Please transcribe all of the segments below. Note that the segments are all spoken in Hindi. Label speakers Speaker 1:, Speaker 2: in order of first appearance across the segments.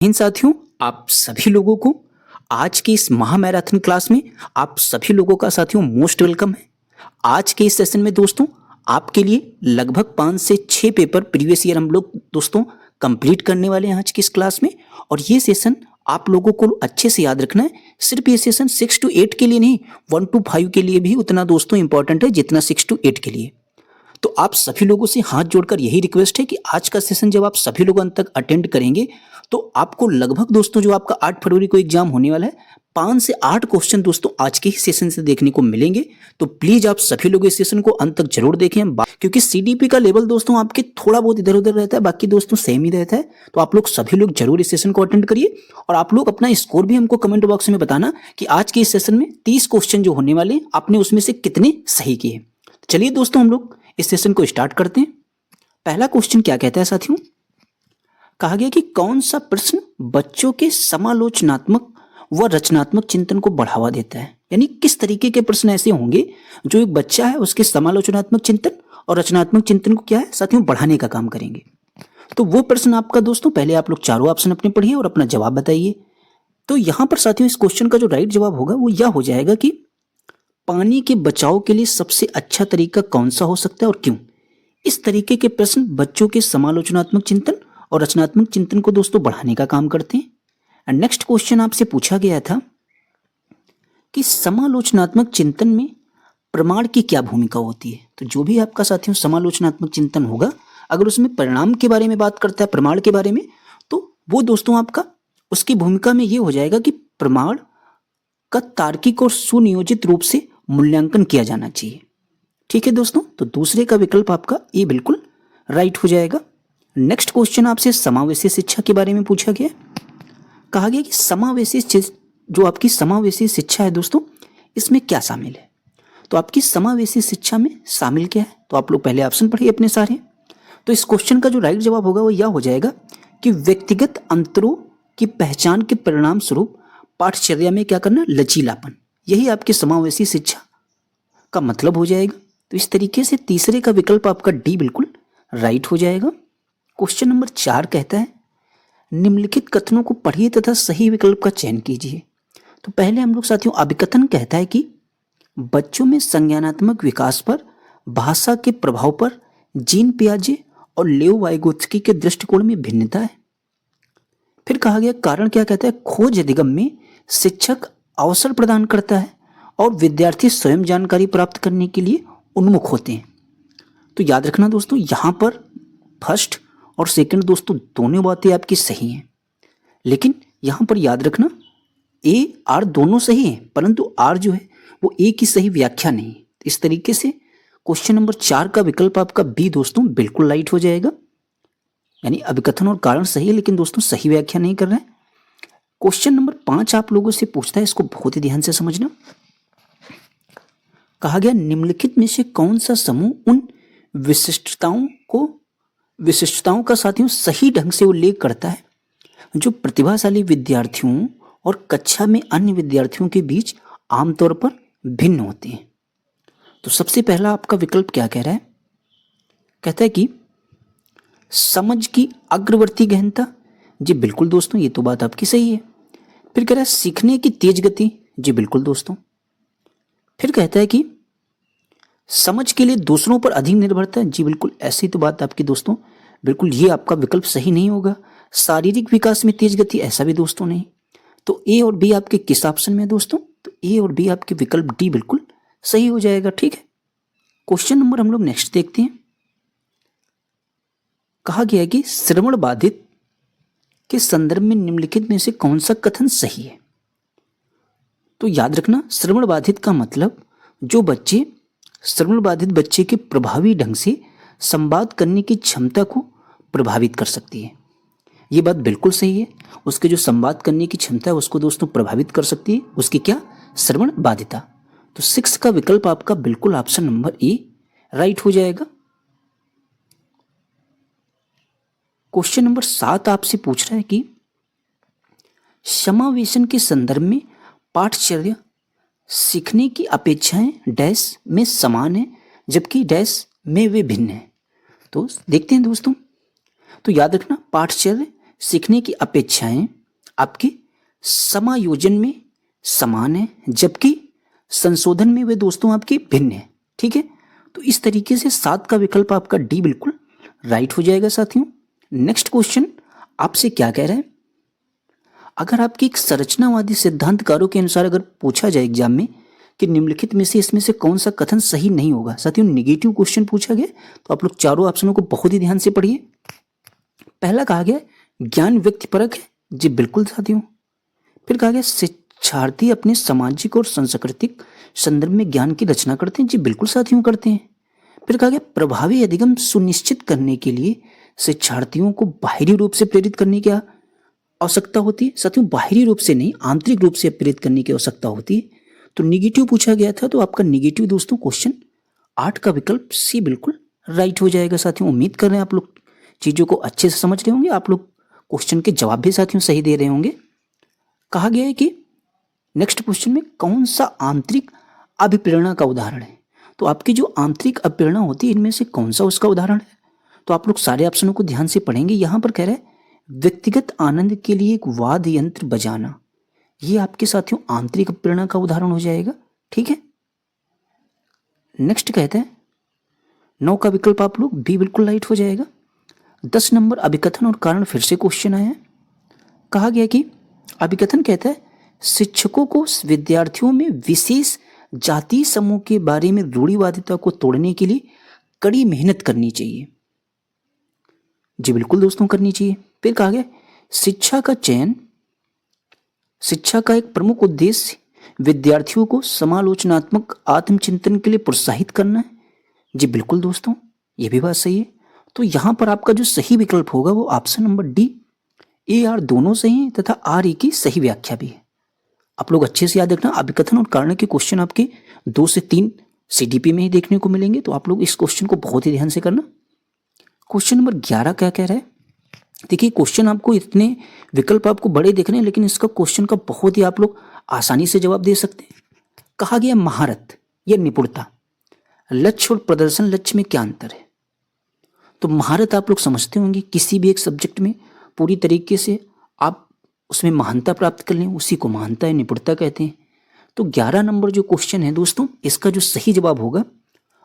Speaker 1: इन साथियों, आप सभी लोगों को आज की इस महामैराथन क्लास में आप सभी लोगों का साथियों मोस्ट वेलकम है। आज के इस सेशन में दोस्तों आपके लिए लगभग 5 से 6 पेपर प्रीवियस ईयर हम लोग दोस्तों कंप्लीट करने वाले हैं आज की इस क्लास में। और ये सेशन आप लोगों को अच्छे से याद रखना है। सिर्फ ये सेशन 6 to 8 के लिए नहीं, 1 to 5 के लिए भी उतना दोस्तों इंपॉर्टेंट है जितना 6 to 8 के लिए। तो आप सभी लोगों से हाथ जोड़कर यही रिक्वेस्ट है कि आज का सेशन जब आप सभी लोग अंत तक अटेंड करेंगे तो आपको लगभग दोस्तों जो आपका 8 फरवरी को एग्जाम होने वाला है 5 से 8 क्वेश्चन दोस्तों आज के ही सेशन से देखने को मिलेंगे। तो प्लीज आप सभी लोग इस सेशन को अंत तक जरूर देखें, क्योंकि सीडीपी का लेवल दोस्तों आपके थोड़ा बहुत इधर उधर रहता है, बाकी दोस्तों सेम ही रहता है। तो आप लोग सभी लोग जरूर इस सेशन को अटेंड करिए और आप लोग अपना स्कोर भी हमको कमेंट बॉक्स में बताना कि आज के इस सेशन में 30 क्वेश्चन जो होने वाले आपने उसमें से कितने सही किए। चलिए दोस्तों हम लोग इस सेशन को स्टार्ट करते हैं। पहला क्वेश्चन क्या कहता है साथियों, कहा गया कि कौन सा प्रश्न बच्चों के समालोचनात्मक व रचनात्मक चिंतन को बढ़ावा देता है। यानी किस तरीके के प्रश्न ऐसे होंगे जो एक बच्चा है उसके समालोचनात्मक चिंतन और रचनात्मक चिंतन को क्या है साथियों बढ़ाने का काम करेंगे। तो वो प्रश्न आपका दोस्तों, पहले आप लोग चारों ऑप्शन अपने पढ़िए और अपना जवाब बताइए। तो यहां पर साथियों इस क्वेश्चन का जो राइट जवाब होगा वो यह हो जाएगा कि पानी के बचाव के लिए सबसे अच्छा तरीका कौन सा हो सकता है और क्यों। इस तरीके के प्रश्न बच्चों के समालोचनात्मक चिंतन और रचनात्मक चिंतन को दोस्तों बढ़ाने का काम करते हैं। एंड नेक्स्ट क्वेश्चन आपसे पूछा गया था कि समालोचनात्मक चिंतन में प्रमाण की क्या भूमिका होती है। तो जो भी आपका साथियों समालोचनात्मक चिंतन होगा, अगर उसमें परिणाम के बारे में बात करता है, प्रमाण के बारे में, तो वो दोस्तों आपका उसकी भूमिका में ये हो जाएगा कि प्रमाण का तार्किक और सुनियोजित रूप से मूल्यांकन किया जाना चाहिए। ठीक है दोस्तों, तो दूसरे का विकल्प आपका ये बिल्कुल राइट हो जाएगा। नेक्स्ट क्वेश्चन आपसे समावेशी शिक्षा के बारे में पूछा गया। कहा गया कि समावेशी जो आपकी समावेशी शिक्षा है दोस्तों, इसमें क्या शामिल है। तो आपकी समावेशी शिक्षा में शामिल क्या है, तो आप लोग पहले ऑप्शन पढ़िए अपने सारे। तो इस क्वेश्चन का जो राइट जवाब होगा वो यह हो जाएगा कि व्यक्तिगत अंतरों की पहचान के परिणाम स्वरूप पाठचर्या में क्या करना, लचीलापन। यही आपकी समावेशी शिक्षा का मतलब हो जाएगा। तो इस तरीके से तीसरे का विकल्प आपका डी बिल्कुल राइट हो जाएगा। क्वेश्चन नंबर 4 कहता है निम्नलिखित कथनों को पढ़िए तथा सही विकल्प का चयन कीजिए। तो पहले हम लोग साथियों अभिकथन कहता है कि बच्चों में संज्ञानात्मक विकास पर भाषा के प्रभाव पर जीन पियाजे और लेओ वाइगोत्स्की के दृष्टिकोण में भिन्नता है। फिर कहा गया कारण क्या कहता है, खोज अधिगम में शिक्षक अवसर प्रदान करता है और विद्यार्थी स्वयं जानकारी प्राप्त करने के लिए उन्मुख होते हैं। तो याद रखना दोस्तों, यहाँ पर फर्स्ट और सेकंड दोस्तों दोनों बातें आपकी सही हैं, लेकिन यहाँ पर याद रखना ए आर दोनों सही हैं, परंतु आर जो है वो ए की सही व्याख्या नहीं है। इस तरीके से क्वेश्चन नंबर 4 का विकल्प आपका बी दोस्तों बिल्कुल राइट हो जाएगा। यानी अभिकथन और कारण सही है, लेकिन दोस्तों सही व्याख्या नहीं कर रहे हैं। क्वेश्चन नंबर 5 आप लोगों से पूछता है, इसको बहुत ही ध्यान से समझना। कहा गया निम्नलिखित में से कौन सा समूह उन विशिष्टताओं का साथियों सही ढंग से उल्लेख करता है जो प्रतिभाशाली विद्यार्थियों और कक्षा में अन्य विद्यार्थियों के बीच आमतौर पर भिन्न होते हैं। तो सबसे पहला आपका विकल्प क्या कह रहा है, कहता है कि समझ की अग्रवर्ती गहनता। जी बिल्कुल दोस्तों, ये तो बात आपकी सही है। फिर कह रहा है सीखने की तेज गति। जी बिल्कुल दोस्तों। फिर कहता है कि समझ के लिए दूसरों पर अधिक निर्भरता। जी बिल्कुल, ऐसी तो बात आपकी दोस्तों बिल्कुल, ये आपका विकल्प सही नहीं होगा। शारीरिक विकास में तेज गति, ऐसा भी दोस्तों नहीं। तो ए और बी आपके किस ऑप्शन में है दोस्तों, तो ए और बी आपके विकल्प डी बिल्कुल सही हो जाएगा। ठीक है, क्वेश्चन नंबर हम लोग नेक्स्ट देखते हैं। कहा गया कि श्रवण बाधित के संदर्भ में निम्नलिखित में से कौन सा कथन सही है। तो याद रखना, श्रवण बाधित का मतलब जो बच्चे श्रवण बाधित बच्चे के प्रभावी ढंग से संवाद करने की क्षमता को प्रभावित कर सकती है। ये बात बिल्कुल सही है, उसके जो संवाद करने की क्षमता है उसको दोस्तों प्रभावित कर सकती है उसकी क्या, श्रवण बाधिता। तो 6 का विकल्प आपका बिल्कुल ऑप्शन नंबर ए राइट हो जाएगा। क्वेश्चन नंबर 7 आपसे पूछ रहा है कि समावेशन के संदर्भ में पाठचर्या सीखने की अपेक्षाएं डैश में समान है जबकि डैश में वे भिन्न है। तो देखते हैं दोस्तों, तो याद रखना पाठचर्या सीखने की अपेक्षाएं आपके समायोजन में समान है, जबकि संशोधन में वे दोस्तों आपके भिन्न है। ठीक है, तो इस तरीके से 7 का विकल्प आपका डी बिल्कुल राइट हो जाएगा साथियों। नेक्स्ट क्वेश्चन आपसे क्या कह रहा है, अगर आपकी एक संरचनावादी सिद्धांतकारों के अनुसार अगर पूछा जाए एग्जाम में कि निम्नलिखित में से इसमें से कौन सा कथन सही नहीं होगा, साथियों नेगेटिव क्वेश्चन पूछा गया, तो आप लोग चारों ऑप्शनों को बहुत ही ध्यान से पढ़िए। पहला कहा गया ज्ञान व्यक्तिपरक है, जी बिल्कुल साथियों। फिर कहा गया शिक्षार्थी अपने सामाजिक और सांस्कृतिक संदर्भ में ज्ञान की रचना करते हैं, जी बिल्कुल साथियों करते हैं। फिर कहा गया प्रभावी अधिगम सुनिश्चित करने के लिए शिक्षार्थियों को बाहरी रूप से प्रेरित करने की आवश्यकता होती है, साथियों बाहरी रूप से नहीं आंतरिक रूप से प्रेरित करने की आवश्यकता होती है। तो निगेटिव पूछा गया था, तो आपका निगेटिव दोस्तों क्वेश्चन 8 का विकल्प सी बिल्कुल राइट हो जाएगा साथियों। उम्मीद कर रहे हैं आप लोग चीज़ों को अच्छे से समझ रहे होंगे, आप लोग क्वेश्चन के जवाब भी साथियों सही दे रहे होंगे। कहा गया है कि नेक्स्ट क्वेश्चन में कौन सा आंतरिक अभिप्रेरणा का उदाहरण है, तो आपकी जो आंतरिक अभिप्रेरणा होती है इनमें से कौन सा उसका उदाहरण है, तो आप लोग सारे ऑप्शनों को ध्यान से पढ़ेंगे। यहाँ पर कह रहा है व्यक्तिगत आनंद के लिए एक वाद्य यंत्र बजाना, ये आपके साथियों आंतरिक प्रेरणा का उदाहरण हो जाएगा। ठीक है, नेक्स्ट कहते हैं 9 का विकल्प आप लोग बी बिल्कुल राइट हो जाएगा। 10 नंबर अभिकथन और कारण फिर से क्वेश्चन आया है। कहा गया कि अभिकथन कहता है शिक्षकों को विद्यार्थियों में विशेष जाति समूह के बारे में रूढ़िवादिता को तोड़ने के लिए कड़ी मेहनत करनी चाहिए, जी बिल्कुल दोस्तों करनी चाहिए। फिर कहा गया शिक्षा का चयन, शिक्षा का एक प्रमुख उद्देश्य विद्यार्थियों को समालोचनात्मक आत्मचिंतन के लिए प्रोत्साहित करना है, जी बिल्कुल दोस्तों ये भी बात सही है। तो यहाँ पर आपका जो सही विकल्प होगा वो option number D A R दोनों सही हैं तथा आर ई की सही व्याख्या भी है। आप लोग अच्छे से याद रखना, अभिकथन और कारण के क्वेश्चन आपके 2 से 3 सीडीपी में ही देखने को मिलेंगे, तो आप लोग इस क्वेश्चन को बहुत ही ध्यान से करना। क्वेश्चन नंबर 11 क्या कह रहा है, देखिए क्वेश्चन आपको इतने विकल्प आपको बड़े दिख रहे हैं, लेकिन इसका क्वेश्चन का बहुत ही आप लोग आसानी से जवाब दे सकते हैं। कहा गया महारत या निपुणता, लक्ष्य और प्रदर्शन लक्ष्य में क्या अंतर है, तो महारत आप लोग समझते होंगे किसी भी एक सब्जेक्ट में पूरी तरीके से आप उसमें महानता प्राप्त कर लें, उसी को महानता या निपुणता कहते हैं। तो 11 नंबर जो क्वेश्चन है दोस्तों, इसका जो सही जवाब होगा,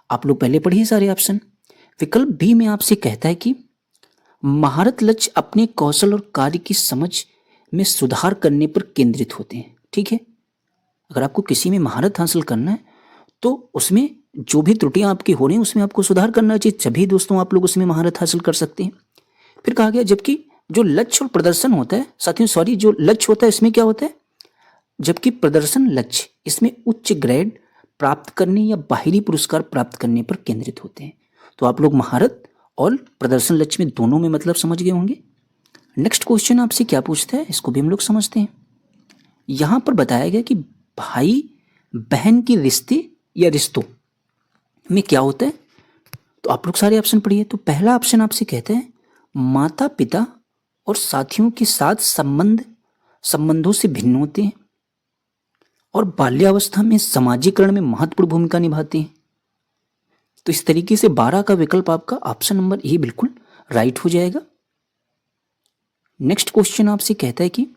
Speaker 1: आप लोग पहले पढ़िए सारे ऑप्शन। विकल्प बी में आपसे कहता है कि महारत लक्ष्य अपने कौशल और कार्य की समझ में सुधार करने पर केंद्रित होते हैं। ठीक है, अगर आपको किसी में महारत हासिल करना है तो उसमें जो भी त्रुटियां आपकी हो रही हैं उसमें आपको सुधार करना चाहिए, तभी दोस्तों आप लोग उसमें महारत हासिल कर सकते हैं। फिर कहा गया जबकि जो लक्ष्य और प्रदर्शन होता है साथियों, जो लक्ष्य होता है इसमें क्या होता है, जबकि प्रदर्शन लक्ष्य इसमें उच्च ग्रेड प्राप्त करने या बाहरी पुरस्कार प्राप्त करने पर केंद्रित होते हैं। तो आप लोग महारत और प्रदर्शन लक्ष्य में दोनों में मतलब समझ गए होंगे। नेक्स्ट क्वेश्चन आपसे क्या पूछता है, इसको भी हम लोग समझते हैं। यहां पर बताया गया कि भाई बहन के रिश्ते या रिश्तों में क्या होता है, तो आप लोग सारे ऑप्शन पढ़िए। तो पहला ऑप्शन आपसे कहते हैं माता पिता और साथियों के साथ संबंधों से भिन्न होते हैं और बाल्यावस्था में समाजीकरण में महत्वपूर्ण भूमिका निभाते हैं। तो इस तरीके से 12 का विकल्प आपका ऑप्शन नंबर ए बिल्कुल राइट हो जाएगा। नेक्स्ट क्वेश्चन आपसे कहता है कि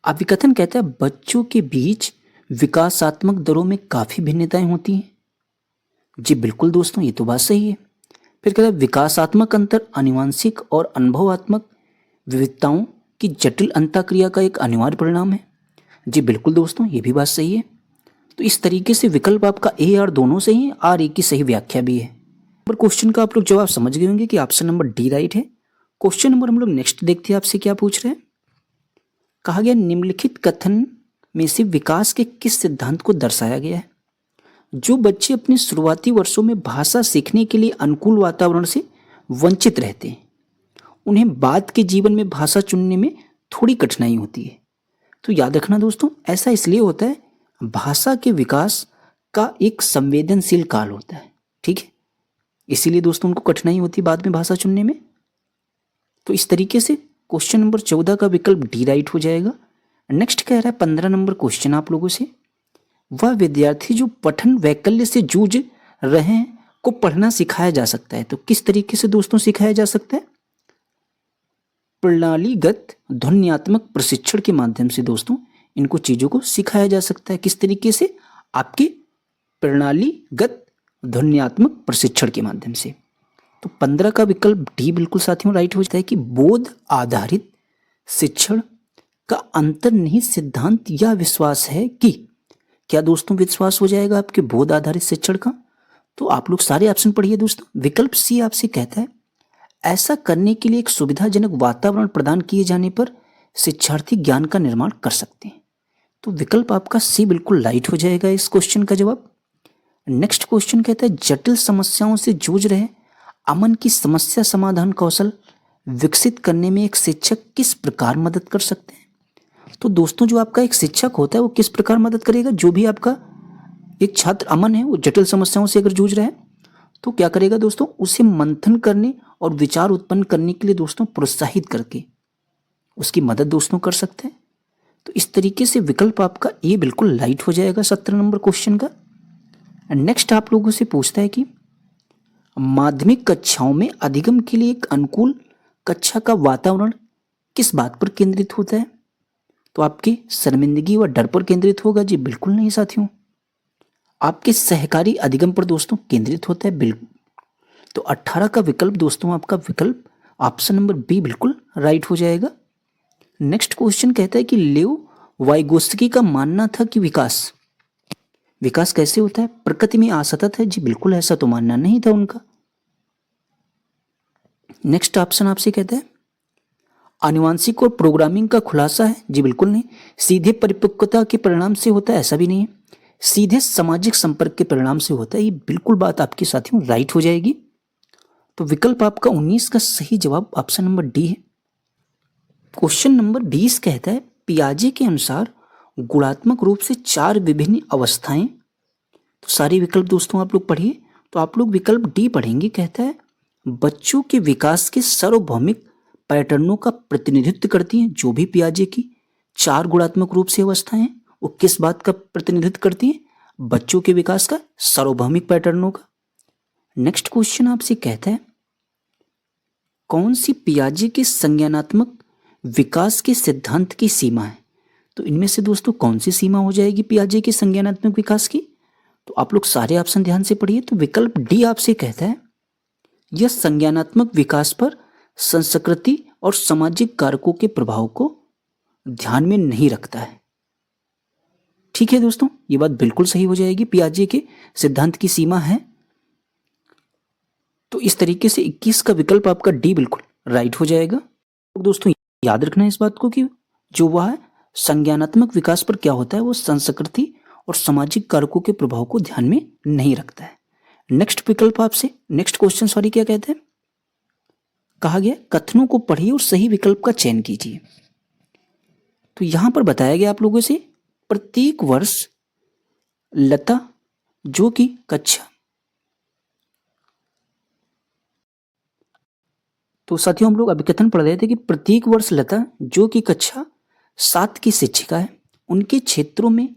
Speaker 1: अभिकथन कहता है बच्चों के बीच विकासात्मक दरों में काफी भिन्नताएं होती हैं, जी बिल्कुल दोस्तों ये तो बात सही है। फिर कहता है विकासात्मक अंतर आनुवंशिक और अनुभवात्मक विविधताओं की जटिल अंतःक्रिया का एक अनिवार्य परिणाम है, जी बिल्कुल दोस्तों ये भी बात सही है। तो इस तरीके से विकल्प आपका ए और दोनों सही है, आर ए की सही व्याख्या भी है। पर क्वेश्चन का आप लोग जवाब समझ गए होंगे कि ऑप्शन नंबर डी राइट है। क्वेश्चन नंबर हम लोग नेक्स्ट देखते हैं आपसे क्या पूछ रहे हैं। कहा गया निम्नलिखित कथन में से विकास के किस सिद्धांत को दर्शाया गया है, जो बच्चे अपने शुरुआती वर्षों में भाषा सीखने के लिए अनुकूल वातावरण से वंचित रहते हैं उन्हें बाद के जीवन में भाषा चुनने में थोड़ी कठिनाई होती है। तो याद रखना दोस्तों, ऐसा इसलिए होता है भाषा के विकास का एक संवेदनशील काल होता है, ठीक है, इसीलिए दोस्तों उनको कठिनाई होती है बाद में भाषा चुनने में। तो इस तरीके से क्वेश्चन नंबर 14 का विकल्प डी राइट हो जाएगा। नेक्स्ट कह रहा है 15 नंबर क्वेश्चन आप लोगों से, वह विद्यार्थी जो पठन वैकल्य से जूझ रहे हैं को पढ़ना सिखाया जा सकता है, तो किस तरीके से दोस्तों सिखाया जा सकता है। प्रणालीगत ध्वन्यात्मक प्रशिक्षण के माध्यम से दोस्तों इनको चीज़ों को सिखाया जा सकता है। किस तरीके से? आपके प्रणालीगत ध्वन्यात्मक प्रशिक्षण के माध्यम से। तो 15 का विकल्प डी बिल्कुल साथियों राइट हो जाता है कि बोध आधारित शिक्षण का अंतर्निहित सिद्धांत या विश्वास है कि, क्या दोस्तों विश्वास हो जाएगा आपके बोध आधारित शिक्षण का? तो आप लोग सारे ऑप्शन पढ़िए दोस्तों। विकल्प सी आपसे कहता है ऐसा करने के लिए एक सुविधाजनक वातावरण प्रदान किए जाने पर शिक्षार्थी ज्ञान का निर्माण कर सकते हैं। तो विकल्प आपका सी बिल्कुल राइट हो जाएगा इस क्वेश्चन का जवाब। नेक्स्ट क्वेश्चन कहता है जटिल समस्याओं से जूझ रहे अमन की समस्या समाधान कौशल विकसित करने में एक शिक्षक किस प्रकार मदद कर सकते हैं? तो दोस्तों जो आपका एक शिक्षक होता है वो किस प्रकार मदद करेगा? जो भी आपका एक छात्र अमन है वो जटिल समस्याओं से अगर जूझ रहा है तो क्या करेगा दोस्तों? उसे मंथन करने और विचार उत्पन्न करने के लिए दोस्तों प्रोत्साहित करके उसकी मदद दोस्तों कर सकते हैं। तो इस तरीके से विकल्प आपका ए बिल्कुल राइट हो जाएगा 17 नंबर क्वेश्चन का। नेक्स्ट आप लोगों से पूछता है कि माध्यमिक कक्षाओं में अधिगम के लिए एक अनुकूल कक्षा का वातावरण किस बात पर केंद्रित होता है? तो आपकी शर्मिंदगी व डर पर केंद्रित होगा? जी बिल्कुल नहीं साथियों, आपके सहकारी अधिगम पर दोस्तों केंद्रित होता है। बिल्कुल। तो 18 का विकल्प दोस्तों आपका विकल्प ऑप्शन नंबर बी बिल्कुल राइट हो जाएगा। नेक्स्ट क्वेश्चन कहता है कि लेओ वाइगोस्की का मानना था कि विकास कैसे होता है? प्रकृति में असतत है। जी बिल्कुल, ऐसा तो मानना नहीं था उनका। नेक्स्ट ऑप्शन आपसे कहता है आनुवांशिक और प्रोग्रामिंग का खुलासा है। जी बिल्कुल नहीं। सीधे परिपक्वता के परिणाम से होता है? ऐसा भी नहीं है। सीधे सामाजिक संपर्क के परिणाम से होता है। ये बिल्कुल बात आपकी साथियों राइट हो जाएगी। तो विकल्प आपका 19 का सही जवाब ऑप्शन नंबर डी है। क्वेश्चन नंबर 20 कहता है पियाजे के अनुसार गुणात्मक रूप से 4 विभिन्न अवस्थाएं। तो सारे विकल्प दोस्तों आप लोग पढ़िए। तो आप लोग विकल्प डी पढ़ेंगे। कहता है बच्चों के विकास के सार्वभौमिक पैटर्नों का प्रतिनिधित्व करती हैं। जो भी पियाजे की 4 गुणात्मक रूप से अवस्थाएं हैं वो किस बात का प्रतिनिधित्व करती हैं? बच्चों के विकास का सार्वभौमिक पैटर्नों का। नेक्स्ट क्वेश्चन आपसे कहता है कौन सी पियाजे के संज्ञानात्मक विकास के सिद्धांत की सीमा है? तो इनमें से दोस्तों कौन सी सीमा हो जाएगी पियाजे के संज्ञानात्मक विकास की? तो आप लोग सारे ऑप्शन ध्यान से पढ़िए। तो विकल्प डी आपसे कहता है यह संज्ञानात्मक विकास पर संस्कृति और सामाजिक कारकों के प्रभाव को ध्यान में नहीं रखता है। ठीक है दोस्तों, ये बात बिल्कुल सही हो जाएगी। पियाजे के सिद्धांत की सीमा है। तो इस तरीके से 21 का विकल्प आपका डी बिल्कुल राइट हो जाएगा। तो दोस्तों याद रखना इस बात को कि जो वह है संज्ञानात्मक विकास पर क्या होता है, वो संस्कृति और सामाजिक कारकों के प्रभाव को ध्यान में नहीं रखता है। नेक्स्ट विकल्प आपसे नेक्स्ट क्वेश्चन क्या कहते हैं? कहा गया कथनों को पढ़िए और सही विकल्प का चयन कीजिए। तो यहां पर बताया गया आप लोगों से प्रत्येक वर्ष लता जो कि कक्षा, तो साथियों हम लोग अभिकथन पढ़ रहे थे कि प्रत्येक वर्ष लता जो कि कक्षा 7 की शिक्षिका है, उनके क्षेत्रों में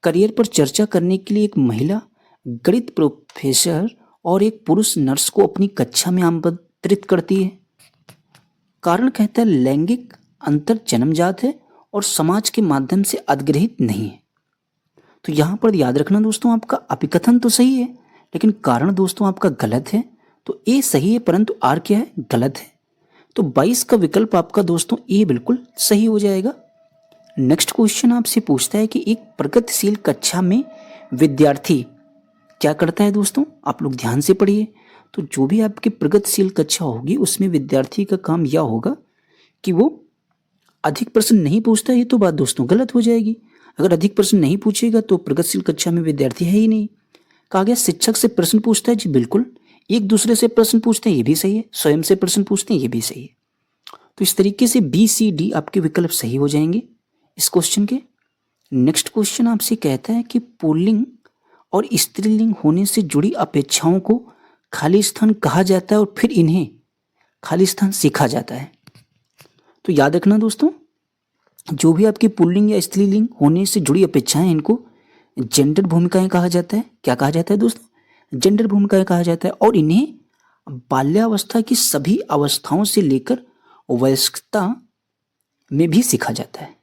Speaker 1: करियर पर चर्चा करने के लिए एक महिला गणित प्रोफेसर और एक पुरुष नर्स को अपनी कक्षा में आमंत्रित करती है। कारण कहता है लैंगिक अंतर जन्मजात है और समाज के माध्यम से अधिग्रहित नहीं है। तो यहाँ पर याद रखना दोस्तों आपका अभिकथन तो सही है लेकिन कारण दोस्तों आपका गलत है। तो ए सही है परंतु आर क्या है? गलत है। तो 22 का विकल्प आपका दोस्तों ए बिल्कुल सही हो जाएगा। नेक्स्ट क्वेश्चन आपसे पूछता है कि एक प्रगतिशील कक्षा में विद्यार्थी क्या करता है? दोस्तों आप लोग ध्यान से पढ़िए। तो जो भी आपकी प्रगतिशील कक्षा होगी उसमें विद्यार्थी का काम यह होगा कि वो अधिक प्रश्न नहीं पूछता। ये तो बात दोस्तों गलत हो जाएगी। अगर अधिक प्रश्न नहीं पूछेगा तो प्रगतिशील कक्षा में विद्यार्थी है ही नहीं। कहा गया शिक्षक से प्रश्न पूछता है। जी बिल्कुल, एक दूसरे से प्रश्न पूछते हैं ये भी सही है, स्वयं से प्रश्न पूछते हैं ये भी सही है। तो इस तरीके से बी सी डी आपके विकल्प सही हो जाएंगे इस क्वेश्चन के। नेक्स्ट क्वेश्चन आपसे कहता है कि पुल्लिंग और स्त्रीलिंग होने से जुड़ी अपेक्षाओं को खाली स्थान कहा जाता है और फिर इन्हें खाली स्थान सीखा जाता है। तो याद रखना दोस्तों जो भी आपकी पुल्लिंग या स्त्रीलिंग होने से जुड़ी अपेक्षाएं इनको जेंडर भूमिकाएं कहा जाता है। क्या कहा जाता है दोस्तों? जेंडर भूमिकाएं कहा जाता है। और इन्हें बाल्यावस्था की सभी अवस्थाओं से लेकर वयस्कता में भी सीखा जाता है।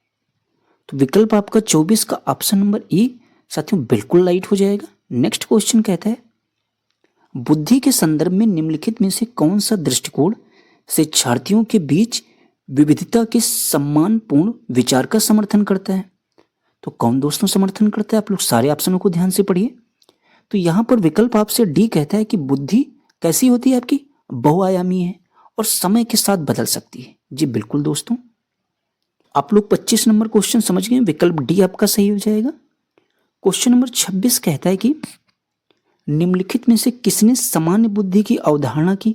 Speaker 1: तो विकल्प आपका 24 का ऑप्शन नंबर ए साथियों बिल्कुल राइट हो जाएगा। नेक्स्ट क्वेश्चन कहता है बुद्धि के संदर्भ में निम्नलिखित में से कौन सा दृष्टिकोण शिक्षार्थियों के बीच विविधता के सम्मानपूर्ण विचार का समर्थन करता है? तो कौन दोस्तों समर्थन करता है? आप लोग सारे ऑप्शनों को ध्यान से पढ़िए। तो यहाँ पर विकल्प आपसे डी कहता है कि बुद्धि कैसी होती है आपकी, बहुआयामी है और समय के साथ बदल सकती है। जी बिल्कुल दोस्तों, आप लोग 25 नंबर क्वेश्चन समझ गए, विकल्प डी आपका सही हो जाएगा। क्वेश्चन नंबर 26 कहता है कि निम्नलिखित में से किसने सामान्य बुद्धि की अवधारणा की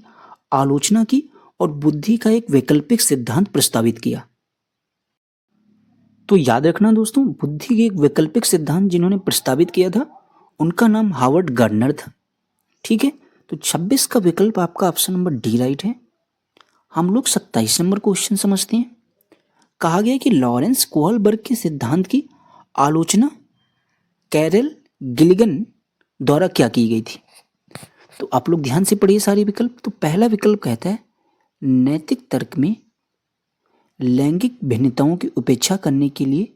Speaker 1: आलोचना की और बुद्धि का एक वैकल्पिक सिद्धांत प्रस्तावित किया? तो याद रखना दोस्तों, बुद्धि के एक वैकल्पिक सिद्धांत जिन्होंने प्रस्तावित किया था उनका नाम हार्वर्ड गार्डनर था। ठीक है, तो 26 का विकल्प आपका ऑप्शन नंबर डी राइट है। हम लोग 27 नंबर क्वेश्चन समझते हैं। कहा गया कि लॉरेंस कोहलबर्ग के सिद्धांत की आलोचना कैरल गिलिगन द्वारा क्या की गई थी? तो आप लोग ध्यान से पढ़िए सारे विकल्प। तो पहला विकल्प कहता है नैतिक तर्क में लैंगिक भिन्नताओं की उपेक्षा करने के लिए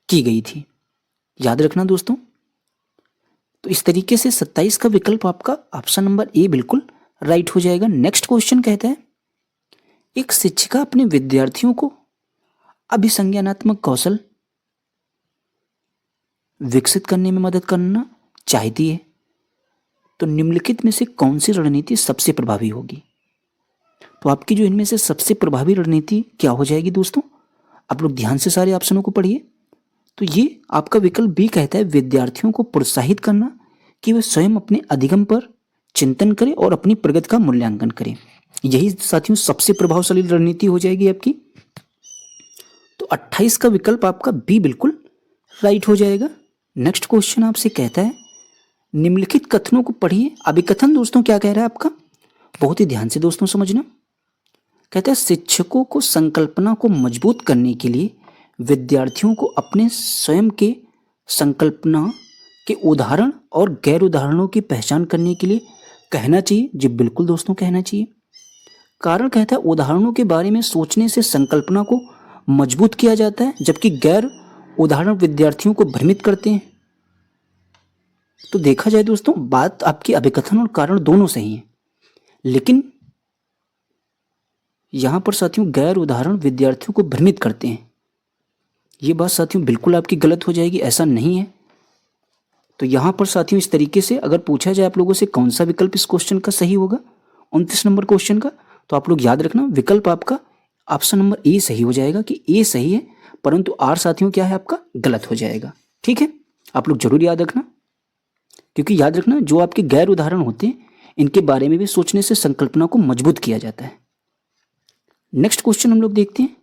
Speaker 1: की गई थी। याद रखना दोस्तों। तो इस तरीके से 27 का विकल्प आपका ऑप्शन नंबर ए बिल्कुल राइट हो जाएगा। नेक्स्ट क्वेश्चन कहता है एक शिक्षिका अपने विद्यार्थियों को अभिसंज्ञानात्मक कौशल विकसित करने में मदद करना चाहती है, तो निम्नलिखित में से कौन सी रणनीति सबसे प्रभावी होगी? तो आपकी जो इनमें से सबसे प्रभावी रणनीति क्या हो जाएगी दोस्तों? आप लोग ध्यान से सारे ऑप्शनों को पढ़िए। तो ये आपका विकल्प बी कहता है विद्यार्थियों को प्रोत्साहित करना कि वे स्वयं अपने अधिगम पर चिंतन करें और अपनी प्रगति का मूल्यांकन करें। यही साथियों सबसे प्रभावशाली रणनीति हो जाएगी आपकी। तो 28 का विकल्प आपका बी बिल्कुल राइट हो जाएगा। नेक्स्ट क्वेश्चन आपसे कहता है निम्नलिखित कथनों को पढ़िए। अभिकथन दोस्तों क्या कह रहा है आपका, बहुत ही ध्यान से दोस्तों समझना। कहता है शिक्षकों को संकल्पना को मजबूत करने के लिए विद्यार्थियों को अपने स्वयं के संकल्पना के उदाहरण और गैर उदाहरणों की पहचान करने के लिए कहना चाहिए। जी बिल्कुल दोस्तों कहना चाहिए। कारण कहता है उदाहरणों के बारे में सोचने से संकल्पना को मजबूत किया जाता है, जबकि गैर उदाहरण विद्यार्थियों को भ्रमित करते हैं। तो देखा जाए दोस्तों बात आपकी अभिकथन और कारण दोनों सही है, लेकिन यहां पर साथियों गैर उदाहरण विद्यार्थियों को भ्रमित करते हैं, ये बात साथियों बिल्कुल आपकी गलत हो जाएगी, ऐसा नहीं है। तो यहां पर साथियों इस तरीके से अगर पूछा जाए आप लोगों से कौन सा विकल्प इस क्वेश्चन का सही होगा 29 नंबर क्वेश्चन का, तो आप लोग याद रखना विकल्प आपका ऑप्शन नंबर ए सही हो जाएगा कि ए सही है, परंतु आर साथियों क्या है आपका गलत हो जाएगा। ठीक है, आप लोग जरूर याद रखना, क्योंकि याद रखना जो आपके गैर उदाहरण होते हैं इनके बारे में भी सोचने से संकल्पना को मजबूत किया जाता है। नेक्स्ट क्वेश्चन हम लोग देखते हैं।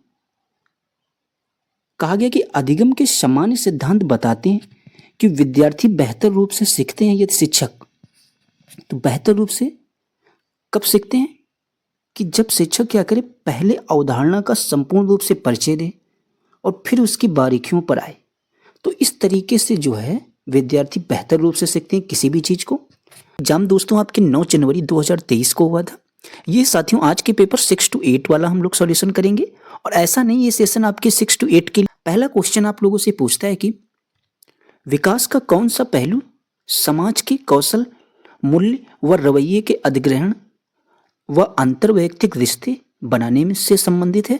Speaker 1: कहा गया कि अधिगम के सामान्य सिद्धांत बताते हैं कि विद्यार्थी बेहतर रूप से सीखते हैं यदि शिक्षक, तो बेहतर रूप से कब सीखते हैं कि जब शिक्षक क्या करे पहले अवधारणा का संपूर्ण रूप से परिचय दे और फिर उसकी बारीकियों पर आए। तो इस तरीके से जो है विद्यार्थी बेहतर रूप से सीखते हैं किसी भी चीज को। एग्जाम दोस्तों आपके 9 जनवरी 2023 को हुआ था। ये साथियों आज के पेपर 6 to 8 वाला हम लोग सॉल्यूशन करेंगे, और ऐसा नहीं ये सेशन आपके 6 to 8 के लिए। पहला क्वेश्चन आप लोगों से पूछता है कि विकास का कौन सा पहलू समाज के कौशल मूल्य व रवैये के अधिग्रहण व अंतर्वैयक्तिक रिश्ते बनाने में से संबंधित है?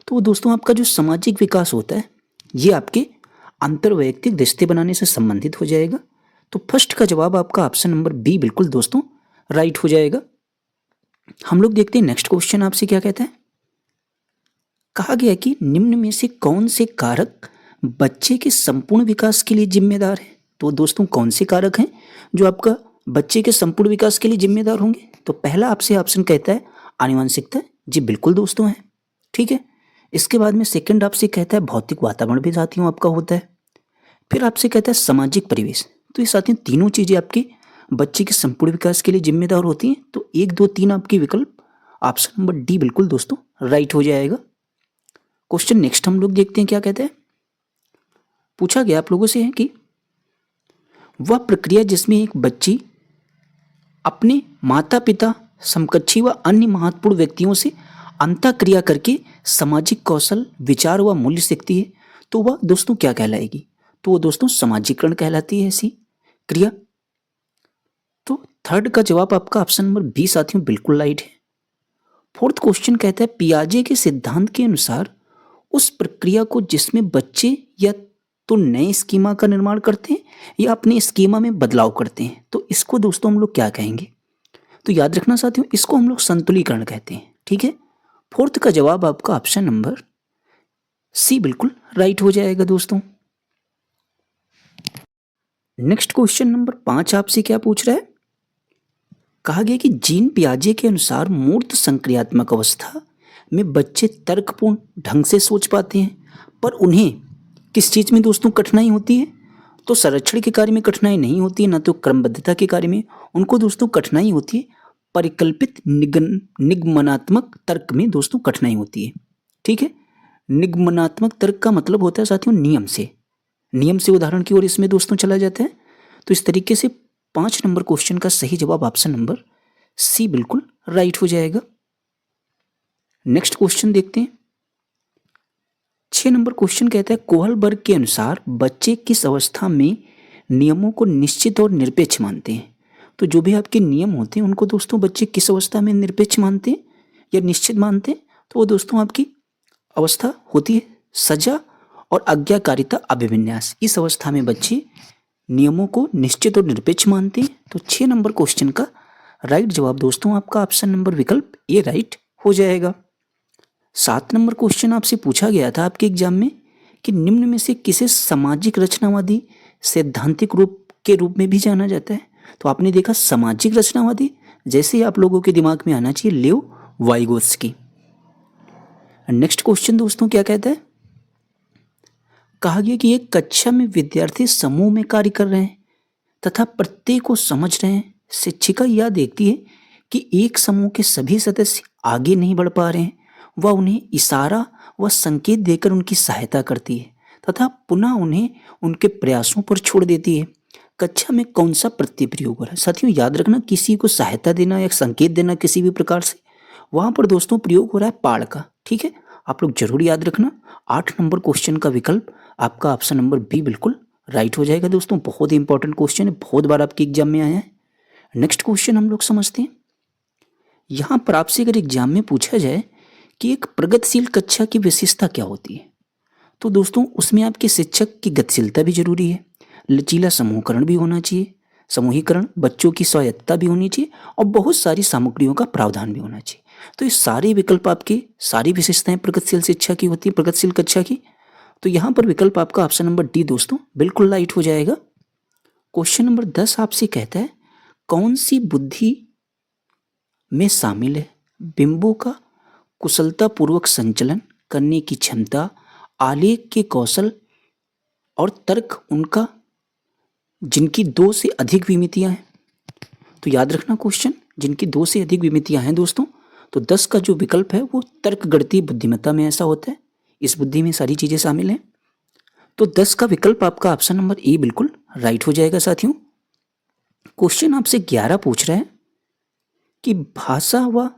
Speaker 1: तो दोस्तों आपका जो सामाजिक विकास होता है ये आपके अंतर्वैयक्तिक रिश्ते बनाने से संबंधित हो जाएगा। तो फर्स्ट का जवाब आपका ऑप्शन नंबर बी बिल्कुल दोस्तों राइट हो जाएगा। हम लोग देखते हैं नेक्स्ट क्वेश्चन आपसे क्या कहता है। कहा गया कि निम्न में से कौन से कारक बच्चे के संपूर्ण विकास के लिए जिम्मेदार है? तो दोस्तों कौन से कारक हैं जो आपका बच्चे के संपूर्ण विकास के लिए जिम्मेदार होंगे? तो पहला आपसे ऑप्शन कहता है आनुवंशिकता। जी बिल्कुल दोस्तों है, ठीक है। इसके बाद में सेकंड आपसे कहता है भौतिक वातावरण भी साथियों आपका होता है। फिर आपसे कहता है सामाजिक परिवेश। तो ये साथियों तीनों चीजें आपके बच्चे के संपूर्ण विकास के लिए जिम्मेदार होती हैं। तो 1, 2, 3 आपकी विकल्प ऑप्शन नंबर डी बिल्कुल दोस्तों राइट हो जाएगा। क्वेश्चन नेक्स्ट हम लोग देखते हैं क्या कहते हैं। पूछा गया आप लोगों से है कि वह प्रक्रिया जिसमें एक बच्ची अपने माता पिता समकक्षी व अन्य महत्वपूर्ण व्यक्तियों से अंतःक्रिया करके सामाजिक कौशल, विचार व मूल्य सीखती है, तो वह दोस्तों क्या कहलाएगी? तो वो दोस्तों सामाजिकरण कहलाती है ऐसी क्रिया। तो थर्ड का जवाब आपका ऑप्शन नंबर बी साथियों बिल्कुल राइट है। फोर्थ क्वेश्चन कहता है पियाजे के सिद्धांत के अनुसार उस प्रक्रिया को जिसमें बच्चे या तो नए स्कीमा का निर्माण करते हैं या अपने स्कीमा में बदलाव करते हैं, तो इसको दोस्तों हम लोग क्या कहेंगे? तो याद रखना साथियों, इसको हम लोग संतुलीकरण कहते हैं। ठीक है, फोर्थ का जवाब आपका ऑप्शन नंबर सी बिल्कुल राइट हो जाएगा दोस्तों। नेक्स्ट क्वेश्चन नंबर 5 आपसे क्या पूछ रहा है? कहा गया कि जीन पियाजे के अनुसार मूर्त संक्रियात्मक अवस्था में बच्चे तर्कपूर्ण ढंग से सोच पाते हैं, पर उन्हें किस चीज़ में दोस्तों कठिनाई होती है? तो संरक्षण के कार्य में कठिनाई नहीं होती है, ना तो क्रमबद्धता के कार्य में। उनको दोस्तों कठिनाई होती है परिकल्पित निगमनात्मक तर्क में दोस्तों कठिनाई होती है। ठीक है, निगमनात्मक तर्क का मतलब होता है साथियों नियम से उदाहरण की ओर इसमें दोस्तों चला जाता है। तो इस तरीके से 5 नंबर क्वेश्चन का सही जवाब ऑप्शन नंबर सी बिल्कुल राइट हो जाएगा। नेक्स्ट क्वेश्चन देखते हैं। 6 नंबर क्वेश्चन कहता है कोहलबर्ग के अनुसार बच्चे किस अवस्था में नियमों को निश्चित और निरपेक्ष मानते हैं? तो जो भी आपके नियम होते हैं उनको दोस्तों बच्चे किस अवस्था में निरपेक्ष मानते हैं या निश्चित मानते हैं? तो वो दोस्तों आपकी अवस्था होती है सजा और आज्ञाकारिता अभिविन्यास। इस अवस्था में बच्चे नियमों को निश्चित और निरपेक्ष मानते हैं। तो 6 नंबर क्वेश्चन का राइट जवाब दोस्तों आपका ऑप्शन नंबर विकल्प ए राइट हो जाएगा। 7 नंबर क्वेश्चन आपसे पूछा गया था आपके एग्जाम में कि निम्न में से किसे सामाजिक रचनावादी सैद्धांतिक रूप में भी जाना जाता है? तो आपने देखा सामाजिक रचनावादी, जैसे ही आप लोगों के दिमाग में आना चाहिए लेओ वाइगोत्स्की। नेक्स्ट क्वेश्चन दोस्तों क्या कहता है? कहा गया कि एक कक्षा में विद्यार्थी समूह में कार्य कर रहे हैं तथा प्रत्येक को समझ रहे हैं। शिक्षिका यह देखती है कि एक समूह के सभी सदस्य आगे नहीं बढ़ पा रहे हैं, वह उन्हें इशारा व संकेत देकर उनकी सहायता करती है तथा पुनः उन्हें उनके प्रयासों पर छोड़ देती है। कक्षा में कौन सा प्रत्यय प्रयोग हो रहा है? साथियों याद रखना, किसी को सहायता देना या संकेत देना किसी भी प्रकार से, वहां पर दोस्तों प्रयोग हो रहा है पाड़ का। ठीक है, आप लोग जरूर याद रखना। 8 नंबर क्वेश्चन का विकल्प आपका ऑप्शन नंबर बी बिल्कुल राइट हो जाएगा दोस्तों। बहुत ही इंपॉर्टेंट क्वेश्चन है, बहुत बार आपके एग्जाम में आया है। नेक्स्ट क्वेश्चन हम लोग समझते हैं। यहां पर आपसे अगर एग्जाम में पूछा जाए कि एक प्रगतिशील कक्षा की विशेषता क्या होती है, तो दोस्तों उसमें आपके शिक्षक की गतिशीलता भी जरूरी है, लचीला समूहकरण भी होना चाहिए, समूहीकरण, बच्चों की स्वायत्तता भी होनी चाहिए और बहुत सारी सामग्रियों का प्रावधान भी होना चाहिए। तो ये सारे विकल्प आपके, सारी विशेषताएं प्रगतिशील शिक्षा की होती है, प्रगतिशील कक्षा की। तो यहाँ पर विकल्प आपका ऑप्शन नंबर डी दोस्तों बिल्कुल राइट हो जाएगा। क्वेश्चन नंबर 10 आपसे कहता है कौन सी बुद्धि में शामिल है बिंबों का कुशलतापूर्वक संचलन करने की क्षमता, आलेख के कौशल और तर्क उनका जिनकी 2 से अधिक विमितियां हैं? तो याद रखना क्वेश्चन, जिनकी 2 से अधिक विमितियां हैं दोस्तों, तो 10 का जो विकल्प है वो तर्क गणितीय बुद्धिमत्ता में ऐसा होता है, इस बुद्धि में सारी चीजें शामिल हैं। तो 10 का विकल्प आपका ऑप्शन नंबर ए बिल्कुल राइट हो जाएगा साथियों। क्वेश्चन आपसे 11 पूछ रहा है कि भाषा व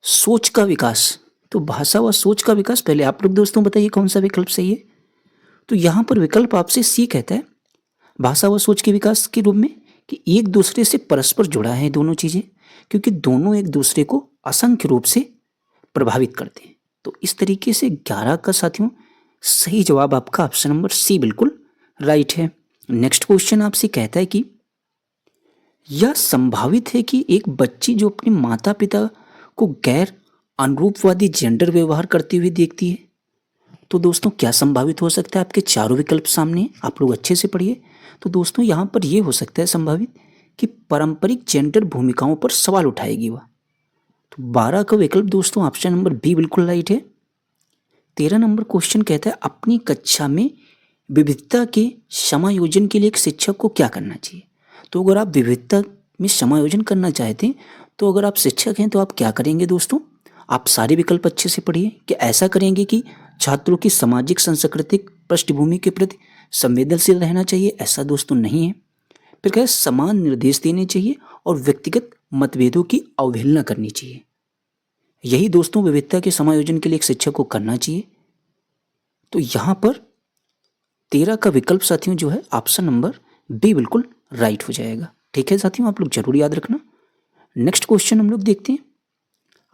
Speaker 1: सोच का विकास। तो भाषा व सोच का विकास, पहले आप लोग दोस्तों बताइए कौन सा विकल्प सही है? तो यहां पर विकल्प आपसे सी कहता है भाषा व सोच के विकास के रूप में कि एक दूसरे से परस्पर जुड़ा है दोनों चीजें, क्योंकि दोनों एक दूसरे को असंख्य रूप से प्रभावित करते हैं। तो इस तरीके से 11 का साथियों सही जवाब आपका ऑप्शन नंबर सी बिल्कुल राइट है। नेक्स्ट क्वेश्चन आपसे कहता है कि यह संभावित है कि एक बच्ची जो अपने माता पिता को गैर अनुरूपवादी जेंडर व्यवहार करते हुए देखती है, तो दोस्तों क्या संभावित हो सकता है? आपके चारों विकल्प सामने, आप लोग अच्छे से पढ़िए। तो दोस्तों यहाँ पर यह हो सकता है संभावित कि पारंपरिक जेंडर भूमिकाओं पर सवाल उठाएगी वह। तो 12 का विकल्प दोस्तों ऑप्शन नंबर बी बिल्कुल राइट है। 13 नंबर क्वेश्चन कहता है अपनी कक्षा में विविधता के समायोजन के लिए एक शिक्षक को क्या करना चाहिए? तो अगर आप विविधता में समायोजन करना चाहते हैं, तो अगर आप शिक्षक हैं तो आप क्या करेंगे दोस्तों? आप सारे विकल्प अच्छे से पढ़िए कि ऐसा करेंगे कि छात्रों की सामाजिक सांस्कृतिक पृष्ठभूमि के प्रति संवेदनशील रहना चाहिए, ऐसा दोस्तों नहीं है। फिर कहे समान निर्देश देने चाहिए और व्यक्तिगत मतभेदों की अवहेलना करनी चाहिए। यही दोस्तों विविधता के समायोजन के लिए एक शिक्षक को करना चाहिए। तो यहाँ पर 13 का विकल्प साथियों जो है ऑप्शन नंबर बी बिल्कुल राइट हो जाएगा। ठीक है साथियों, आप लोग जरूर याद रखना। नेक्स्ट क्वेश्चन हम लोग देखते हैं।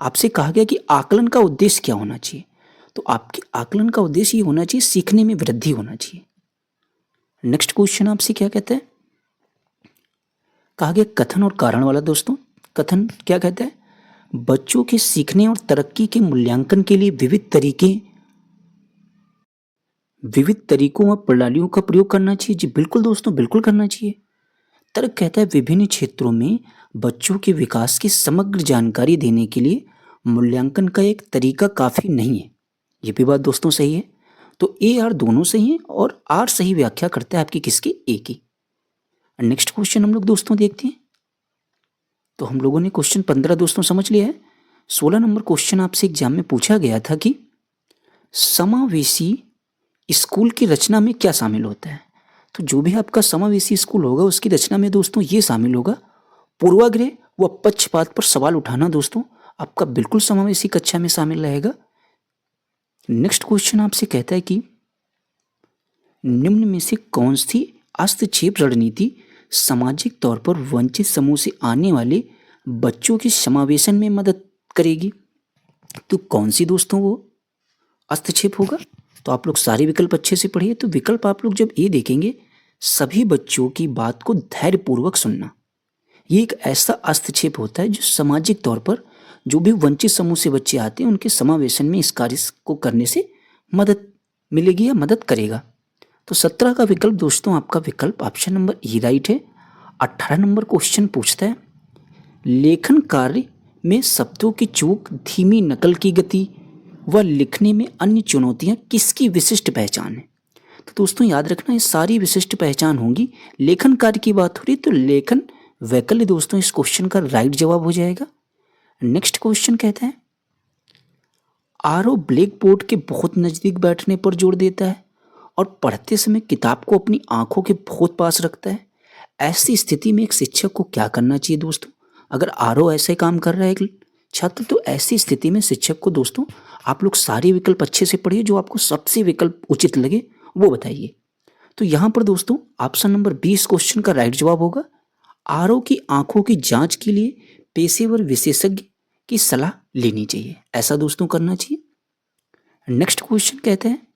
Speaker 1: आपसे कहा गया कि आकलन का उद्देश्य क्या होना चाहिए। तो आपके आकलन का उद्देश्य ये होना चाहिए सीखने में वृद्धि होना चाहिए। नेक्स्ट क्वेश्चन आपसे क्या कहता है, कहा गया कथन और कारण वाला। दोस्तों कथन क्या कहता है, बच्चों के सीखने और तरक्की के मूल्यांकन के लिए विविध तरीकों और प्रणालियों का प्रयोग करना चाहिए। जी बिल्कुल दोस्तों, बिल्कुल करना चाहिए। तर्क कहता है विभिन्न क्षेत्रों में बच्चों के विकास की समग्र जानकारी देने के लिए मूल्यांकन का एक तरीका काफ़ी नहीं है। ये भी बात दोस्तों सही है। तो ए आर दोनों सही हैं और आर सही व्याख्या करता है आपकी किसकी, ए की। नेक्स्ट क्वेश्चन हम लोग दोस्तों देखते हैं। तो हम लोगों ने क्वेश्चन 15 दोस्तों समझ लिया है। 16 नंबर क्वेश्चन आपसे एग्जाम में पूछा गया था कि समावेशी स्कूल की रचना में क्या शामिल होता है। तो जो भी आपका समावेशी स्कूल होगा उसकी रचना में दोस्तों ये शामिल होगा, पूर्वाग्रह व पक्षपात पर सवाल उठाना दोस्तों आपका बिल्कुल समावेशी कक्षा में शामिल रहेगा। नेक्स्ट क्वेश्चन आपसे कहता है कि निम्न में से कौन सी हस्तक्षेप रणनीति सामाजिक तौर पर वंचित समूह से आने वाले बच्चों के समावेशन में मदद करेगी। तो कौन सी दोस्तों वो हस्तक्षेप होगा। तो आप लोग सारे विकल्प अच्छे से पढ़िए। तो विकल्प आप लोग जब ये देखेंगे, सभी बच्चों की बात को धैर्यपूर्वक सुनना, ये एक ऐसा हस्तक्षेप होता है जो सामाजिक तौर पर जो भी वंचित समूह से बच्चे आते हैं उनके समावेशन में इस कार्य को करने से मदद मिलेगी या मदद करेगा। तो 17 का विकल्प दोस्तों आपका विकल्प ऑप्शन नंबर ई राइट है। 18 नंबर क्वेश्चन पूछता है लेखन कार्य में शब्दों की चूक, धीमी नकल की गति व लिखने में अन्य चुनौतियां किसकी विशिष्ट पहचान है। तो दोस्तों याद रखना ये सारी विशिष्ट पहचान होंगी। लेखन कार्य की बात हो रही तो लेखन वैकल्य दोस्तों इस क्वेश्चन का राइट जवाब हो जाएगा। नेक्स्ट क्वेश्चन कहता है आरओ ब्लैक बोर्ड के बहुत नज़दीक बैठने पर जोर देता है और पढ़ते समय किताब को अपनी आंखों के बहुत पास रखता है। ऐसी स्थिति में एक शिक्षक को क्या करना चाहिए दोस्तों। अगर आरओ ऐसे काम कर रहा है छात्र, तो ऐसी स्थिति में शिक्षक को दोस्तों आप लोग सारे विकल्प अच्छे से पढ़िए, जो आपको सबसे विकल्प उचित लगे वो बताइए। तो यहाँ पर दोस्तों ऑप्शन नंबर 20 क्वेश्चन का राइट जवाब होगा आरओ की आंखों की जांच के लिए पेशेवर विशेषज्ञ की सलाह लेनी चाहिए। ऐसा दोस्तों करना चाहिए। नेक्स्ट क्वेश्चन कहते हैं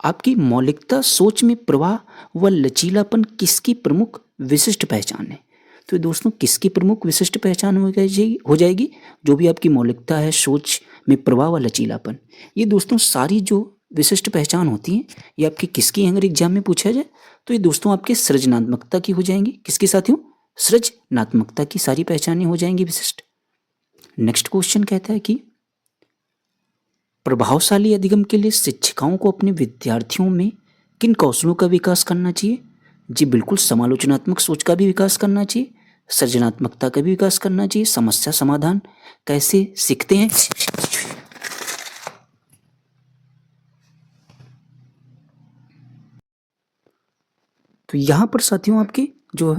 Speaker 1: आपकी मौलिकता, सोच में प्रवाह व लचीलापन किसकी प्रमुख विशिष्ट पहचान है। तो दोस्तों किसकी प्रमुख विशिष्ट पहचान हो जाएगी, जो भी आपकी मौलिकता है, सोच में प्रवाह व लचीलापन, ये दोस्तों सारी जो विशिष्ट पहचान होती हैं ये आपकी किसकी अगर एग्जाम में पूछा जाए तो ये दोस्तों आपके सृजनात्मकता की हो जाएंगी। किसके साथियों, सृजनात्मकता की सारी पहचानें हो जाएंगी विशिष्ट। नेक्स्ट क्वेश्चन कहता है कि प्रभावशाली अधिगम के लिए शिक्षिकाओं को अपने विद्यार्थियों में किन कौशलों का विकास करना चाहिए। जी बिल्कुल, समालोचनात्मक सोच का भी विकास करना चाहिए, सृजनात्मकता का भी विकास करना चाहिए, समस्या समाधान कैसे सीखते हैं। तो यहाँ पर साथियों आपके जो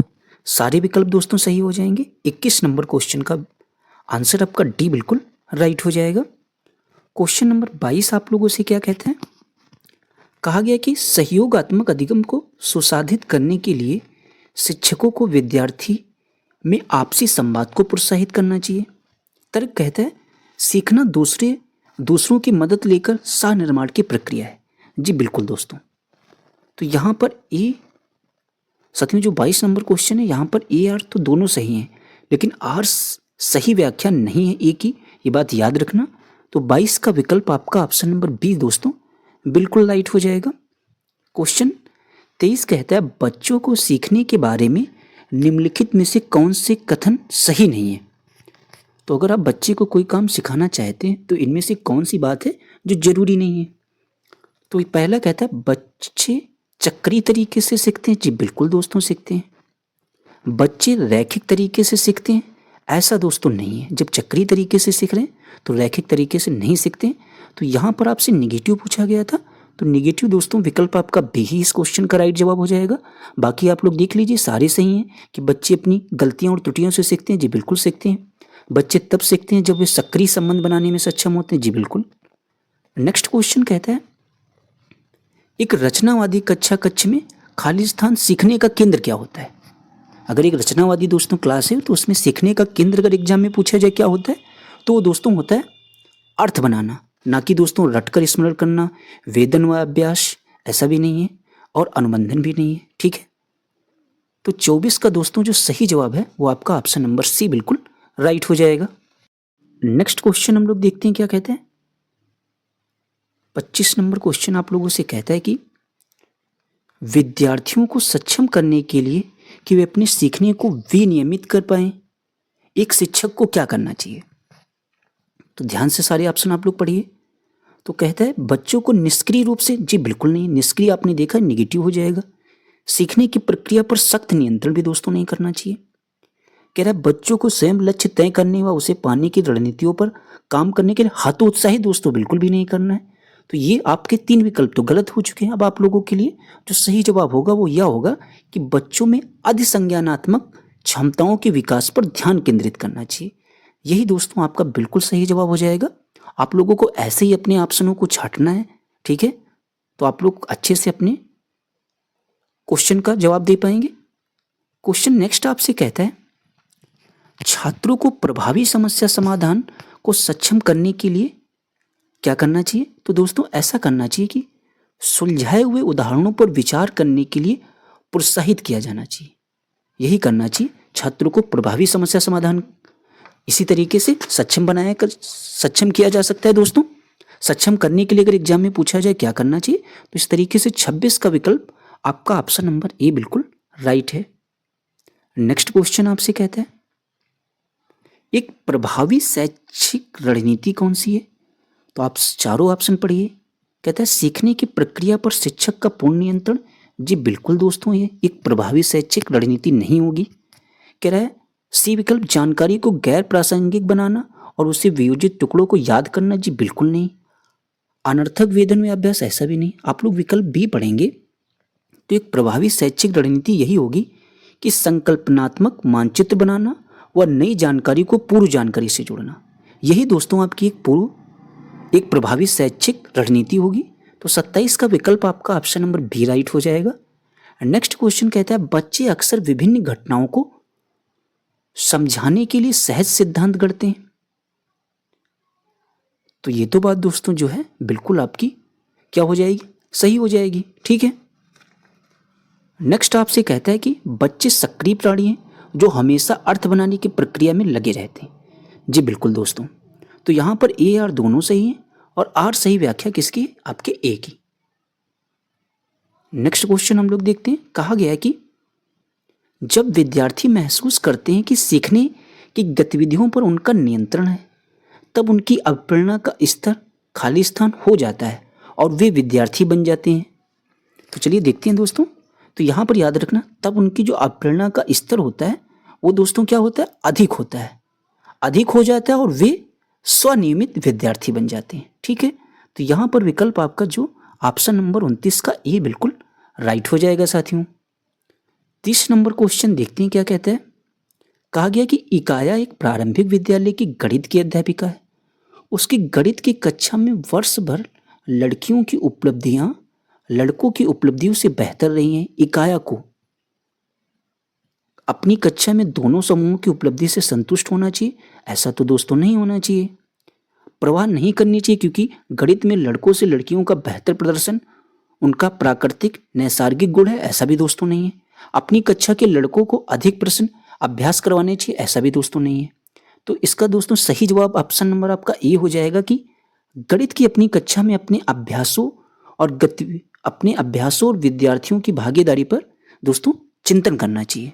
Speaker 1: सारे विकल्प दोस्तों सही हो जाएंगे। 21 नंबर क्वेश्चन का आंसर आपका डी बिल्कुल राइट हो जाएगा। क्वेश्चन नंबर 22 आप लोगों से क्या कहते हैं, कहा गया कि सहयोगात्मक अधिगम को सुसाधित करने के लिए शिक्षकों को विद्यार्थी में आपसी संवाद को प्रोत्साहित करना चाहिए। तर्क कहता है सीखना दूसरों की मदद लेकर सह निर्माण की प्रक्रिया है। जी बिल्कुल दोस्तों। तो यहाँ पर ए साथियों जो 22 नंबर क्वेश्चन है यहाँ पर ए आर तो दोनों सही हैं, लेकिन आर सही व्याख्या नहीं है ए की, ये बात याद रखना। तो 22 का विकल्प आपका ऑप्शन नंबर बी दोस्तों बिल्कुल राइट हो जाएगा। क्वेश्चन 23 कहता है बच्चों को सीखने के बारे में निम्नलिखित में से कौन से कथन सही नहीं है। तो अगर आप बच्चे को कोई काम सिखाना चाहते हैं तो इनमें से कौन सी बात है जो जरूरी नहीं है। तो पहला कहता है बच्चे चक्रीय तरीके से सीखते हैं। जी बिल्कुल दोस्तों सीखते हैं। बच्चे रैखिक तरीके से सीखते हैं, ऐसा दोस्तों नहीं है। जब चक्रीय तरीके से सीख रहे हैं तो रैखिक तरीके से नहीं सीखते हैं। तो यहाँ पर आपसे निगेटिव पूछा गया था, तो निगेटिव दोस्तों विकल्प आपका बी ही इस क्वेश्चन का राइट जवाब हो जाएगा। बाकी आप लोग देख लीजिए सारे सही हैं कि बच्चे अपनी गलतियाँ और त्रुटियों से सीखते हैं। जी बिल्कुल सीखते हैं। बच्चे तब सीखते हैं जब वे सक्रिय संबंध बनाने में सक्षम होते हैं। जी बिल्कुल। नेक्स्ट क्वेश्चन कहता है, एक रचनावादी कक्षा कक्ष में खाली स्थान सीखने का केंद्र क्या होता है? अगर एक रचनावादी दोस्तों क्लास है तो उसमें सीखने का केंद्र अगर एग्जाम में पूछा जाए क्या होता है, तो वो दोस्तों होता है अर्थ बनाना, ना कि दोस्तों रटकर स्मरण करना, वेदन व अभ्यास ऐसा भी नहीं है और अनुबंधन भी नहीं है। ठीक है, तो 24 का दोस्तों जो सही जवाब है वो आपका ऑप्शन नंबर सी बिल्कुल राइट हो जाएगा। नेक्स्ट क्वेश्चन हम लोग देखते हैं क्या कहते हैं। 25 नंबर क्वेश्चन आप लोगों से कहता है कि विद्यार्थियों को सक्षम करने के लिए कि वे अपने सीखने को विनियमित कर पाएं, एक शिक्षक को क्या करना चाहिए? तो ध्यान से सारे ऑप्शन आप लोग पढ़िए। तो कहता है बच्चों को निष्क्रिय रूप से, जी बिल्कुल नहीं, निष्क्रिय आपने देखा निगेटिव हो जाएगा। सीखने की प्रक्रिया पर सख्त नियंत्रण भी दोस्तों नहीं करना चाहिए। कह रहा है बच्चों को स्वयं लक्ष्य तय करने व उसे पाने की रणनीतियों पर काम करने के लिए हतोत्साहित दोस्तों बिल्कुल भी नहीं करना है। तो ये आपके 3 विकल्प तो गलत हो चुके हैं। अब आप लोगों के लिए जो सही जवाब होगा वो यह होगा कि बच्चों में अधिसंज्ञानात्मक क्षमताओं के विकास पर ध्यान केंद्रित करना चाहिए। यही दोस्तों आपका बिल्कुल सही जवाब हो जाएगा। आप लोगों को ऐसे ही अपने ऑप्शनों को छांटना है। ठीक है, तो आप लोग अच्छे से अपने क्वेश्चन का जवाब दे पाएंगे। क्वेश्चन नेक्स्ट आपसे कहता है, छात्रों को प्रभावी समस्या समाधान को सक्षम करने के लिए क्या करना चाहिए? तो दोस्तों ऐसा करना चाहिए कि सुलझाए हुए उदाहरणों पर विचार करने के लिए प्रोत्साहित किया जाना चाहिए। यही करना चाहिए, छात्रों को प्रभावी समस्या समाधान इसी तरीके से सक्षम किया जा सकता है। दोस्तों सक्षम करने के लिए अगर एग्जाम में पूछा जाए क्या करना चाहिए, तो इस तरीके से 26 का विकल्प आपका ऑप्शन नंबर ए बिल्कुल राइट है। नेक्स्ट क्वेश्चन आपसे कहता है, एक प्रभावी शैक्षिक रणनीति कौन सी है? तो आप चारों ऑप्शन पढ़िए। कहता है सीखने की प्रक्रिया पर शिक्षक का पूर्ण नियंत्रण। जी बिल्कुल दोस्तों, ये एक प्रभावी शैक्षिक रणनीति नहीं होगी। कह रहा है सी विकल्प जानकारी को गैर प्रासंगिक बनाना और उससे वियोजित टुकड़ों को याद करना। जी बिल्कुल नहीं। अनर्थक वेदन में अभ्यास ऐसा भी नहीं। आप लोग विकल्प बी पढ़ेंगे तो एक प्रभावी शैक्षिक रणनीति यही होगी कि संकल्पनात्मक मानचित्र बनाना व नई जानकारी को पूर्व जानकारी से जोड़ना। यही दोस्तों आपकी एक प्रभावी शैक्षिक रणनीति होगी। तो 27 का विकल्प आपका ऑप्शन नंबर बी राइट हो जाएगा। नेक्स्ट क्वेश्चन कहता है बच्चे अक्सर विभिन्न घटनाओं को समझाने के लिए सहज सिद्धांत गढ़ते हैं। तो ये तो बात दोस्तों जो है बिल्कुल आपकी क्या हो जाएगी, सही हो जाएगी। ठीक है, नेक्स्ट आपसे कहता है कि बच्चे सक्रिय प्राणी हैं जो हमेशा अर्थ बनाने की प्रक्रिया में लगे रहते हैं। जी बिल्कुल दोस्तों, तो यहां पर ए आर दोनों सही हैं और आर सही व्याख्या किसकी? आपके ए की। नेक्स्ट क्वेश्चन हम लोग देखते हैं। कहा गया है कि जब विद्यार्थी महसूस करते हैं कि सीखने की गतिविधियों पर उनका नियंत्रण है, तब उनकी अवप्रेरणा का स्तर खाली स्थान हो जाता है और वे विद्यार्थी बन जाते हैं। तो चलिए देखते हैं दोस्तों। तो यहाँ पर याद रखना, तब उनकी जो अवप्रेरणा का स्तर होता है वो दोस्तों क्या होता है? अधिक होता है, अधिक हो जाता है और वे स्वनियमित विद्यार्थी बन जाते हैं। ठीक है, तो यहाँ पर विकल्प आपका जो ऑप्शन नंबर 29 का ए बिल्कुल राइट हो जाएगा साथियों। 30 नंबर क्वेश्चन देखते हैं क्या कहता है। कहा गया कि इकाया एक प्रारंभिक विद्यालय की गणित की अध्यापिका है। उसकी गणित की कक्षा में वर्ष भर लड़कियों की उपलब्धियां लड़कों की उपलब्धियों से बेहतर रही हैं। इकाया को अपनी कक्षा में दोनों समूहों की उपलब्धि से संतुष्ट होना चाहिए? ऐसा तो दोस्तों नहीं होना चाहिए। परवाह नहीं करनी चाहिए क्योंकि गणित में लड़कों से लड़कियों का बेहतर प्रदर्शन उनका प्राकृतिक नैसर्गिक गुण है? ऐसा भी दोस्तों नहीं है। अपनी कक्षा के लड़कों को अधिक प्रश्न अभ्यास करवाने चाहिए? ऐसा भी दोस्तों नहीं है। तो इसका दोस्तों सही जवाब ऑप्शन नंबर आपका ए हो जाएगा कि गणित की अपनी कक्षा में अपने अभ्यासों और विद्यार्थियों की भागीदारी पर दोस्तों चिंतन करना चाहिए।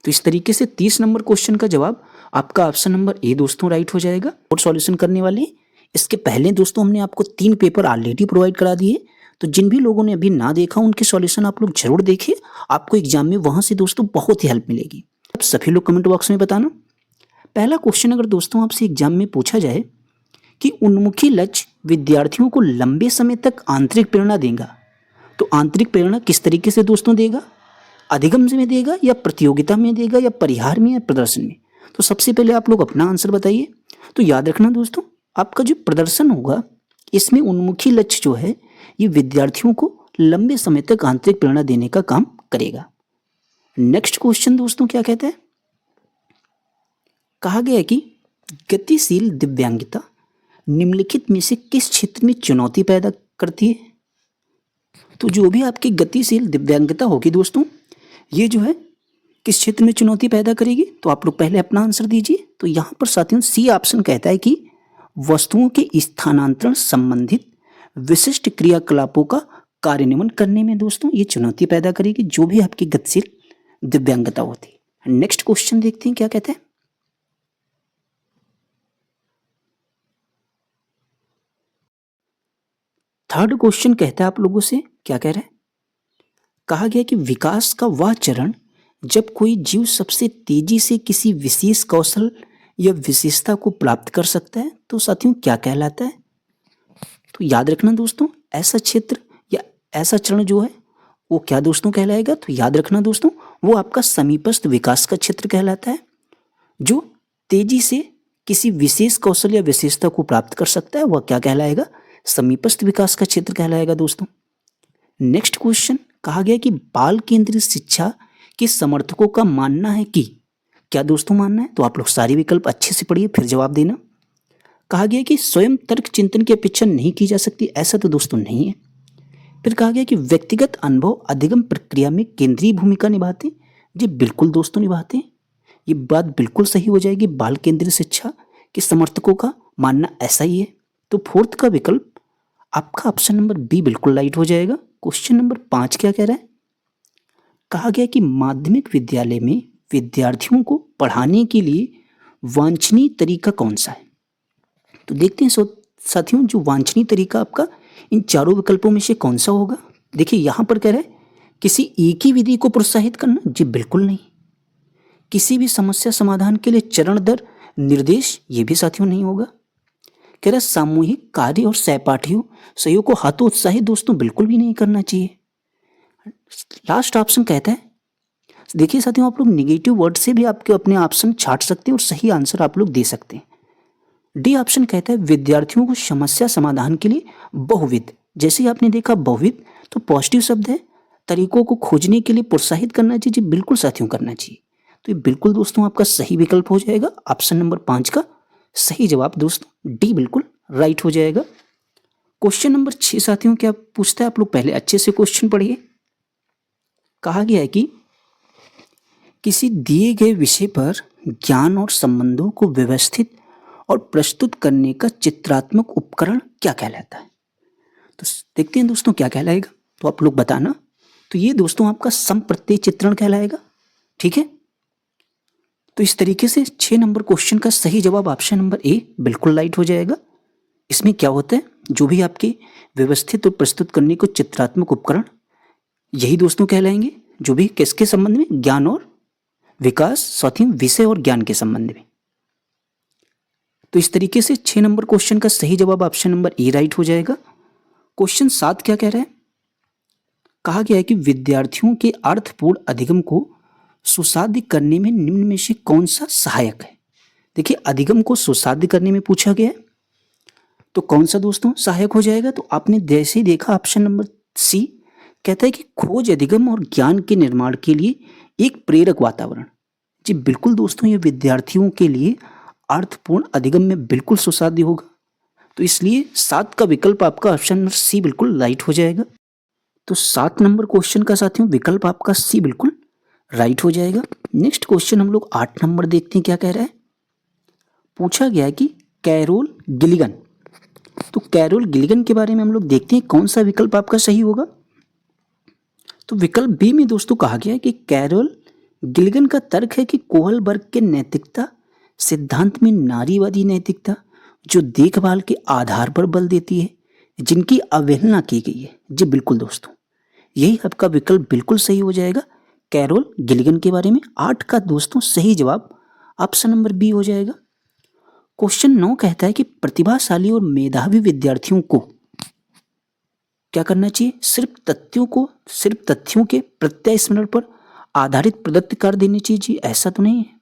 Speaker 1: तो इस तरीके से 30 नंबर क्वेश्चन का जवाब आपका ऑप्शन नंबर ए दोस्तों राइट हो जाएगा। और सॉल्यूशन करने वाले इसके पहले दोस्तों हमने आपको 3 पेपर ऑलरेडी प्रोवाइड करा दिए। तो जिन भी लोगों ने अभी ना देखा उनके सॉल्यूशन आप लोग जरूर देखिए, आपको एग्जाम में वहां से दोस्तों बहुत ही हेल्प मिलेगी। अब सभी लोग कमेंट बॉक्स में बताना। पहला क्वेश्चन अगर दोस्तों आपसे एग्जाम में पूछा जाए कि उन्मुखी लक्ष्य विद्यार्थियों को लंबे समय तक आंतरिक प्रेरणा देगा, तो आंतरिक प्रेरणा किस तरीके से दोस्तों देगा? अधिगम में देगा या प्रतियोगिता में देगा या परिहार में या प्रदर्शन में? तो सबसे पहले आप लोग अपना आंसर बताइए। तो याद रखना दोस्तों, आपका जो प्रदर्शन होगा इसमें उन्मुखी लक्ष्य जो है ये विद्यार्थियों को लंबे समय तक आंतरिक प्रेरणा देने का काम करेगा। नेक्स्ट क्वेश्चन दोस्तों क्या कहता है, कहा गया है कि गतिशील दिव्यांगता निम्नलिखित में से किस क्षेत्र में चुनौती पैदा करती है। तो जो भी आपकी गतिशील दिव्यांगता होगी दोस्तों, ये जो है किस क्षेत्र में चुनौती पैदा करेगी। तो आप लोग पहले अपना आंसर दीजिए। तो यहाँ पर साथियों सी ऑप्शन कहता है कि वस्तुओं के स्थानांतरण संबंधित विशिष्ट क्रियाकलापों का कार्यान्वयन करने में दोस्तों ये चुनौती पैदा करेगी, जो भी आपकी गतिशील दिव्यांगता होती है। नेक्स्ट क्वेश्चन देखते हैं क्या कहते हैं। थर्ड क्वेश्चन कहता है आप लोगों से क्या कह रहे हैं, कहा गया कि विकास का वह चरण जब कोई जीव सबसे तेजी से किसी विशेष कौशल या विशेषता को प्राप्त कर सकता है तो साथियों क्या कहलाता है। तो याद रखना दोस्तों, ऐसा क्षेत्र या ऐसा चरण जो है वो क्या दोस्तों कहलाएगा। तो याद रखना दोस्तों, वो आपका समीपस्थ विकास का क्षेत्र कहलाता है। जो तेजी से किसी विशेष कौशल या विशेषता को प्राप्त कर सकता है वह क्या कहलाएगा, समीपस्थ विकास का क्षेत्र कहलाएगा दोस्तों। नेक्स्ट क्वेश्चन, कहा गया कि बाल केंद्रित शिक्षा के समर्थकों का मानना है कि, क्या दोस्तों मानना है। तो आप लोग सारे विकल्प अच्छे से पढ़िए फिर जवाब देना। कहा गया कि स्वयं तर्क चिंतन की अपेक्षा नहीं की जा सकती, ऐसा तो दोस्तों नहीं है। फिर कहा गया कि व्यक्तिगत अनुभव अधिगम प्रक्रिया में केंद्रीय भूमिका निभाते, जी बिल्कुल दोस्तों निभाते हैं। ये बात बिल्कुल सही हो जाएगी, बाल केंद्रित शिक्षा के समर्थकों का मानना ऐसा ही है। तो फोर्थ का विकल्प आपका ऑप्शन नंबर बी बिल्कुल राइट हो जाएगा। क्वेश्चन नंबर 5 क्या कह रहा है, कहा गया कि माध्यमिक विद्यालय में विद्यार्थियों को पढ़ाने के लिए वांछनीय तरीका कौन सा है। तो देखते हैं साथियों, जो वांछनीय तरीका आपका इन चारों विकल्पों में से कौन सा होगा। देखिए यहाँ पर कह रहा है किसी एक ही विधि को प्रोत्साहित करना, जी बिल्कुल नहीं। किसी भी समस्या समाधान के लिए चरण दर निर्देश, ये भी साथियों नहीं होगा। कह रहा है सामूहिक कार्य और सहपाठियों सहयोग को हतोत्साहित दोस्तों बिल्कुल भी नहीं करना चाहिए। लास्ट ऑप्शन कहता है, देखिए साथियों आप लोग निगेटिव वर्ड से भी आपके अपने ऑप्शन छाट सकते हैं और सही आंसर आप लोग दे सकते हैं। डी ऑप्शन कहता है विद्यार्थियों को समस्या समाधान के लिए बहुविध, जैसे ही आपने देखा बहुविध तो पॉजिटिव शब्द है, तरीकों को खोजने के लिए प्रोत्साहित करना चाहिए, जी बिल्कुल साथियों करना चाहिए। तो ये बिल्कुल दोस्तों आपका सही विकल्प हो जाएगा। ऑप्शन नंबर 5 का सही जवाब दोस्तों डी बिल्कुल राइट हो जाएगा। क्वेश्चन नंबर 6 साथियों क्या पूछता है, आप लोग पहले अच्छे से क्वेश्चन पढ़िए। कहा गया है कि किसी दिए गए विषय पर ज्ञान और संबंधों को व्यवस्थित और प्रस्तुत करने का चित्रात्मक उपकरण क्या कहलाता है। तो देखते हैं दोस्तों क्या कहलाएगा, तो आप लोग बताना। तो ये दोस्तों आपका समप्रत्यय चित्रण कहलाएगा, ठीक है। तो इस तरीके से 6 नंबर क्वेश्चन का सही जवाब ऑप्शन नंबर ए बिल्कुल राइट हो जाएगा। इसमें क्या होता है, जो भी आपके व्यवस्थित और प्रस्तुत करने को चित्रात्मक उपकरण, यही दोस्तों कहलाएंगे जो भी किसके संबंध में, ज्ञान और विकास, साथियों विषय और ज्ञान के संबंध में। तो इस तरीके से 6 नंबर क्वेश्चन का सही जवाब ऑप्शन नंबर ए राइट हो जाएगा। क्वेश्चन 7 क्या कह रहा है, कहा गया है कि विद्यार्थियों के अर्थपूर्ण अधिगम को सुसाध्य करने में निम्न में से कौन सा सहायक है। देखिए अधिगम को सुसाध्य करने में पूछा गया है, तो कौन सा दोस्तों सहायक हो जाएगा। तो आपने जैसे ही देखा ऑप्शन नंबर सी कहता है कि खोज अधिगम और ज्ञान के निर्माण के लिए एक प्रेरक वातावरण, जी बिल्कुल दोस्तों ये विद्यार्थियों के लिए अर्थपूर्ण अधिगम में बिल्कुल सुसाध्य होगा। तो इसलिए 7 का विकल्प आपका ऑप्शन नंबर सी बिल्कुल राइट हो जाएगा। तो 7 नंबर क्वेश्चन का साथियों विकल्प आपका सी बिल्कुल राइट हो जाएगा। नेक्स्ट क्वेश्चन हम लोग 8 नंबर देखते हैं क्या कह रहा है। पूछा गया है कि कैरोल गिलिगन, तो कैरोल गिलिगन के बारे में हम लोग देखते हैं कौन सा विकल्प आपका सही होगा। तो विकल्प बी में दोस्तों कहा गया है कि कैरोल गिलिगन का तर्क है कि कोहलबर्ग के नैतिकता सिद्धांत में नारीवादी नैतिकता जो देखभाल के आधार पर बल देती है, जिनकी अवहेलना की गई है, जी बिल्कुल दोस्तों यही आपका विकल्प बिल्कुल सही हो जाएगा। कैरोल गिलिगन के बारे में 8 का दोस्तों सही जवाब ऑप्शन नंबर बी हो जाएगा। क्वेश्चन 9 कहता है कि प्रतिभाशाली और मेधावी विद्यार्थियों को क्या करना चाहिए, सिर्फ तथ्यों के प्रत्यय स्मरण पर आधारित प्रदत्त कार्य देने चाहिए, जी ऐसा तो नहीं है।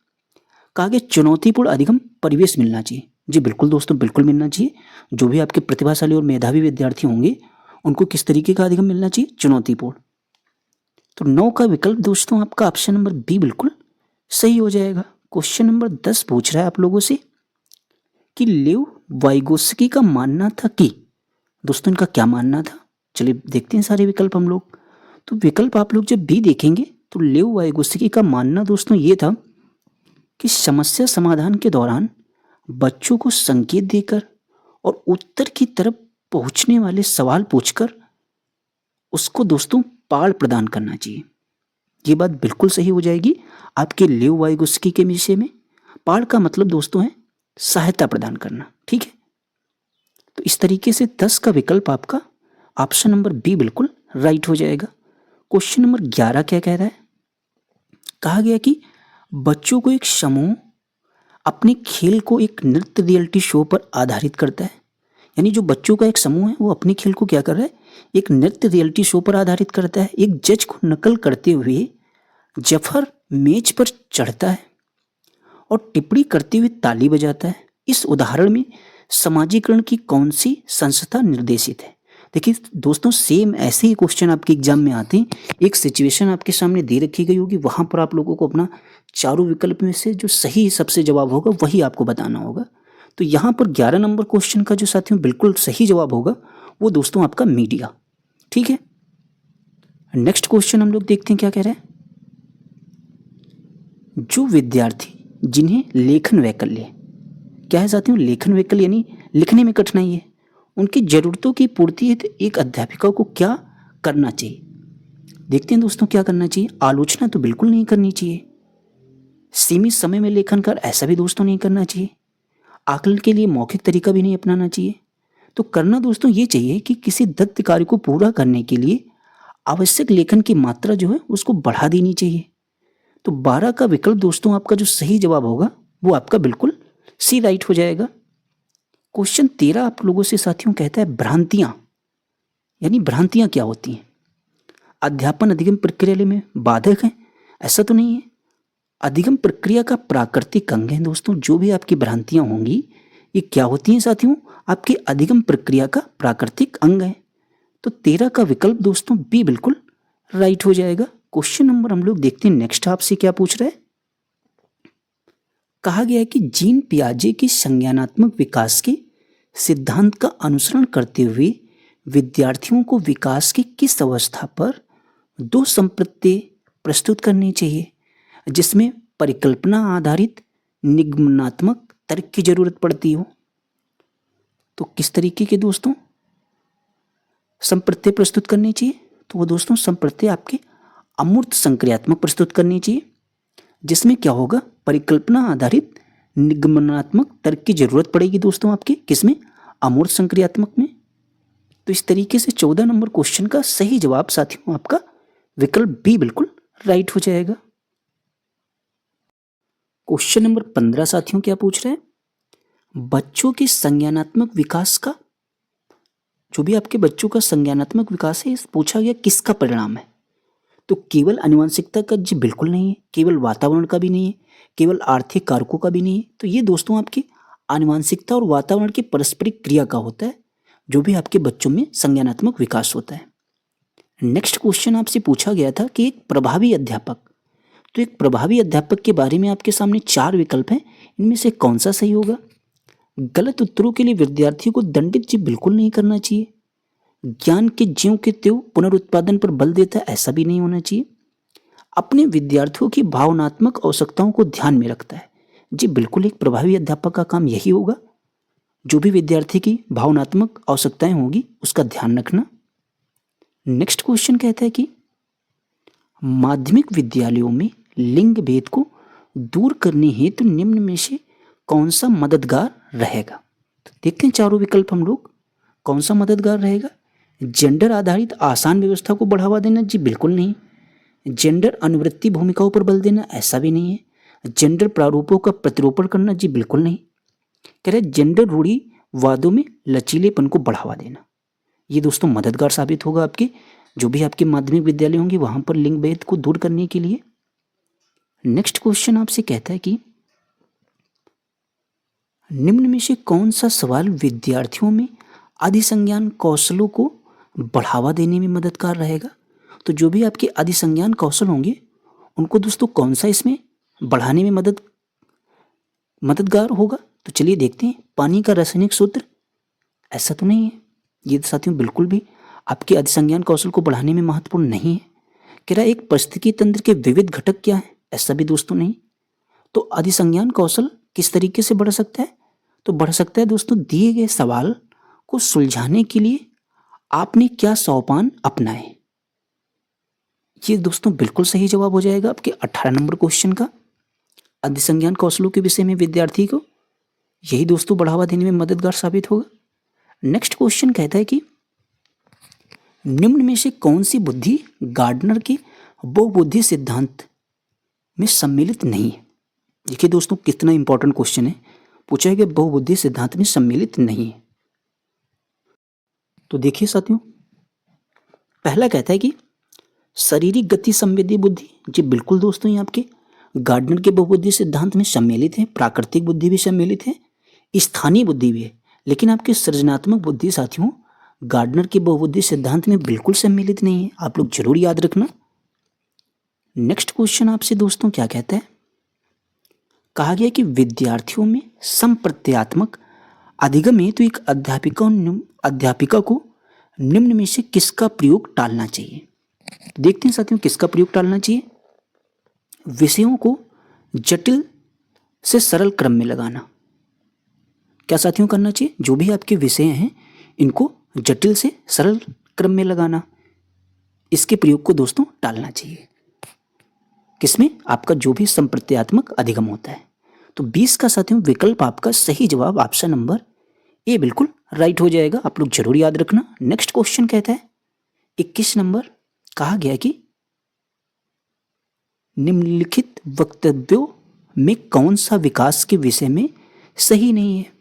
Speaker 1: कहा गया चुनौतीपूर्ण अधिगम परिवेश मिलना चाहिए। जी बिल्कुल दोस्तों, बिल्कुल मिलना चाहिए। जो भी आपके प्रतिभाशाली और मेधावी विद्यार्थी होंगे उनको किस तरीके का अधिगम मिलना चाहिए? चुनौतीपूर्ण। तो 9 का विकल्प दोस्तों आपका ऑप्शन नंबर बी बिल्कुल सही हो जाएगा। क्वेश्चन नंबर 10 पूछ रहा है आप लोगों से कि लेव वाइगोत्स्की का मानना था कि, दोस्तों इनका क्या मानना था? चलिए देखते हैं सारे विकल्प हम लोग। तो विकल्प आप लोग जब बी देखेंगे तो लेव वाइगोत्स्की का मानना दोस्तों ये था कि समस्या समाधान के दौरान बच्चों को संकेत देकर और उत्तर की तरफ पहुंचने वाले सवाल पूछकर उसको दोस्तों पाठ प्रदान करना चाहिए। ये बात बिल्कुल सही हो जाएगी आपके लेव वाइगोत्स्की के विषय में। पाठ का मतलब दोस्तों है सहायता प्रदान करना, ठीक है। तो इस तरीके से 10 का विकल्प आपका ऑप्शन नंबर बी बिल्कुल राइट हो जाएगा। क्वेश्चन नंबर 11 क्या कह रहा है? कहा गया कि बच्चों को एक समूह अपने खेल को एक नृत्य रियलिटी शो पर आधारित करता है। यानी जो बच्चों का एक समूह है वो अपने खेल को क्या कर रहा है? एक नृत्य रियलिटी शो पर आधारित करता है। एक जज को नकल करते हुए जफर मेज पर चढ़ता है और टिप्पणी करते हुए ताली बजाता है। इस उदाहरण में समाजीकरण की कौन सी संस्था निर्देशित है? देखिए दोस्तों, सेम ऐसे ही क्वेश्चन आपके एग्जाम में आते हैं। एक सिचुएशन आपके सामने दे रखी गई होगी, वहां पर आप लोगों को अपना चारों विकल्प में से जो सही सबसे जवाब होगा वही आपको बताना होगा। तो यहाँ पर 11 नंबर क्वेश्चन का जो साथियों बिल्कुल सही जवाब होगा वो दोस्तों आपका मीडिया, ठीक है। नेक्स्ट क्वेश्चन हम लोग देखते हैं क्या कह रहे हैं। जो विद्यार्थी जिन्हें लेखन वैकल्य, क्या है साथियों? लेखन वैकल्य यानी लिखने में कठिनाई है, उनकी जरूरतों की पूर्ति हेतु एक अध्यापिका को क्या करना चाहिए? देखते हैं दोस्तों क्या करना चाहिए। आलोचना तो बिल्कुल नहीं करनी चाहिए। सीमित समय में लेखन कर, ऐसा भी दोस्तों नहीं करना चाहिए। आकलन के लिए मौखिक तरीका भी नहीं अपनाना चाहिए। तो करना दोस्तों ये चाहिए कि किसी दत्त कार्य को पूरा करने के लिए आवश्यक लेखन की मात्रा जो है उसको बढ़ा देनी चाहिए। तो 12 का विकल्प दोस्तों आपका जो सही जवाब होगा वो आपका बिल्कुल सी राइट हो जाएगा। क्वेश्चन 13 आप लोगों से साथियों कहता है भ्रांतियां, यानी भ्रांतियां क्या होती हैं? अध्यापन अधिगम प्रक्रिया में बाधक है? ऐसा तो नहीं है। अधिगम प्रक्रिया का प्राकृतिक अंग है दोस्तों। जो भी आपकी भ्रांतियां होंगी ये क्या होती हैं साथियों? आपकी अधिगम प्रक्रिया का प्राकृतिक अंग है। तो 13 का विकल्प दोस्तों बी बिल्कुल राइट हो जाएगा। क्वेश्चन नंबर हम लोग देखते हैं नेक्स्ट आपसे क्या पूछ रहा है। कहा गया है कि जीन पियाजे की संज्ञानात्मक विकास के सिद्धांत का अनुसरण करते हुए विद्यार्थियों को विकास की किस अवस्था पर 2 संप्रत्यय प्रस्तुत करनी चाहिए जिसमें परिकल्पना आधारित निगमनात्मक तर्क की जरूरत पड़ती हो? तो किस तरीके के दोस्तों संप्रत्यय प्रस्तुत करनी चाहिए? तो वो दोस्तों संप्रत्यय आपके अमूर्त संक्रियात्मक प्रस्तुत करनी चाहिए, जिसमें क्या होगा? परिकल्पना आधारित निगमनात्मक तर्क की जरूरत पड़ेगी दोस्तों आपके किसमें? अमूर्त संक्रियात्मक में। तो इस तरीके से 14 नंबर क्वेश्चन का सही जवाब साथियों आपका विकल्प बी बिल्कुल राइट हो जाएगा। क्वेश्चन नंबर 15 साथियों क्या पूछ रहे हैं? बच्चों के संज्ञानात्मक विकास का, जो भी आपके बच्चों का संज्ञानात्मक विकास है, इस पूछा गया किसका परिणाम है? तो केवल आनुवंशिकता का जी बिल्कुल नहीं है, केवल वातावरण का भी नहीं है, केवल आर्थिक कारकों का भी नहीं है। तो ये दोस्तों आपकी आनुवंशिकता और वातावरण की पारस्परिक क्रिया का होता है जो भी आपके बच्चों में संज्ञानात्मक विकास होता है। नेक्स्ट क्वेश्चन आपसे पूछा गया था कि एक प्रभावी अध्यापक, तो एक प्रभावी अध्यापक के बारे में आपके सामने 4 विकल्प हैं, इनमें से कौन सा सही होगा? गलत उत्तरों के लिए विद्यार्थियों को दंडित जी बिल्कुल नहीं करना चाहिए। ज्ञान के ज्यों के त्यों पुनरुत्पादन पर बल देता है, ऐसा भी नहीं होना चाहिए। अपने विद्यार्थियों की भावनात्मक आवश्यकताओं को ध्यान में रखता है, जी बिल्कुल एक प्रभावी अध्यापक का काम यही होगा। जो भी विद्यार्थी की भावनात्मक आवश्यकताएं होगी उसका ध्यान रखना। नेक्स्ट क्वेश्चन कहता है कि माध्यमिक विद्यालयों में लिंग भेद को दूर करने हेतु निम्न में से कौन सा मददगार रहेगा? तो देखते हैं चारों विकल्प हम लोग, कौन सा मददगार रहेगा? जेंडर आधारित आसान व्यवस्था को बढ़ावा देना, जी बिल्कुल नहीं। जेंडर अनुवृत्ति भूमिकाओं पर बल देना, ऐसा भी नहीं है। जेंडर प्रारूपों का प्रतिरूपण करना, जी बिल्कुल नहीं। कह रहे जेंडर रूढ़िवादों में लचीलेपन को बढ़ावा देना, ये दोस्तों मददगार साबित होगा आपके जो भी आपके माध्यमिक विद्यालय होंगे वहां पर लिंग भेद को दूर करने के लिए। नेक्स्ट क्वेश्चन आपसे कहता है कि निम्न में से कौन सा सवाल विद्यार्थियों में अधिसंज्ञान कौशलों को बढ़ावा देने में मददगार रहेगा? तो जो भी आपके अधिसंज्ञान कौशल होंगे उनको दोस्तों कौन सा इसमें बढ़ाने में मददगार होगा? तो चलिए देखते हैं। पानी का रासायनिक सूत्र, ऐसा तो नहीं है। ये साथियों बिल्कुल भी आपके अधिसंज्ञान कौशल को बढ़ाने में महत्वपूर्ण नहीं है। कह रहा है एक पारिस्थितिकी तंत्र के विविध घटक क्या है? ऐसा भी दोस्तों नहीं। तो अधिसंज्ञान कौशल किस तरीके से बढ़ सकता है? तो बढ़ सकता है दोस्तों दिए गए सवाल को सुलझाने के लिए आपने क्या सोपान अपनाए। ये दोस्तों बिल्कुल सही जवाब हो जाएगा आपके 18 नंबर क्वेश्चन का। अधिसंज्ञान कौशलों के विषय में विद्यार्थी को यही दोस्तों बढ़ावा देने में मददगार साबित होगा। नेक्स्ट क्वेश्चन कहता है कि निम्न में से कौन सी बुद्धि गार्डनर के बहुबुद्धि सिद्धांत में सम्मिलित नहीं है? देखिए दोस्तों कितना इंपॉर्टेंट क्वेश्चन है, पूछा है कि बहुबुद्धि सिद्धांत में सम्मिलित नहीं है। तो देखिए साथियों, पहला कहता है कि शारीरिक गति संवेदी बुद्धि। जी बिल्कुल दोस्तों, ये आपके गार्डनर के बहुबुद्धि सिद्धांत में सम्मिलित है। प्राकृतिक बुद्धि भी सम्मिलित है, स्थानीय बुद्धि भी है, लेकिन आपके सृजनात्मक बुद्धि साथियों गार्डनर के बहुबुद्धि सिद्धांत में बिल्कुल सम्मिलित नहीं है। आप लोग जरूर याद रखना। नेक्स्ट क्वेश्चन आपसे दोस्तों क्या कहता है? कहा गया कि विद्यार्थियों में संप्रत्यात्मक अधिगम हेतु एक अध्यापिका को निम्न में से किसका प्रयोग टालना चाहिए? देखते हैं साथियों किसका प्रयोग टालना चाहिए। विषयों को जटिल से सरल क्रम में लगाना। क्या साथियों करना चाहिए? जो भी आपके विषय हैं इनको जटिल से सरल क्रम में लगाना, इसके प्रयोग को दोस्तों टालना चाहिए। किसमें? आपका जो भी संप्रत्यात्मक अधिगम होता है। तो 20 का साथियों विकल्प आपका सही जवाब ऑप्शन नंबर ए बिल्कुल राइट हो जाएगा। आप लोग जरूर याद रखना। नेक्स्ट क्वेश्चन कहता है 21 नंबर, कहा गया कि निम्नलिखित वक्तव्यों में कौन सा विकास के विषय में सही नहीं है?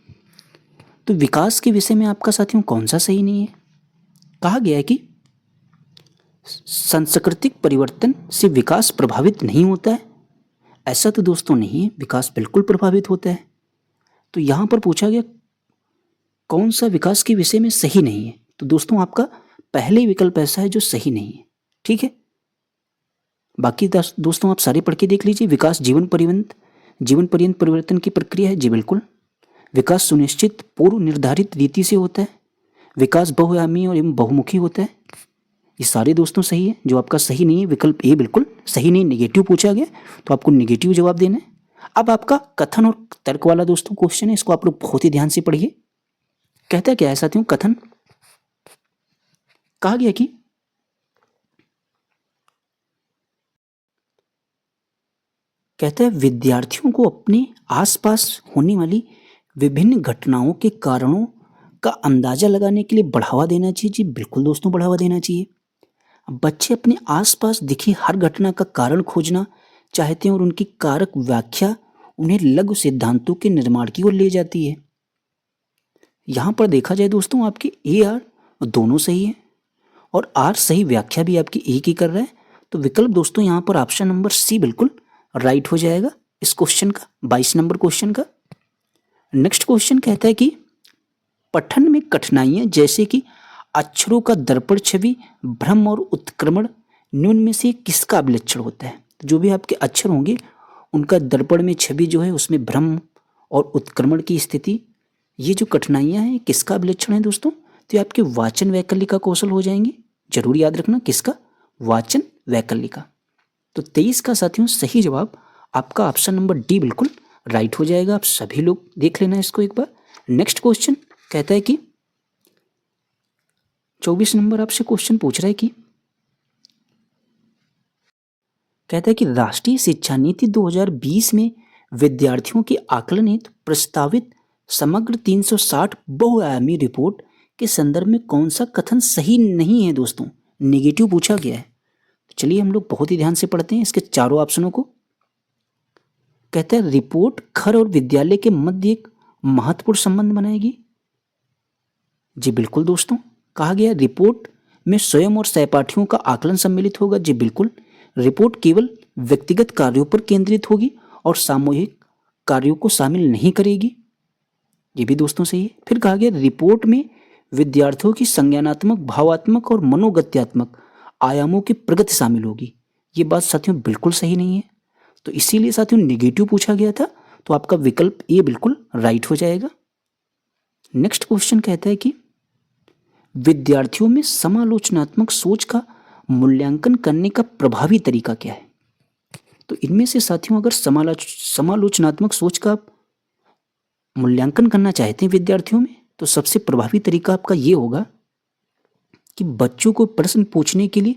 Speaker 1: तो विकास के विषय में आपका साथियों कौन सा सही नहीं है? कहा गया है कि सांस्कृतिक परिवर्तन से विकास प्रभावित नहीं होता है। ऐसा तो दोस्तों नहीं है, विकास बिल्कुल प्रभावित होता है। तो यहां पर पूछा गया कौन सा विकास के विषय में सही नहीं है, तो दोस्तों आपका पहले विकल्प ऐसा है जो सही नहीं है। ठीक है, बाकी दोस्तों आप सारे पढ़ के देख लीजिए। विकास जीवन पर्यंत परिवर्तन की प्रक्रिया है। जी बिल्कुल। विकास सुनिश्चित पूर्व निर्धारित रीति से होता है। विकास बहुआयामी और एवं बहुमुखी होता है। ये सारे दोस्तों सही है। जो आपका सही नहीं है विकल्प ए बिल्कुल सही नहीं, नेगेटिव पूछा गया तो आपको नेगेटिव जवाब देना है। अब आपका कथन और तर्क वाला दोस्तों क्वेश्चन है, इसको आप लोग बहुत ही ध्यान से पढ़िए। कहता क्या है साथियों? कथन कहा गया कि कहता है विद्यार्थियों को अपने आसपास होने वाली विभिन्न घटनाओं के कारणों का अंदाजा लगाने के लिए बढ़ावा देना चाहिए। जी बिल्कुल दोस्तों बढ़ावा देना चाहिए। बच्चे अपने आसपास दिखी हर घटना का कारण खोजना चाहते हैं और उनकी कारक व्याख्या उन्हें लघु सिद्धांतों के निर्माण की ओर ले जाती है। यहां पर देखा जाए दोस्तों आपके ए आर दोनों सही है और आर सही व्याख्या भी आपकी एक ही कर रहा है। तो विकल्प दोस्तों यहां पर ऑप्शन नंबर सी बिल्कुल राइट हो जाएगा इस क्वेश्चन का, 22 नंबर क्वेश्चन का। नेक्स्ट क्वेश्चन कहता है कि पठन में कठिनाइयां जैसे कि अक्षरों का दर्पण छवि, भ्रम और उत्क्रमण निम्न में से किसका अभिलक्षण होता है? तो जो भी आपके अक्षर होंगे उनका दर्पण में छवि जो है उसमें भ्रम और उत्क्रमण की स्थिति, ये जो कठिनाइयां हैं किसका अभिलक्षण है दोस्तों? तो ये आपके वाचन वैकल्पिक कौशल हो जाएंगे। जरूर याद रखना किसका? वाचन वैकल्पिक। तो 23 का साथियों सही जवाब आपका ऑप्शन नंबर डी बिल्कुल राइट हो जाएगा। आप सभी लोग देख लेना इसको एक बार। नेक्स्ट क्वेश्चन कहता है कि 24 नंबर आपसे क्वेश्चन पूछ रहा है कि कहता है कि राष्ट्रीय शिक्षा नीति 2020 में विद्यार्थियों के आकलन हेतु प्रस्तावित समग्र 360 बहुआयामी रिपोर्ट के संदर्भ में कौन सा कथन सही नहीं है दोस्तों? नेगेटिव पूछा गया है। चलिए हम लोग बहुत ही ध्यान से पढ़ते हैं इसके चारों ऑप्शनों को। कहता है रिपोर्ट घर और विद्यालय के मध्य एक महत्वपूर्ण संबंध बनाएगी। जी बिल्कुल दोस्तों। कहा गया रिपोर्ट में स्वयं और सहपाठियों का आकलन सम्मिलित होगा। जी बिल्कुल। रिपोर्ट केवल व्यक्तिगत कार्यों पर केंद्रित होगी और सामूहिक कार्यों को शामिल नहीं करेगी। ये भी दोस्तों सही है। फिर कहा गया रिपोर्ट में विद्यार्थियों की संज्ञानात्मक, भावात्मक और मनोगत्यात्मक आयामों की प्रगति शामिल होगी। ये बात साथियों बिल्कुल सही नहीं है, तो इसीलिए साथियों नेगेटिव पूछा गया था, तो आपका विकल्प ए बिल्कुल राइट हो जाएगा। नेक्स्ट क्वेश्चन कहता है कि विद्यार्थियों में समालोचनात्मक सोच का मूल्यांकन करने का प्रभावी तरीका क्या है। तो इनमें से साथियों अगर समालोचनात्मक सोच का मूल्यांकन करना चाहते हैं विद्यार्थियों में, तो सबसे प्रभावी तरीका आपका ये होगा कि बच्चों को प्रश्न पूछने के लिए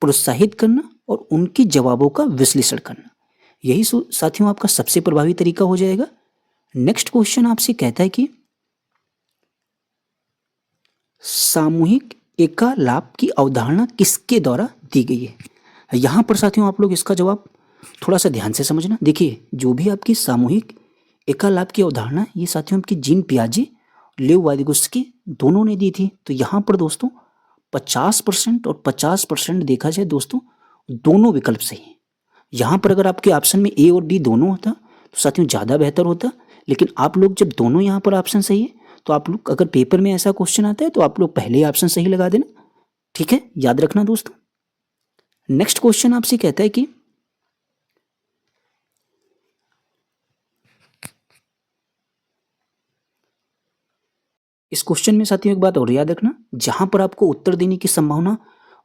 Speaker 1: प्रोत्साहित करना और उनके जवाबों का विश्लेषण करना। यही साथियों आपका सबसे प्रभावी तरीका हो जाएगा। नेक्स्ट क्वेश्चन आपसे कहता है कि सामूहिक एकालाप की अवधारणा किसके द्वारा दी गई है। यहाँ पर साथियों आप लोग इसका जवाब थोड़ा सा ध्यान से समझना। देखिए, जो भी आपकी सामूहिक एकालाप की अवधारणा, ये साथियों आपकी जीन पियाजे, लेव वाइगोत्स्की दोनों ने दी थी। तो यहाँ पर दोस्तों 50% और 50% देखा जाए दोस्तों, दोनों विकल्प सही हैं। यहाँ पर अगर आपके ऑप्शन में ए और बी दोनों होता तो साथियों ज़्यादा बेहतर होता, लेकिन आप लोग जब दोनों यहाँ पर ऑप्शन सही है, तो आप लोग अगर पेपर में ऐसा क्वेश्चन आता है तो आप लोग पहले ऑप्शन सही लगा देना, ठीक है, याद रखना दोस्तों। नेक्स्ट क्वेश्चन आपसे कहता है कि इस क्वेश्चन में साथियों एक बात और याद रखना, जहां पर आपको उत्तर देने की संभावना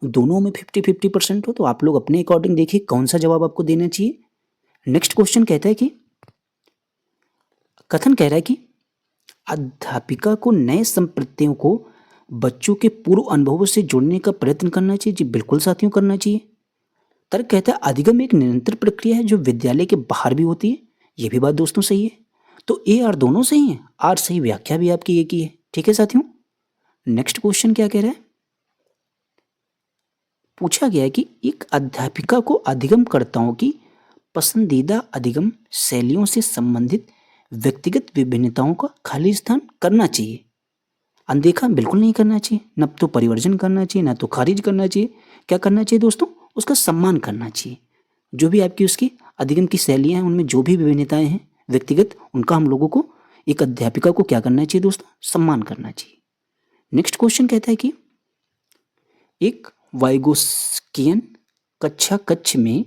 Speaker 1: दोनों में 50-50% हो, तो आप लोग अपने अकॉर्डिंग देखिए कौन सा जवाब आपको देना चाहिए। नेक्स्ट क्वेश्चन कहता है कि कथन कह रहा है कि अध्यापिका को नए संप्रदायों को बच्चों के पूर्व अनुभवों से जोड़ने का प्रयत्न करना चाहिए। जी बिल्कुल साथियों करना चाहिए। तर्क कहता है अधिगम एक निरंतर प्रक्रिया है जो विद्यालय के बाहर भी होती है। ये भी बात दोस्तों सही है। तो ए आर दोनों सही है, आर सही, व्याख्या भी आपकी एक ही है, ठीक है साथियों। नेक्स्ट क्वेश्चन क्या कह रहा है, पूछा गया है कि एक अध्यापिका को अधिगमकर्ताओं की पसंदीदा अधिगम शैलियों से संबंधित व्यक्तिगत विभिन्नताओं का खाली स्थान करना चाहिए। अनदेखा बिल्कुल नहीं करना चाहिए, न तो परिवर्जन करना चाहिए, ना तो खारिज करना चाहिए। क्या करना चाहिए दोस्तों, उसका सम्मान करना चाहिए। जो भी आपकी उसकी अधिगम की शैलियाँ हैं, उनमें जो भी विभिन्नताएं हैं व्यक्तिगत, उनका हम लोगों को, एक अध्यापिका को क्या करना चाहिए दोस्तों, सम्मान करना चाहिए। नेक्स्ट क्वेश्चन कहता है कि एक वाइगोत्स्कियन कक्षा कक्ष में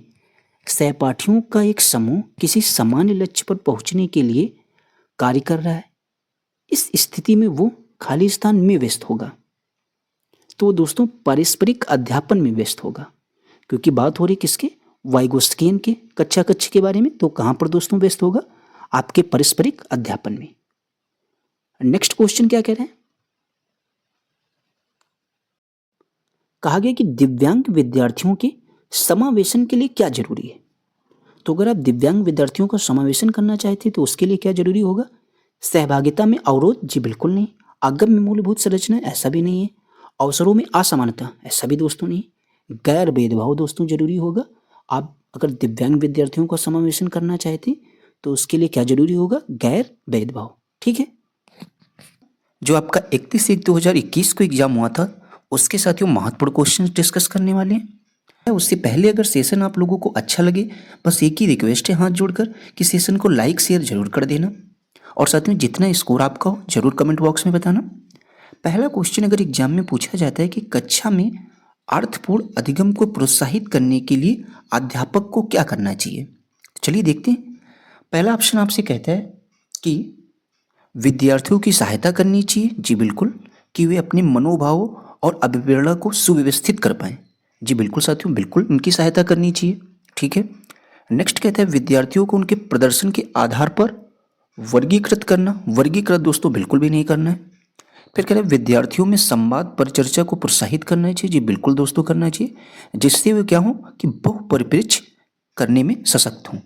Speaker 1: सहपाठियों का एक समूह किसी सामान्य लक्ष्य पर पहुंचने के लिए कार्य कर रहा है। इस स्थिति में वो खाली स्थान में व्यस्त होगा, तो दोस्तों पारस्परिक अध्यापन में व्यस्त होगा, क्योंकि बात हो रही किसके, वाइगोत्स्कियन के कक्षा कक्ष के बारे में। तो कहाँ पर दोस्तों व्यस्त होगा, आपके पारस्परिक अध्यापन में। नेक्स्ट क्वेश्चन क्या कह रहे हैं, कहा गया कि दिव्यांग विद्यार्थियों के समावेशन के लिए क्या जरूरी है। तो अगर आप दिव्यांग विद्यार्थियों का समावेशन करना चाहते हैं तो उसके लिए क्या जरूरी होगा, सहभागिता में अवरोध, जी बिल्कुल नहीं। आगम में मूलभूत संरचना, ऐसा भी नहीं है। अवसरों में असमानता, ऐसा भी दोस्तों नहीं। गैर भेदभाव दोस्तों जरूरी होगा। आप अगर दिव्यांग विद्यार्थियों का समावेशन करना चाहते हैं तो उसके लिए क्या जरूरी होगा, गैर भेदभाव, ठीक है। जो आपका 31/1/2021 को एग्जाम हुआ था, उसके साथियों महत्वपूर्ण क्वेश्चन डिस्कस करने वाले हैं। उससे पहले अगर सेशन आप लोगों को अच्छा लगे, बस एक ही रिक्वेस्ट है हाथ जोड़कर कि सेशन को लाइक शेयर जरूर कर देना, और साथियों जितना स्कोर आपका हो जरूर कमेंट बॉक्स में बताना। पहला क्वेश्चन अगर एग्जाम में पूछा जाता है कि कक्षा में अर्थपूर्ण अधिगम को प्रोत्साहित करने के लिए अध्यापक को क्या करना चाहिए, चलिए देखते हैं। पहला ऑप्शन आपसे कहता है कि विद्यार्थियों की सहायता करनी चाहिए, जी बिल्कुल, कि वे अपने मनोभावों और अभिप्रेरणा को सुव्यवस्थित कर पाएं, जी बिल्कुल साथियों, बिल्कुल उनकी सहायता करनी चाहिए, ठीक है। नेक्स्ट कहता है विद्यार्थियों को उनके प्रदर्शन के आधार पर वर्गीकृत करना, वर्गीकृत दोस्तों बिल्कुल भी नहीं करना है। फिर कह रहे हैं विद्यार्थियों में संवाद परिचर्चा को प्रोत्साहित करना चाहिए, जी बिल्कुल दोस्तों करना चाहिए, जिससे वे क्या हो कि बहुपरिप्रेक्ष्य करने में सशक्त हों।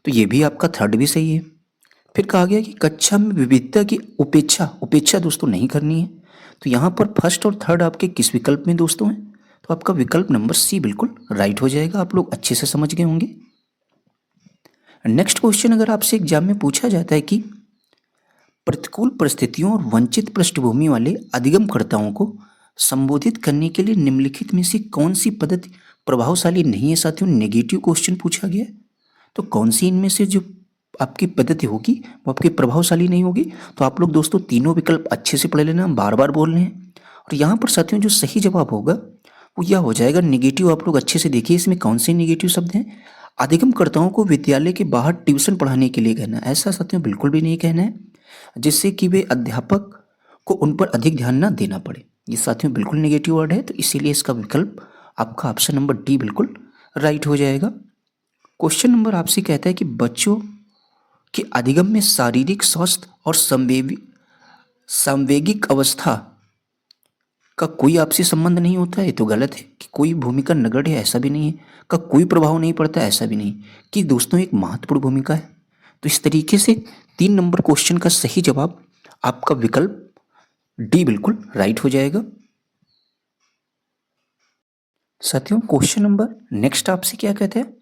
Speaker 1: तो ये भी आपका थर्ड भी सही है। फिर कहा गया कि कक्षा में विविधता की उपेक्षा दोस्तों नहीं करनी है। तो यहाँ पर फर्स्ट और थर्ड आपके किस विकल्प में दोस्तों हैं, तो आपका विकल्प नंबर सी बिल्कुल राइट हो जाएगा। आप लोग अच्छे से समझ गए होंगे। नेक्स्ट क्वेश्चन अगर आपसे एग्जाम में पूछा जाता है कि प्रतिकूल परिस्थितियों और वंचित पृष्ठभूमि वाले अधिगमकर्ताओं को संबोधित करने के लिए निम्नलिखित में से कौन सी पद्धति प्रभावशाली नहीं है। साथियों नेगेटिव क्वेश्चन पूछा गया, तो कौन सी इनमें से जो आपकी पद्धति होगी वो आपकी प्रभावशाली नहीं होगी। तो आप लोग दोस्तों तीनों विकल्प अच्छे से पढ़ लेना, हम बार बार बोल रहे हैं। और यहाँ पर साथियों जो सही जवाब होगा वो यह हो जाएगा निगेटिव। आप लोग अच्छे से देखिए इसमें कौन से निगेटिव शब्द हैं। अधिगमकर्ताओं को विद्यालय के बाहर ट्यूशन पढ़ाने के लिए कहना, ऐसा साथियों बिल्कुल भी नहीं कहना है, जिससे कि वे अध्यापक को उन पर अधिक ध्यान ना देना पड़े। ये साथियों बिल्कुल नेगेटिव वर्ड है, तो इसीलिए इसका विकल्प आपका ऑप्शन नंबर डी बिल्कुल राइट हो जाएगा। क्वेश्चन नंबर आपसे कहता है कि बच्चों के अधिगम में शारीरिक स्वास्थ्य और सांवेगिक अवस्था का कोई आपसी संबंध नहीं होता है। तो गलत है। कि कोई भूमिका नगण्य है, ऐसा भी नहीं है। का कोई प्रभाव नहीं पड़ता, ऐसा भी नहीं। कि दोस्तों एक महत्वपूर्ण भूमिका है। तो इस तरीके से 3 नंबर क्वेश्चन का सही जवाब आपका विकल्प डी बिल्कुल राइट हो जाएगा। साथियों क्वेश्चन नंबर नेक्स्ट आपसे क्या कहते हैं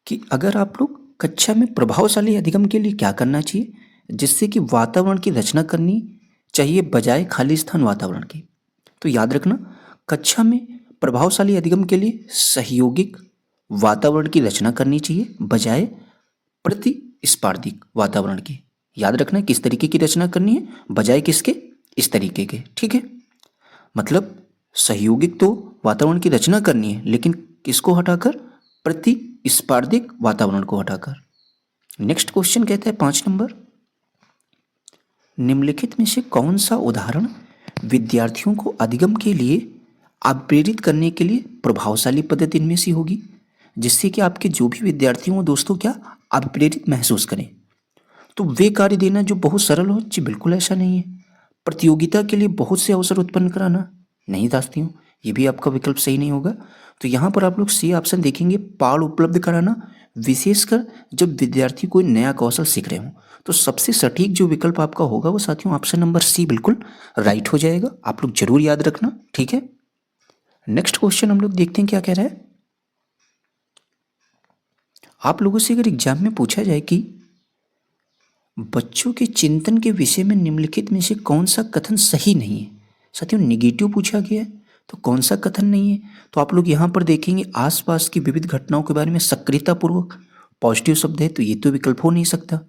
Speaker 1: कि अगर आप लोग कक्षा में प्रभावशाली अधिगम के लिए क्या करना चाहिए, जिससे कि वातावरण की रचना करनी चाहिए बजाय खाली स्थान वातावरण की। तो याद रखना कक्षा में प्रभावशाली अधिगम के लिए सहयोगिक वातावरण की रचना करनी चाहिए बजाय प्रतिस्पर्धिक वातावरण की। याद रखना किस तरीके की रचना करनी है, बजाय किसके, इस तरीके के। ठीक है, मतलब सहयोगिक तो वातावरण की रचना करनी है, लेकिन किसको हटाकर, प्रतिस्पर्धिक वातावरण को हटाकर। नेक्स्ट क्वेश्चन कहता है 5 नंबर, निम्नलिखित में से कौन सा उदाहरण विद्यार्थियों को अधिगम के लिए प्रेरित करने के लिए प्रभावशाली पद्धति इनमें से होगी, जिससे कि आपके जो भी विद्यार्थी हों दोस्तों क्या प्रेरित महसूस करें। तो वे कार्य देना जो बहुत सरल हो, जी बिल्कुल ऐसा नहीं है। प्रतियोगिता के लिए बहुत से अवसर उत्पन्न कराना, नहीं दोस्तियों, ये भी आपका विकल्प सही नहीं होगा। तो यहाँ पर आप लोग सी ऑप्शन देखेंगे, पाठ उपलब्ध कराना, विशेषकर जब विद्यार्थी कोई नया कौशल सीख रहे हों। तो सबसे सटीक जो विकल्प आपका होगा वो साथियों ऑप्शन नंबर सी बिल्कुल राइट हो जाएगा। आप लोग जरूर याद रखना। ठीक है, नेक्स्ट क्वेश्चन हम लोग देखते हैं क्या कह रहा है। आप लोगों से अगर एग्जाम में पूछा जाए कि बच्चों के चिंतन के विषय में निम्नलिखित में से कौन सा कथन सही नहीं है, साथियों निगेटिव पूछा गया है, तो कौन सा कथन नहीं है। तो आप लोग यहाँ पर देखेंगे आसपास की विविध घटनाओं के बारे में सक्रियतापूर्वक, पॉजिटिव शब्द है तो ये तो विकल्प हो नहीं सकता।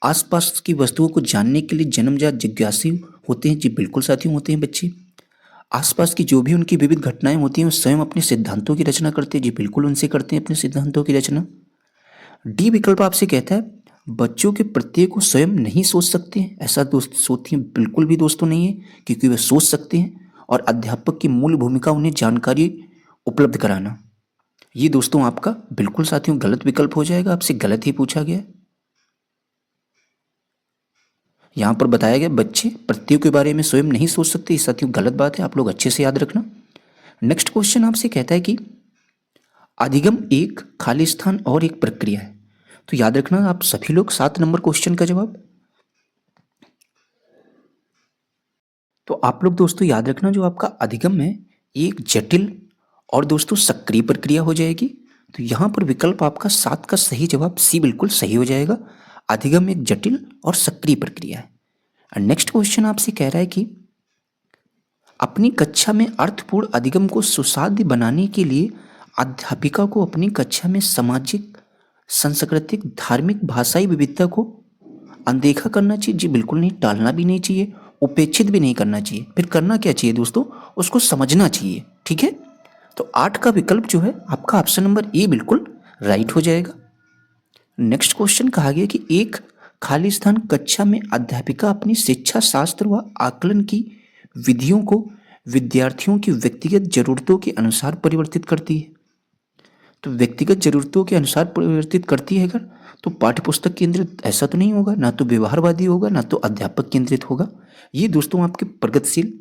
Speaker 1: आसपास की वस्तुओं को जानने के लिए जन्मजात जिज्ञासु होते हैं, जी बिल्कुल साथियों होते हैं बच्चे। आसपास की जो भी उनकी विविध घटनाएं होती हैं वो स्वयं अपने सिद्धांतों की रचना करते हैं, जी बिल्कुल उनसे करते हैं अपने सिद्धांतों की रचना। डी विकल्प आपसे कहता है बच्चों के प्रत्येक को स्वयं नहीं सोच सकते हैं, ऐसा दोस्त सोचती हैं बिल्कुल भी दोस्तों नहीं है, क्योंकि वे सोच सकते हैं और अध्यापक की मूल भूमिका उन्हें जानकारी उपलब्ध कराना। ये दोस्तों आपका बिल्कुल साथियों गलत विकल्प हो जाएगा, आपसे गलत ही पूछा गया। यहाँ पर बताया गया बच्चे प्रत्येक के बारे में स्वयं नहीं सोच सकते, ये साथियों गलत बात है, आप लोग अच्छे से याद रखना। नेक्स्ट क्वेश्चन आपसे कहता है कि अधिगम एक खाली स्थान और एक प्रक्रिया है। तो याद रखना आप सभी लोग 7 नंबर क्वेश्चन का जवाब। तो आप लोग दोस्तों याद रखना जो आपका अधिगम है एक जटिल और दोस्तों सक्रिय प्रक्रिया हो जाएगी। तो यहाँ पर विकल्प आपका 7 का सही जवाब सी बिल्कुल सही हो जाएगा। अधिगम एक जटिल और सक्रिय प्रक्रिया है। नेक्स्ट क्वेश्चन आपसे कह रहा है कि अपनी कक्षा में अर्थपूर्ण अधिगम को सुसाध्य बनाने के लिए अध्यापिका को अपनी कक्षा में सामाजिक, सांस्कृतिक, धार्मिक, भाषाई विविधता को अनदेखा करना चाहिए, जी बिल्कुल नहीं, टालना भी नहीं चाहिए, उपेक्षित भी नहीं करना चाहिए। फिर करना क्या चाहिए दोस्तों, उसको समझना चाहिए। ठीक है, तो 8 का विकल्प जो है आपका ऑप्शन नंबर ए बिल्कुल राइट हो जाएगा। नेक्स्ट क्वेश्चन कहा गया कि एक खाली स्थान कक्षा में अध्यापिका अपनी शिक्षा शास्त्र व आकलन की विधियों को विद्यार्थियों की व्यक्तिगत जरूरतों के अनुसार परिवर्तित करती है। तो व्यक्तिगत जरूरतों के अनुसार परिवर्तित करती है अगर, तो पाठ्यपुस्तक केंद्रित ऐसा तो नहीं होगा, ना तो व्यवहारवादी होगा, ना तो अध्यापक केंद्रित होगा। ये दोस्तों आपके प्रगतिशील,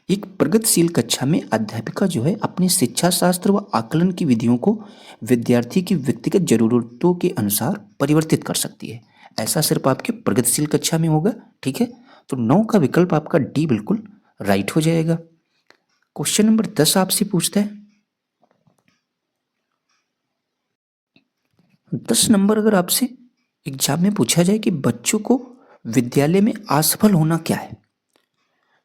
Speaker 1: एक प्रगतिशील कक्षा में अध्यापिका जो है अपने शिक्षा शास्त्र व आकलन की विधियों को विद्यार्थी की व्यक्तिगत जरूरतों के अनुसार परिवर्तित कर सकती है। ऐसा सिर्फ आपके प्रगतिशील कक्षा में होगा। ठीक है, तो 9 का विकल्प आपका डी बिल्कुल राइट हो जाएगा। क्वेश्चन नंबर 10 आपसे पूछता है 10 नंबर अगर आपसे एग्जाम में पूछा जाए कि बच्चों को विद्यालय में असफल होना क्या है,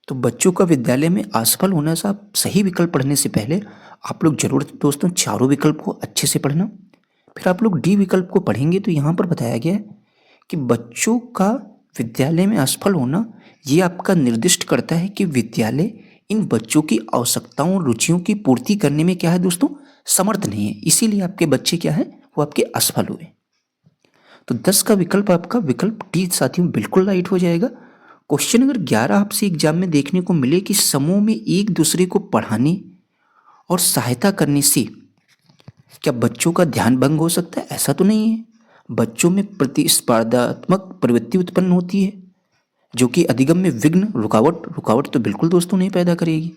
Speaker 1: तो बच्चों का विद्यालय में असफल होने से आप सही विकल्प पढ़ने से पहले आप लोग जरूर दोस्तों चारों विकल्प को अच्छे से पढ़ना। फिर आप लोग डी विकल्प को पढ़ेंगे तो यहाँ पर बताया गया है कि बच्चों का विद्यालय में असफल होना ये आपका निर्दिष्ट करता है कि विद्यालय इन बच्चों की आवश्यकताओं और रुचियों की पूर्ति करने में क्या है दोस्तों, समर्थ नहीं है, इसीलिए आपके बच्चे क्या है वो आपके असफल हुए। तो 10 का विकल्प आपका विकल्प डी साथियों बिल्कुल राइट हो जाएगा। क्वेश्चन नंबर 11 आपसे एग्जाम में देखने को मिले कि समूह में एक दूसरे को पढ़ाने और सहायता करने से क्या बच्चों का ध्यान भंग हो सकता है? ऐसा तो नहीं है। बच्चों में प्रतिस्पर्धात्मक प्रवृत्ति उत्पन्न होती है जो कि अधिगम में विघ्न रुकावट तो बिल्कुल दोस्तों नहीं पैदा करेगी।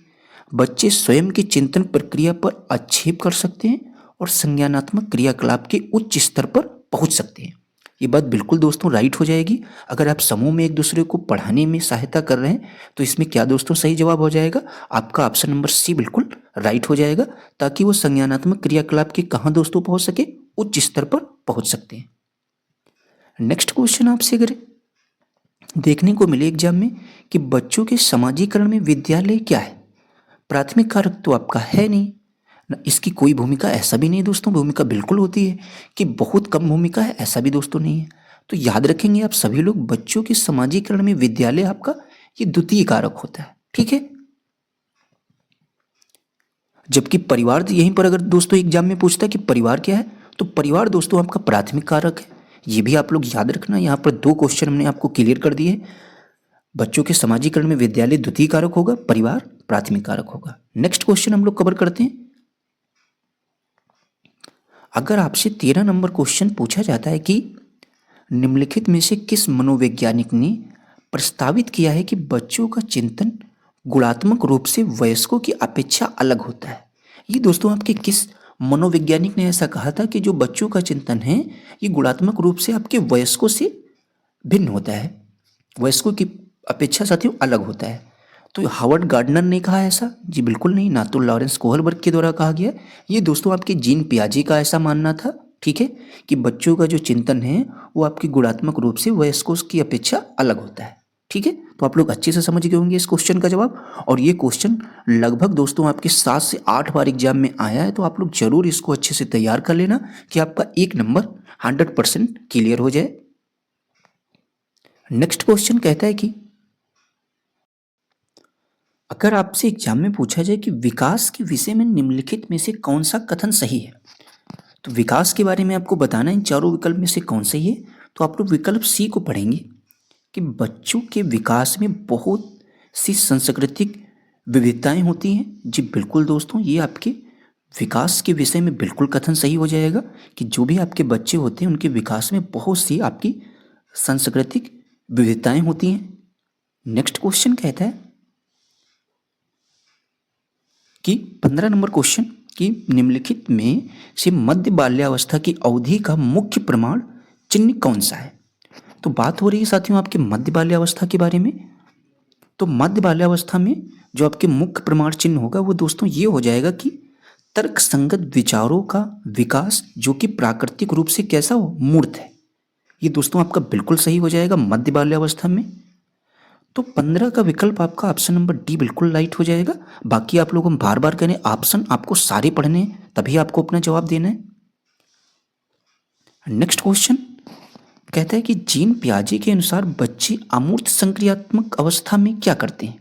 Speaker 1: बच्चे स्वयं की चिंतन प्रक्रिया पर आक्षेप कर सकते हैं और संज्ञानात्मक क्रियाकलाप के उच्च स्तर पर पहुंच सकते हैं। ये बात बिल्कुल दोस्तों राइट हो जाएगी। अगर आप समूह में एक दूसरे को पढ़ाने में सहायता कर रहे हैं तो इसमें क्या दोस्तों सही जवाब हो जाएगा, आपका ऑप्शन नंबर सी बिल्कुल राइट हो जाएगा, ताकि वो संज्ञानात्मक क्रियाकलाप के कहाँ दोस्तों पहुंच सके, उच्च स्तर पर पहुंच सकते हैं। नेक्स्ट क्वेश्चन आपसे अगर देखने को मिले एग्जाम में कि बच्चों के समाजीकरण में विद्यालय क्या है, प्राथमिक कारक तो आपका है नहीं ना, इसकी कोई भूमिका ऐसा भी नहीं दोस्तों, भूमिका बिल्कुल होती है कि बहुत कम भूमिका है, ऐसा भी दोस्तों नहीं है। तो याद रखेंगे आप सभी लोग, बच्चों के समाजीकरण में विद्यालय आपका ये द्वितीय कारक होता है, ठीक है। जबकि परिवार यहीं पर अगर दोस्तों एग्जाम में पूछता है कि परिवार क्या है, तो परिवार दोस्तों आपका प्राथमिक कारक है। ये भी आप लोग याद रखना। यहाँ पर 2 क्वेश्चन हमने आपको क्लियर कर दिए। बच्चों के समाजीकरण में विद्यालय द्वितीय कारक होगा, परिवार प्राथमिक कारक होगा। नेक्स्ट क्वेश्चन हम लोग कवर करते हैं। अगर आपसे 13 नंबर क्वेश्चन पूछा जाता है कि निम्नलिखित में से किस मनोवैज्ञानिक ने प्रस्तावित किया है कि बच्चों का चिंतन गुणात्मक रूप से वयस्कों की अपेक्षा अलग होता है, ये दोस्तों आपके किस मनोवैज्ञानिक ने ऐसा कहा था कि जो बच्चों का चिंतन है ये गुणात्मक रूप से आपके वयस्कों से भिन्न होता है, वयस्कों की अपेक्षा साथियों अलग होता है। तो हावर्ड गार्डनर ने कहा ऐसा? जी बिल्कुल नहीं, ना तो लॉरेंस कोहलबर्ग के द्वारा कहा गया। ये दोस्तों आपके जीन पियाजे का ऐसा मानना था, ठीक है, कि बच्चों का जो चिंतन है वो आपकी गुणात्मक रूप से वयस्कों की अपेक्षा अलग होता है, ठीक है। तो आप लोग अच्छे से समझ गए होंगे इस क्वेश्चन का जवाब। और ये क्वेश्चन लगभग दोस्तों आपके 7 से 8 बार एग्जाम में आया है, तो आप लोग जरूर इसको अच्छे से तैयार कर लेना कि आपका 1 नंबर 100% क्लियर हो जाए। नेक्स्ट क्वेश्चन कहता है कि अगर आपसे एग्जाम में पूछा जाए कि विकास के विषय में निम्नलिखित में से कौन सा कथन सही है, तो विकास के बारे में आपको बताना है इन चारों विकल्प में से कौन सही है। तो आप लोग विकल्प सी को पढ़ेंगे कि बच्चों के विकास में बहुत सी सांस्कृतिक विविधताएं होती हैं। जी बिल्कुल दोस्तों, ये आपके विकास के विषय में बिल्कुल कथन सही हो जाएगा कि जो भी आपके बच्चे होते हैं उनके विकास में बहुत सी आपकी सांस्कृतिक विविधताएं होती हैं। नेक्स्ट क्वेश्चन कहता है कि 15 नंबर क्वेश्चन कि निम्नलिखित में से मध्य बाल्यावस्था की अवधि का मुख्य प्रमाण चिन्ह कौन सा है। तो बात हो रही है साथियों आपके मध्य बाल्यावस्था के बारे में। तो मध्य बाल्यावस्था में जो आपके मुख्य प्रमाण चिन्ह होगा वो दोस्तों ये हो जाएगा कि तर्क संगत विचारों का विकास जो कि प्राकृतिक रूप से कैसा हो, मूर्त है। ये दोस्तों आपका बिल्कुल सही हो जाएगा मध्य बाल्यावस्था में। तो 15 का विकल्प आपका ऑप्शन नंबर डी बिल्कुल राइट हो जाएगा। बाकी आप लोग हम बार बार करें, ऑप्शन आपको सारे पढ़ने हैं तभी आपको अपना जवाब देना है। नेक्स्ट क्वेश्चन कहता है कि जीन पियाजे के अनुसार बच्चे अमूर्त संक्रियात्मक अवस्था में क्या करते हैं।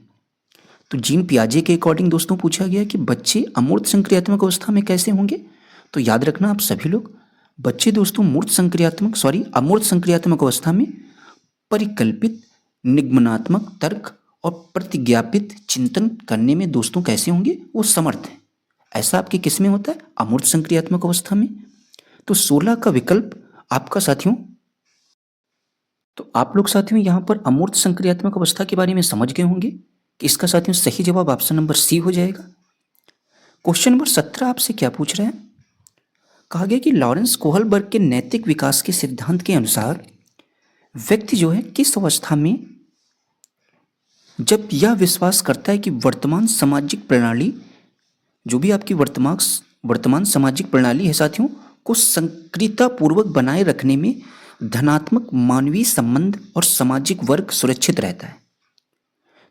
Speaker 1: तो जीन पियाजे के अकॉर्डिंग दोस्तों पूछा गया कि बच्चे अमूर्त संक्रियात्मक अवस्था में कैसे होंगे। तो याद रखना आप सभी लोग, बच्चे दोस्तों अमूर्त संक्रियात्मक अवस्था में परिकल्पित निगमनात्मक तर्क और प्रतिज्ञापित चिंतन करने में दोस्तों कैसे होंगे, वो समर्थ हैं। ऐसा आपके किस में होता है, अमूर्त संक्रियात्मक अवस्था में। तो 16 का विकल्प आपका साथियों, तो आप लोग साथियों यहाँ पर अमूर्त संक्रियात्मक अवस्था के बारे में समझ गए होंगे कि इसका साथियों सही जवाब ऑप्शन नंबर सी हो जाएगा। क्वेश्चन नंबर 17 आपसे क्या पूछ रहे हैं, कहा गया कि लॉरेंस कोहलबर्ग के नैतिक विकास के सिद्धांत के अनुसार व्यक्ति जो है किस अवस्था में जब यह विश्वास करता है कि वर्तमान सामाजिक प्रणाली, जो भी आपकी वर्तमान सामाजिक प्रणाली है साथियों, को सक्रियतापूर्वक बनाए रखने में धनात्मक मानवीय संबंध और सामाजिक वर्ग सुरक्षित रहता है।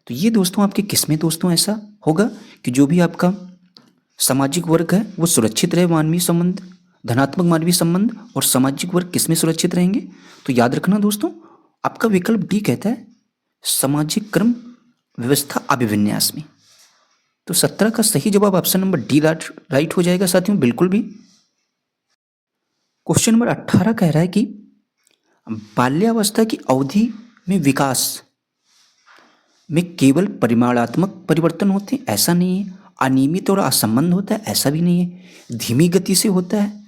Speaker 1: तो ये दोस्तों आपके किसमें दोस्तों ऐसा होगा कि जो भी आपका सामाजिक वर्ग है वो सुरक्षित रहे, मानवीय संबंध धनात्मक मानवीय संबंध और सामाजिक वर्ग किसमें सुरक्षित रहेंगे? तो याद रखना दोस्तों, आपका विकल्प डी कहता है सामाजिक क्रम व्यवस्था अभिविन्यास में। तो 17 का सही जवाब ऑप्शन नंबर डी राइट हो जाएगा साथियों, बिल्कुल भी। क्वेश्चन नंबर 18 कह रहा है कि बाल्यावस्था की अवधि में विकास में केवल परिमाणात्मक परिवर्तन होते हैं, ऐसा नहीं है। अनियमित और असंबंध होता है, ऐसा भी नहीं है। धीमी गति से होता है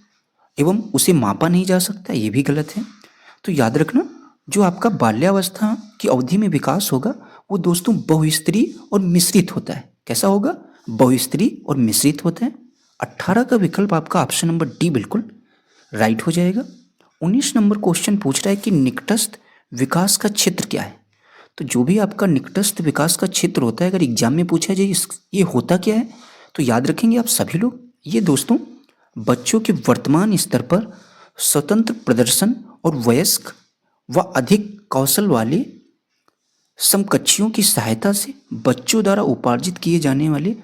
Speaker 1: एवं उसे मापा नहीं जा सकता, ये भी गलत है। तो याद रखना, जो आपका बाल्यावस्था की अवधि में विकास होगा वो दोस्तों बहुस्तरीय और मिश्रित होता है। कैसा होगा? बहुस्तरीय और मिश्रित होता है। 18 का विकल्प आपका ऑप्शन नंबर डी बिल्कुल राइट हो जाएगा। 19 नंबर क्वेश्चन पूछ रहा है कि निकटस्थ विकास का क्षेत्र क्या है? तो जो भी आपका निकटस्थ विकास का क्षेत्र होता है, अगर एग्जाम में पूछा जाए ये होता क्या है, तो याद रखेंगे आप सभी लोग, ये दोस्तों बच्चों के वर्तमान स्तर पर स्वतंत्र प्रदर्शन और वयस्क व अधिक कौशल वाले समकक्षियों की सहायता से बच्चों द्वारा उपार्जित किए जाने वाले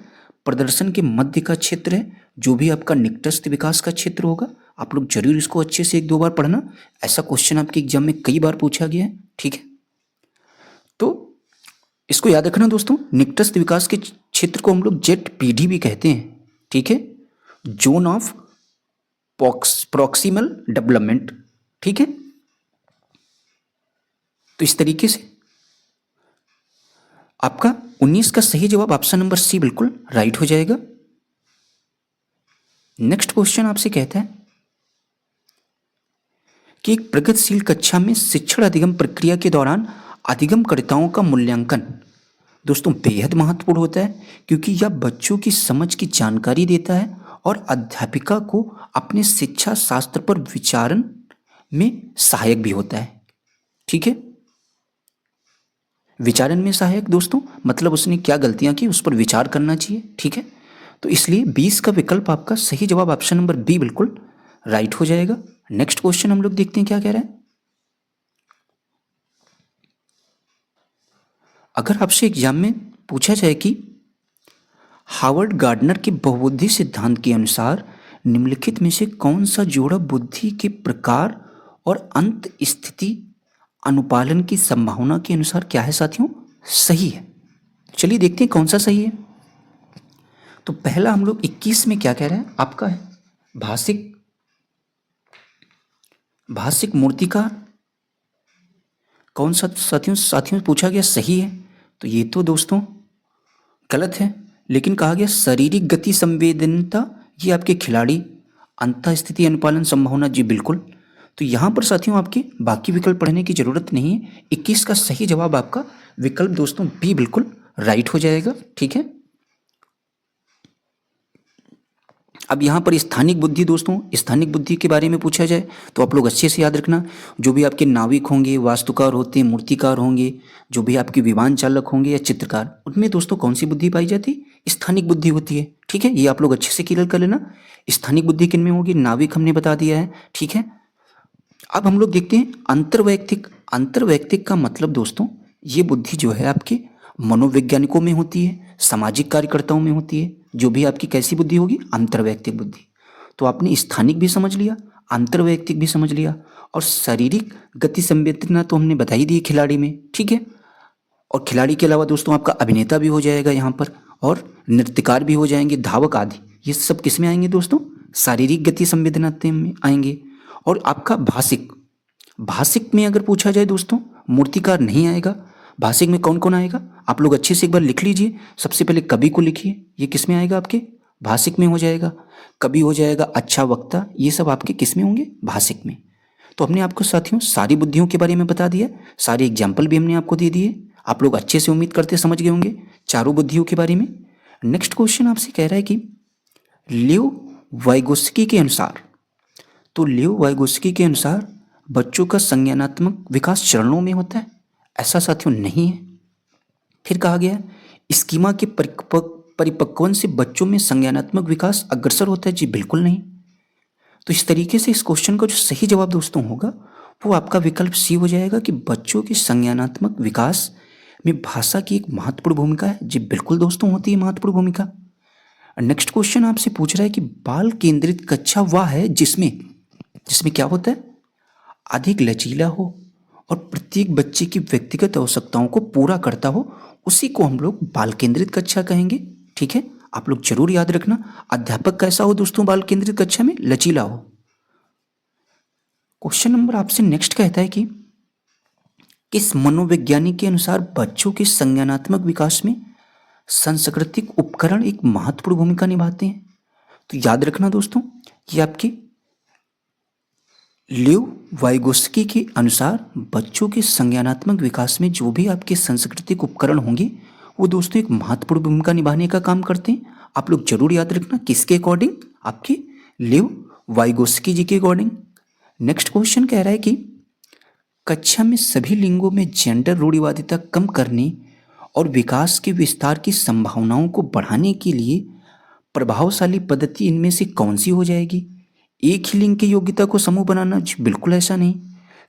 Speaker 1: प्रदर्शन के मध्य का क्षेत्र है। जो भी आपका निकटस्थ विकास का क्षेत्र होगा, आप लोग जरूर इसको अच्छे से 1-2 बार पढ़ना। ऐसा क्वेश्चन आपके एग्जाम में कई बार पूछा गया है, ठीक है। तो इसको याद रखना दोस्तों, निकटस्थ विकास के क्षेत्र को हम लोग ZPD भी कहते हैं, ठीक है, जोन ऑफ प्रॉक्सिमल डेवलपमेंट, ठीक है। तो इस तरीके से आपका 19 का सही जवाब ऑप्शन नंबर सी बिल्कुल राइट हो जाएगा। नेक्स्ट क्वेश्चन आपसे कहता है कि एक प्रगतिशील कक्षा में शिक्षण अधिगम प्रक्रिया के दौरान अधिगमकर्ताओं का मूल्यांकन दोस्तों बेहद महत्वपूर्ण होता है, क्योंकि यह बच्चों की समझ की जानकारी देता है और अध्यापिका को अपने शिक्षा शास्त्र पर विचारण में सहायक भी होता है, ठीक है। विचारण में सहायक दोस्तों मतलब उसने क्या गलतियां की उस पर विचार करना चाहिए, ठीक है। तो इसलिए 20 का विकल्प आपका सही जवाब ऑप्शन नंबर बी बिल्कुल राइट हो जाएगा। नेक्स्ट क्वेश्चन हम लोग देखते हैं क्या कह रहा है। अगर आपसे एग्जाम में पूछा जाए कि हार्वर्ड गार्डनर के बहुबुद्धि सिद्धांत के अनुसार निम्नलिखित में से कौन सा जोड़ा बुद्धि के प्रकार और अंत स्थिति अनुपालन की संभावना के अनुसार क्या है साथियों, सही है। चलिए देखते हैं कौन सा सही है। तो पहला हम लोग 21 में क्या कह रहे हैं, आपका है भाषिक मूर्तिकार। कौन सा साथियों पूछा गया सही है, तो ये तो दोस्तों गलत है। लेकिन कहा गया शारीरिक गति संवेदनता, ये आपके खिलाड़ी। अंतः स्थिति अनुपालन संभावना, जी बिल्कुल। तो यहाँ पर साथियों आपके बाकी विकल्प पढ़ने की जरूरत नहीं है। 21 का सही जवाब आपका विकल्प दोस्तों बी बिल्कुल राइट हो जाएगा, ठीक है। अब यहाँ पर स्थानिक बुद्धि दोस्तों, स्थानिक बुद्धि के बारे में पूछा जाए तो आप लोग अच्छे से याद रखना, जो भी आपके नाविक होंगे, वास्तुकार होते हैं, मूर्तिकार होंगे, जो भी आपके विमान चालक होंगे या चित्रकार, उनमें दोस्तों कौन सी बुद्धि पाई जाती है, स्थानिक बुद्धि होती है, ठीक है। ये आप लोग अच्छे से क्लियर कर लेना। स्थानिक बुद्धि किन में होगी, नाविक हमने बता दिया है, ठीक है। अब हम लोग देखते हैं अंतर्वैयक्तिक। अंतर्वैयक्तिक का मतलब दोस्तों ये बुद्धि जो है आपके मनोवैज्ञानिकों में होती है, सामाजिक कार्यकर्ताओं में होती है। जो भी आपकी कैसी बुद्धि होगी, अंतर्वैयक्तिक बुद्धि। तो आपने स्थानिक भी समझ लिया, अंतर्वैयक्तिक भी समझ लिया, और शारीरिक गति संवेदना तो हमने बता ही दी खिलाड़ी में, ठीक है। और खिलाड़ी के अलावा दोस्तों आपका अभिनेता भी हो जाएगा यहाँ पर, और नृत्यकार भी हो जाएंगे, धावक आदि, ये सब किस में आएंगे दोस्तों, शारीरिक गति संवेदना में आएंगे। और आपका भाषिक, भाषिक में अगर पूछा जाए दोस्तों मूर्तिकार नहीं आएगा। भाषिक में कौन कौन आएगा, आप लोग अच्छे से एक बार लिख लीजिए। सबसे पहले कवि को लिखिए, ये किस में आएगा, आपके भाषिक में हो जाएगा। कवि हो जाएगा, अच्छा वक्ता, ये सब आपके किस में होंगे, भाषिक में। तो हमने आपको साथियों सारी बुद्धियों के बारे में बता दिया, सारे एग्जाम्पल भी हमने आपको दे दिए। आप लोग अच्छे से उम्मीद करते समझ गए होंगे चारों बुद्धियों के बारे में। नेक्स्ट क्वेश्चन आपसे कह रहा है कि लियो वाइगोस्की के अनुसार, तो लियो वाइगोस्की के अनुसार बच्चों का संज्ञानात्मक विकास चरणों में होता है, ऐसा साथियों नहीं है। फिर कहा गया स्कीमा के परिपक्वन से बच्चों में संज्ञानात्मक विकास अग्रसर होता है, जी बिल्कुल नहीं। तो इस तरीके से इस क्वेश्चन का जो सही जवाब दोस्तों होगा वो आपका विकल्प सी हो जाएगा कि बच्चों के संज्ञानात्मक विकास में भाषा की एक महत्वपूर्ण भूमिका है, जी बिल्कुल दोस्तों होती है महत्वपूर्ण भूमिका। नेक्स्ट क्वेश्चन आपसे पूछ रहा है कि बाल केंद्रित कक्षा वह है जिसमें जिसमें क्या होता है, अधिक लचीला हो और प्रत्येक बच्चे की व्यक्तिगत आवश्यकताओं को पूरा करता हो, उसी को हम लोग बाल केंद्रित कक्षा कहेंगे। ठीक है, आप लोग जरूर याद रखना। अध्यापक कैसा हो दोस्तों बाल केंद्रित कक्षा में? लचीला हो। क्वेश्चन नंबर आपसे नेक्स्ट कहता है कि किस मनोवैज्ञानिक के अनुसार बच्चों के संज्ञानात्मक विकास में सांस्कृतिक उपकरण एक महत्वपूर्ण भूमिका निभाते हैं? तो याद रखना दोस्तों, ये आपके लियो वाइगोस्की के अनुसार बच्चों के संज्ञानात्मक विकास में जो भी आपके सांस्कृतिक उपकरण होंगे वो दोस्तों एक महत्वपूर्ण भूमिका निभाने का काम करते हैं। आप लोग जरूर याद रखना, किसके अकॉर्डिंग? आपके लियो वाइगोस्की जी के अकॉर्डिंग। नेक्स्ट क्वेश्चन कह रहा है कि कक्षा में सभी लिंगों में जेंडर रूढ़िवादिता कम करने और विकास के विस्तार की संभावनाओं को बढ़ाने के लिए प्रभावशाली पद्धति इनमें से कौन सी हो जाएगी? एक ही लिंग की योग्यता को समूह बनाना? जी बिल्कुल ऐसा नहीं।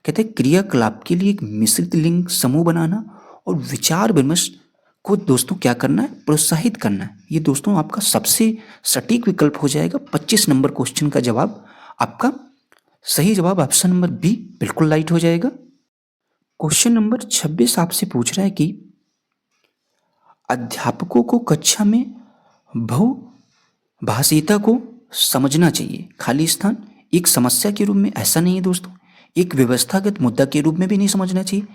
Speaker 1: कहते हैं क्रियाकलाप के लिए एक मिश्रित लिंग समूह बनाना और विचार विमर्श को दोस्तों क्या करना है? प्रोत्साहित करना है। ये दोस्तों आपका सबसे सटीक विकल्प हो जाएगा। 25 नंबर क्वेश्चन का जवाब आपका सही जवाब ऑप्शन नंबर बी बिल्कुल राइट हो जाएगा। क्वेश्चन नंबर 26 आपसे पूछ रहा है कि अध्यापकों को कक्षा में बहुभाषीयता को समझना चाहिए। खाली स्थान एक समस्या के रूप में ऐसा नहीं है दोस्तों, एक व्यवस्थागत मुद्दा के रूप में भी नहीं समझना चाहिए,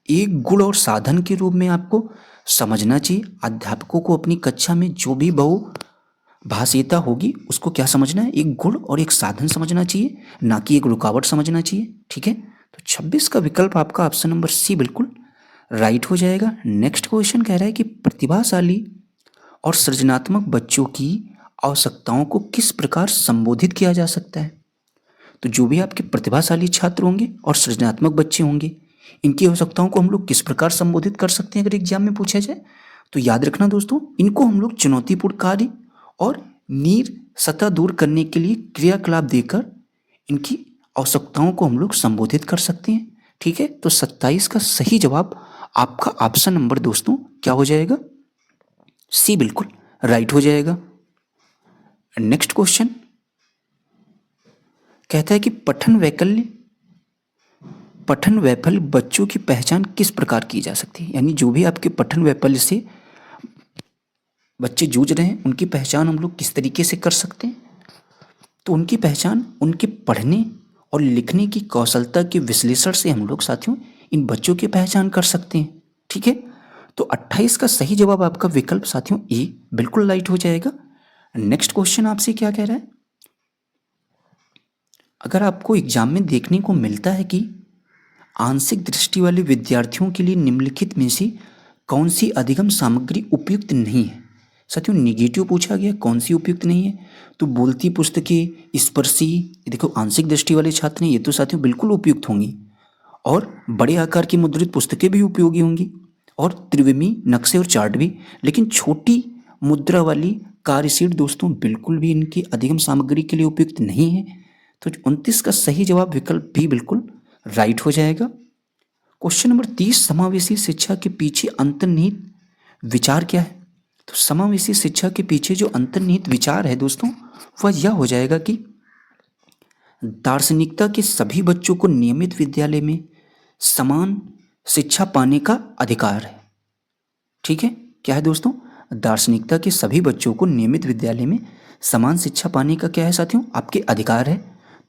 Speaker 1: एक गुण और साधन के रूप में आपको समझना चाहिए। अध्यापकों को अपनी कक्षा में जो भी बहुभाषीयता होगी उसको क्या समझना है? एक गुण और एक साधन समझना चाहिए, ना कि एक रुकावट समझना चाहिए। ठीक है, तो 26 का विकल्प आपका ऑप्शन नंबर सी बिल्कुल राइट हो जाएगा। नेक्स्ट क्वेश्चन कह रहा है कि प्रतिभाशाली और सृजनात्मक बच्चों की आवश्यकताओं को किस प्रकार संबोधित किया जा सकता है? तो जो भी आपके प्रतिभाशाली छात्र होंगे और सृजनात्मक बच्चे होंगे, इनकी आवश्यकताओं को हम लोग किस प्रकार संबोधित कर सकते हैं अगर एग्जाम में पूछा जाए? तो याद रखना दोस्तों, इनको हम लोग चुनौतीपूर्ण कार्य और नीर सतह दूर करने के लिए क्रियाकलाप देकर इनकी आवश्यकताओं को हम लोग संबोधित कर सकते हैं। ठीक है, तो 27 का सही जवाब आपका ऑप्शन नंबर दोस्तों क्या हो जाएगा? सी बिल्कुल राइट हो जाएगा। नेक्स्ट क्वेश्चन कहता है कि पठन वैफल्य बच्चों की पहचान किस प्रकार की जा सकती है? यानी जो भी आपके पठन वैफल्य से बच्चे जूझ रहे हैं उनकी पहचान हम लोग किस तरीके से कर सकते हैं? तो उनकी पहचान उनके पढ़ने और लिखने की कौशलता के विश्लेषण से हम लोग साथियों इन बच्चों की पहचान कर सकते हैं। ठीक है, तो 28 का सही जवाब आपका विकल्प साथियों ए बिल्कुल राइट हो जाएगा। नेक्स्ट क्वेश्चन आपसे क्या कह रहा है? अगर आपको एग्जाम में देखने को मिलता है कि आंशिक दृष्टि वाले विद्यार्थियों के लिए निम्नलिखित में से कौन सी अधिगम सामग्री उपयुक्त नहीं है? साथियों नेगेटिव पूछा गया, कौन सी उपयुक्त नहीं है? तो बोलती पुस्तकें, स्पर्शी, देखो आंशिक दृष्टि वाले छात्र हैं, ये तो साथियों बिल्कुल उपयुक्त होंगी, और बड़े आकार की मुद्रित पुस्तकें भी उपयोगी होंगी, और त्रिविमी नक्शे और चार्ट भी। लेकिन छोटी मुद्रा वाली कार्यशीट दोस्तों बिल्कुल भी इनकी अधिगम सामग्री के लिए उपयुक्त नहीं है। तो 29 का सही जवाब विकल्प भी बिल्कुल राइट हो जाएगा। क्वेश्चन नंबर 30, समावेशी शिक्षा के पीछे अंतर्निहित विचार क्या है? तो समावेशी शिक्षा के पीछे जो अंतर्निहित विचार है दोस्तों वह यह हो जाएगा कि दार्शनिकता के सभी बच्चों को नियमित विद्यालय में समान शिक्षा पाने का अधिकार है। ठीक है, क्या है दोस्तों? दार्शनिकता के सभी बच्चों को नियमित विद्यालय में समान शिक्षा पाने का क्या है साथियों? आपके अधिकार है।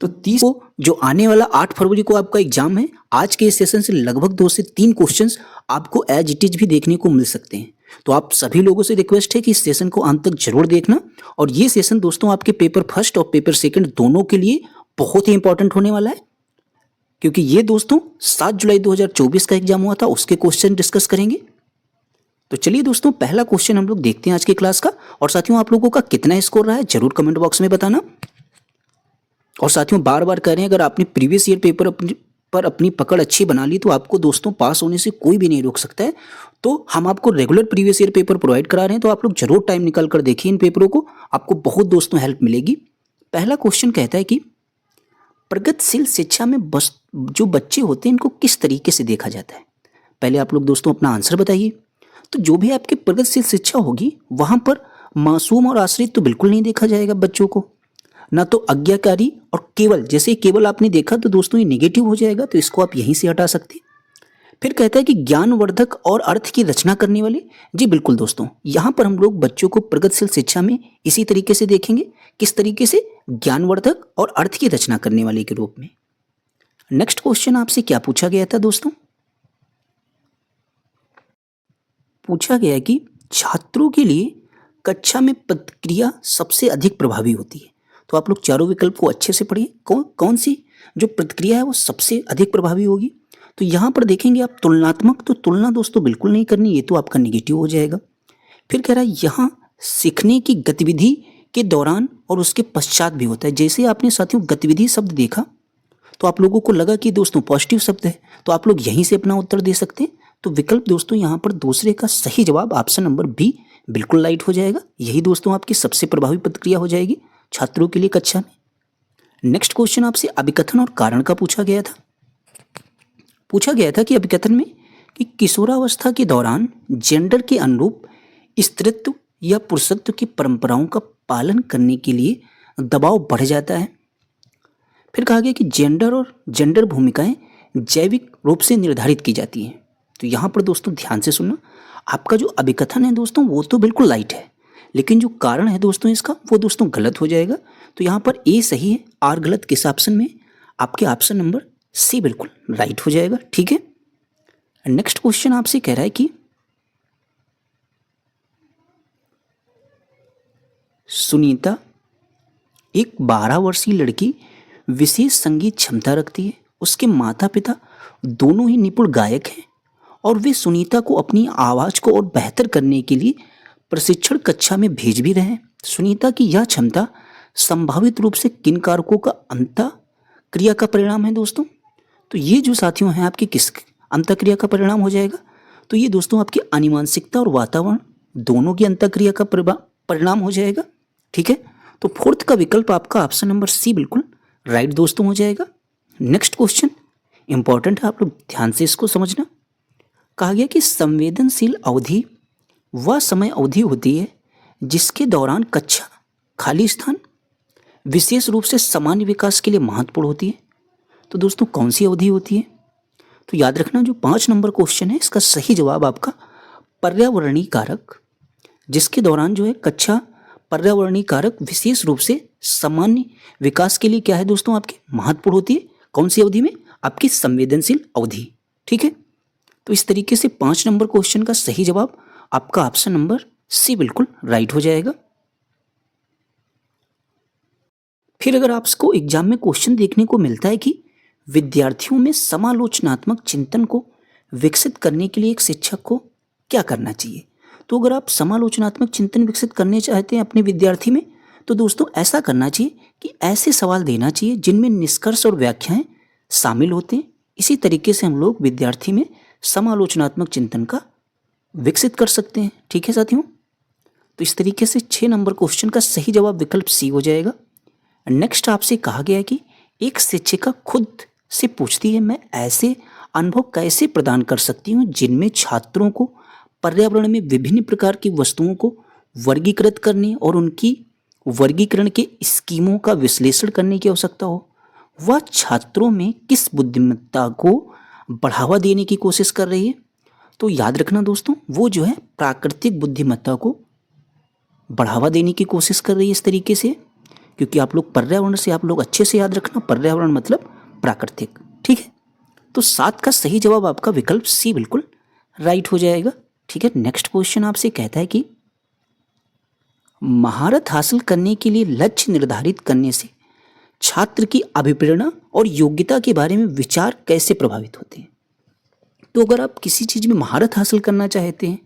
Speaker 1: तो 30 को जो आने वाला 8 फरवरी को आपका एग्जाम है, आज के इस सेशन से लगभग 2 से 3 क्वेश्चंस आपको एज इट इज भी देखने को मिल सकते हैं। तो आप सभी लोगों से रिक्वेस्ट है कि इस सेशन को अंत तक जरूर देखना, और ये सेशन दोस्तों आपके पेपर फर्स्ट और पेपर सेकंड दोनों के लिए बहुत ही इंपॉर्टेंट होने वाला है, क्योंकि ये दोस्तों 7 जुलाई 2024 का एग्जाम हुआ था, उसके क्वेश्चन डिस्कस करेंगे। तो चलिए दोस्तों पहला क्वेश्चन हम लोग देखते हैं आज की क्लास का। और साथियों आप लोगों का कितना स्कोर रहा है जरूर कमेंट बॉक्स में बताना। और साथियों बार बार कह रहे हैं, अगर आपने प्रीवियस ईयर पेपर पर अपनी पकड़ अच्छी बना ली तो आपको दोस्तों पास होने से कोई भी नहीं रोक सकता है। तो हम आपको regular previous year paper provide करा रहे हैं, तो आप लोग जरूर टाइम निकाल कर देखिए इन पेपरों को, आपको बहुत दोस्तों हेल्प मिलेगी। पहला क्वेश्चन कहता है कि प्रगतिशील शिक्षा में जो बच्चे होते हैं इनको किस तरीके से देखा जाता है? पहले आप लोग दोस्तों अपना आंसर बताइए। तो जो भी आपकी प्रगतिशील शिक्षा होगी वहां पर मासूम और आश्रित तो बिल्कुल नहीं देखा जाएगा बच्चों को, ना तो आज्ञाकारी और केवल। जैसे केवल आपने देखा तो दोस्तों ये नेगेटिव हो जाएगा, तो इसको आप यहीं से हटा सकते हैं। फिर कहता है कि ज्ञानवर्धक और अर्थ की रचना करने वाले। जी बिल्कुल दोस्तों, यहाँ पर हम लोग बच्चों को प्रगतिशील शिक्षा में इसी तरीके से देखेंगे, किस तरीके से, ज्ञानवर्धक और अर्थ की रचना करने वाले के रूप में। नेक्स्ट क्वेश्चन आपसे क्या पूछा गया था दोस्तों? पूछा गया कि छात्रों के लिए कक्षा में प्रतिक्रिया सबसे अधिक प्रभावी होती है। तो आप लोग चारों विकल्प को अच्छे से पढ़िए, कौन सी जो प्रतिक्रिया है वो सबसे अधिक प्रभावी होगी। तो यहाँ पर देखेंगे आप तुलनात्मक, तो तुलना दोस्तों बिल्कुल नहीं करनी, ये तो आपका निगेटिव हो जाएगा। फिर कह रहा है यहाँ सीखने की गतिविधि के दौरान और उसके पश्चात भी होता है। जैसे आपने साथियों गतिविधि शब्द देखा तो आप लोगों को लगा कि दोस्तों पॉजिटिव शब्द है, तो आप लोग यहीं से अपना उत्तर दे सकते हैं। तो विकल्प दोस्तों यहाँ पर दूसरे का सही जवाब ऑप्शन नंबर बी बिल्कुल राइट हो जाएगा। यही दोस्तों आपकी सबसे प्रभावी प्रतिक्रिया हो जाएगी छात्रों के लिए कक्षा में। नेक्स्ट क्वेश्चन आपसे अभिकथन और कारण का पूछा गया था। पूछा गया था कि अभिकथन में कि किशोरावस्था के दौरान जेंडर के अनुरूप स्त्रीत्व या पुरुषत्व की परंपराओं का पालन करने के लिए दबाव बढ़ जाता है। फिर कहा गया कि जेंडर और जेंडर भूमिकाएं जैविक रूप से निर्धारित की जाती हैं। तो यहाँ पर दोस्तों ध्यान से सुनना, आपका जो अभिकथन है दोस्तों वो तो बिल्कुल राइट है, लेकिन जो कारण है दोस्तों इसका वो दोस्तों गलत हो जाएगा। तो यहाँ पर ए सही है, आर गलत। किस ऑप्शन में? आपके ऑप्शन नंबर सी बिल्कुल राइट हो जाएगा। ठीक है, नेक्स्ट क्वेश्चन आपसे कह रहा है कि सुनीता एक 12 वर्षीय लड़की विशेष संगीत क्षमता रखती है। उसके माता पिता दोनों ही निपुण गायक हैं और वे सुनीता को अपनी आवाज़ को और बेहतर करने के लिए प्रशिक्षण कक्षा में भेज भी रहे हैं। सुनीता की यह क्षमता संभावित रूप से किन कारकों का अंतःक्रिया का परिणाम है दोस्तों? तो ये जो साथियों हैं आपकी किस अंतःक्रिया का परिणाम हो जाएगा? तो ये दोस्तों आपकी आनुवंशिकता और वातावरण दोनों की अंतःक्रिया का परिणाम हो जाएगा। ठीक है, तो फोर्थ का विकल्प आपका ऑप्शन नंबर सी बिल्कुल राइट दोस्तों हो जाएगा। नेक्स्ट क्वेश्चन इंपॉर्टेंट है, आप लोग ध्यान से इसको समझना। कहा गया कि संवेदनशील अवधि वह समय अवधि होती है जिसके दौरान कक्षा खाली स्थान विशेष रूप से सामान्य विकास के लिए महत्वपूर्ण होती है। तो दोस्तों कौन सी अवधि होती है? तो याद रखना जो 5 नंबर क्वेश्चन है इसका सही जवाब आपका पर्यावरणीय कारक, जिसके दौरान जो है कक्षा पर्यावरणीय कारक विशेष रूप से सामान्य विकास के लिए क्या है दोस्तों आपकी महत्वपूर्ण होती है। कौन सी अवधि में? आपकी संवेदनशील अवधि। ठीक है, तो इस तरीके से 5 नंबर क्वेश्चन का सही जवाब आपका ऑप्शन नंबर सी बिल्कुल राइट हो जाएगा। फिर अगर आपको एग्जाम में क्वेश्चन देखने को मिलता है कि विद्यार्थियों में समालोचनात्मक चिंतन को विकसित करने के लिए एक शिक्षक को क्या करना चाहिए, तो अगर आप समालोचनात्मक चिंतन विकसित करने चाहते हैं अपने विद्यार्थी में, तो दोस्तों ऐसा करना चाहिए कि ऐसे सवाल देना चाहिए जिनमें निष्कर्ष और व्याख्याएं शामिल होते हैं। इसी तरीके से हम लोग विद्यार्थी में समालोचनात्मक चिंतन का विकसित कर सकते हैं। ठीक है साथियों, तो इस तरीके से 6 नंबर क्वेश्चन का सही जवाब विकल्प सी हो जाएगा। नेक्स्ट आपसे कहा गया है कि एक शिक्षिका खुद से पूछती है मैं ऐसे अनुभव कैसे प्रदान कर सकती हूँ जिनमें छात्रों को पर्यावरण में विभिन्न प्रकार की वस्तुओं को वर्गीकृत करने और उनकी वर्गीकरण के स्कीमों का विश्लेषण करने की आवश्यकता हो। वह छात्रों में किस बुद्धिमत्ता को बढ़ावा देने की कोशिश कर रही है? तो याद रखना दोस्तों वो जो है प्राकृतिक बुद्धिमत्ता को बढ़ावा देने की कोशिश कर रही है इस तरीके से, क्योंकि आप लोग पर्यावरण से आप लोग अच्छे से याद रखना, पर्यावरण मतलब प्राकृतिक। ठीक है, तो 7 का सही जवाब आपका विकल्प सी बिल्कुल राइट हो जाएगा। ठीक है, नेक्स्ट क्वेश्चन आपसे कहता है कि महारत हासिल करने के लिए लक्ष्य निर्धारित करने से छात्र की अभिप्रेरणा और योग्यता के बारे में विचार कैसे प्रभावित होते हैं। तो अगर आप किसी चीज़ में महारत हासिल करना चाहते हैं,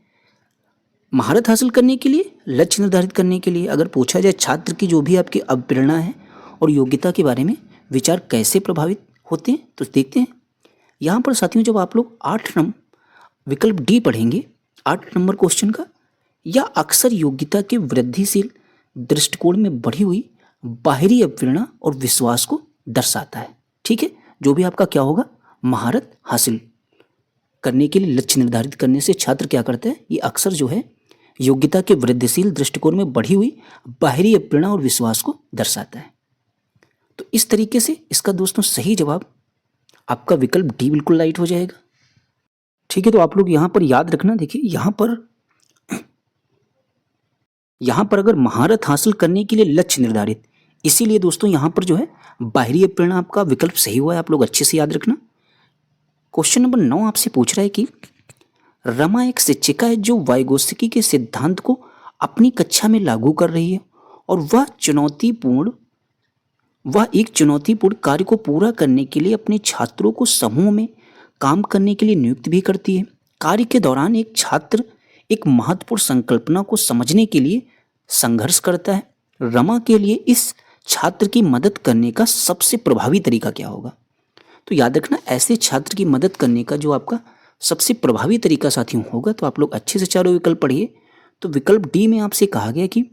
Speaker 1: महारत हासिल करने के लिए, लक्ष्य निर्धारित करने के लिए अगर पूछा जाए छात्र की जो भी आपकी अभिप्रेरणा है और योग्यता के बारे में विचार कैसे प्रभावित होते हैं, तो देखते हैं यहाँ पर साथियों जब आप लोग 8 नंबर विकल्प डी पढ़ेंगे 8 नंबर क्वेश्चन का, या अक्सर योग्यता के वृद्धिशील दृष्टिकोण में बढ़ी हुई बाहरी अभिप्रेरणा और विश्वास को दर्शाता है। ठीक है, जो भी आपका क्या होगा महारत हासिल करने के लिए लक्ष्य निर्धारित करने से छात्र क्या करता है, ये अक्सर जो है योग्यता के वृद्धिशील दृष्टिकोण में बढ़ी हुई बाहरी प्रेरणा और विश्वास को दर्शाता है। तो इस तरीके से इसका दोस्तों सही जवाब आपका विकल्प डी बिल्कुल राइट हो जाएगा। ठीक है, तो आप लोग यहाँ पर याद रखना, देखिए यहाँ पर अगर महारत हासिल करने के लिए लक्ष्य निर्धारित, इसीलिए दोस्तों यहाँ पर जो है बाहरी प्रेरणा आपका विकल्प सही हुआ है, आप लोग अच्छे से याद रखना। क्वेश्चन नंबर 9 आपसे पूछ रहा है कि रमा एक शिक्षिका है जो वाइगोत्स्की के सिद्धांत को अपनी कक्षा में लागू कर रही है और वह एक चुनौतीपूर्ण कार्य को पूरा करने के लिए अपने छात्रों को समूह में काम करने के लिए नियुक्त भी करती है। कार्य के दौरान एक छात्र एक महत्वपूर्ण संकल्पना को समझने के लिए संघर्ष करता है। रमा के लिए इस छात्र की मदद करने का सबसे प्रभावी तरीका क्या होगा? तो याद रखना, ऐसे छात्र की मदद करने का जो आपका सबसे प्रभावी तरीका साथियों होगा, तो आप लोग अच्छे से चारों विकल्प पढ़िए। तो विकल्प डी में आपसे कहा गया कि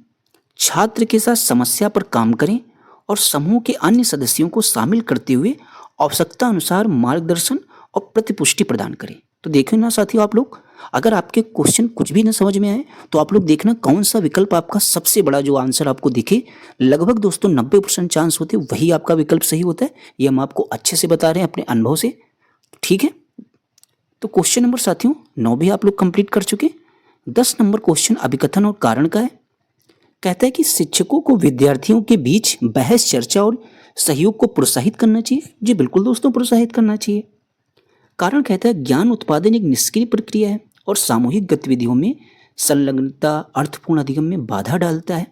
Speaker 1: छात्र के साथ समस्या पर काम करें और समूह के अन्य सदस्यों को शामिल करते हुए आवश्यकता अनुसार मार्गदर्शन और प्रतिपुष्टि प्रदान करें। तो देखो ना साथियों, आप लोग अगर आपके क्वेश्चन कुछ भी ना समझ में आए तो आप लोग देखना कौन सा विकल्प आपका सबसे बड़ा जो आंसर आपको दिखे, लगभग दोस्तों 90% चांस होते वही आपका विकल्प सही होता है। ये हम आपको अच्छे से बता रहे हैं अपने अनुभव से। ठीक है, तो क्वेश्चन नंबर साथियों 9 भी आप लोग कंप्लीट कर चुके। 10 नंबर क्वेश्चन अभिकथन और कारण का है। कहता है कि शिक्षकों को विद्यार्थियों के बीच बहस, चर्चा और सहयोग को प्रोत्साहित करना चाहिए। जी बिल्कुल दोस्तों, प्रोत्साहित करना चाहिए। कारण कहता है ज्ञान उत्पादन एक निष्क्रिय प्रक्रिया है और सामूहिक गतिविधियों में संलग्नता अर्थपूर्ण अधिगम में बाधा डालता है।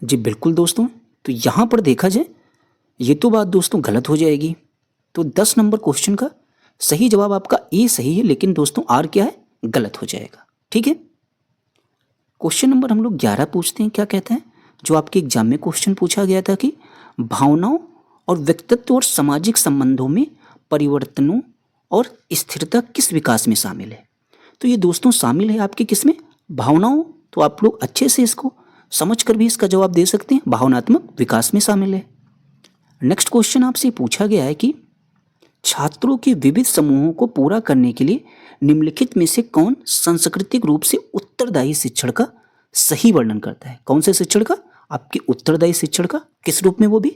Speaker 1: जी बिल्कुल दोस्तों, तो यहाँ पर देखा जाए ये तो बात दोस्तों गलत हो जाएगी। तो 10 नंबर क्वेश्चन का सही जवाब आपका ए सही है, लेकिन दोस्तों आर क्या है, गलत हो जाएगा। ठीक है, क्वेश्चन नंबर हम लोग 11 पूछते हैं। क्या कहता है, जो आपके एग्जाम में क्वेश्चन पूछा गया था कि भावनाओं और व्यक्तित्व और सामाजिक संबंधों में परिवर्तनों और स्थिरता किस विकास में शामिल है? तो ये दोस्तों शामिल है आपके किस में, भावनाओं। तो आप लोग अच्छे से इसको समझ कर भी इसका जवाब दे सकते हैं, भावनात्मक विकास में शामिल है। नेक्स्ट क्वेश्चन आपसे पूछा गया है कि छात्रों के विविध समूहों को पूरा करने के लिए निम्नलिखित में से कौन सांस्कृतिक रूप से उत्तरदायी शिक्षण का सही वर्णन करता है? कौन से शिक्षण का? आपके उत्तरदायी शिक्षण का। किस रूप में? वो भी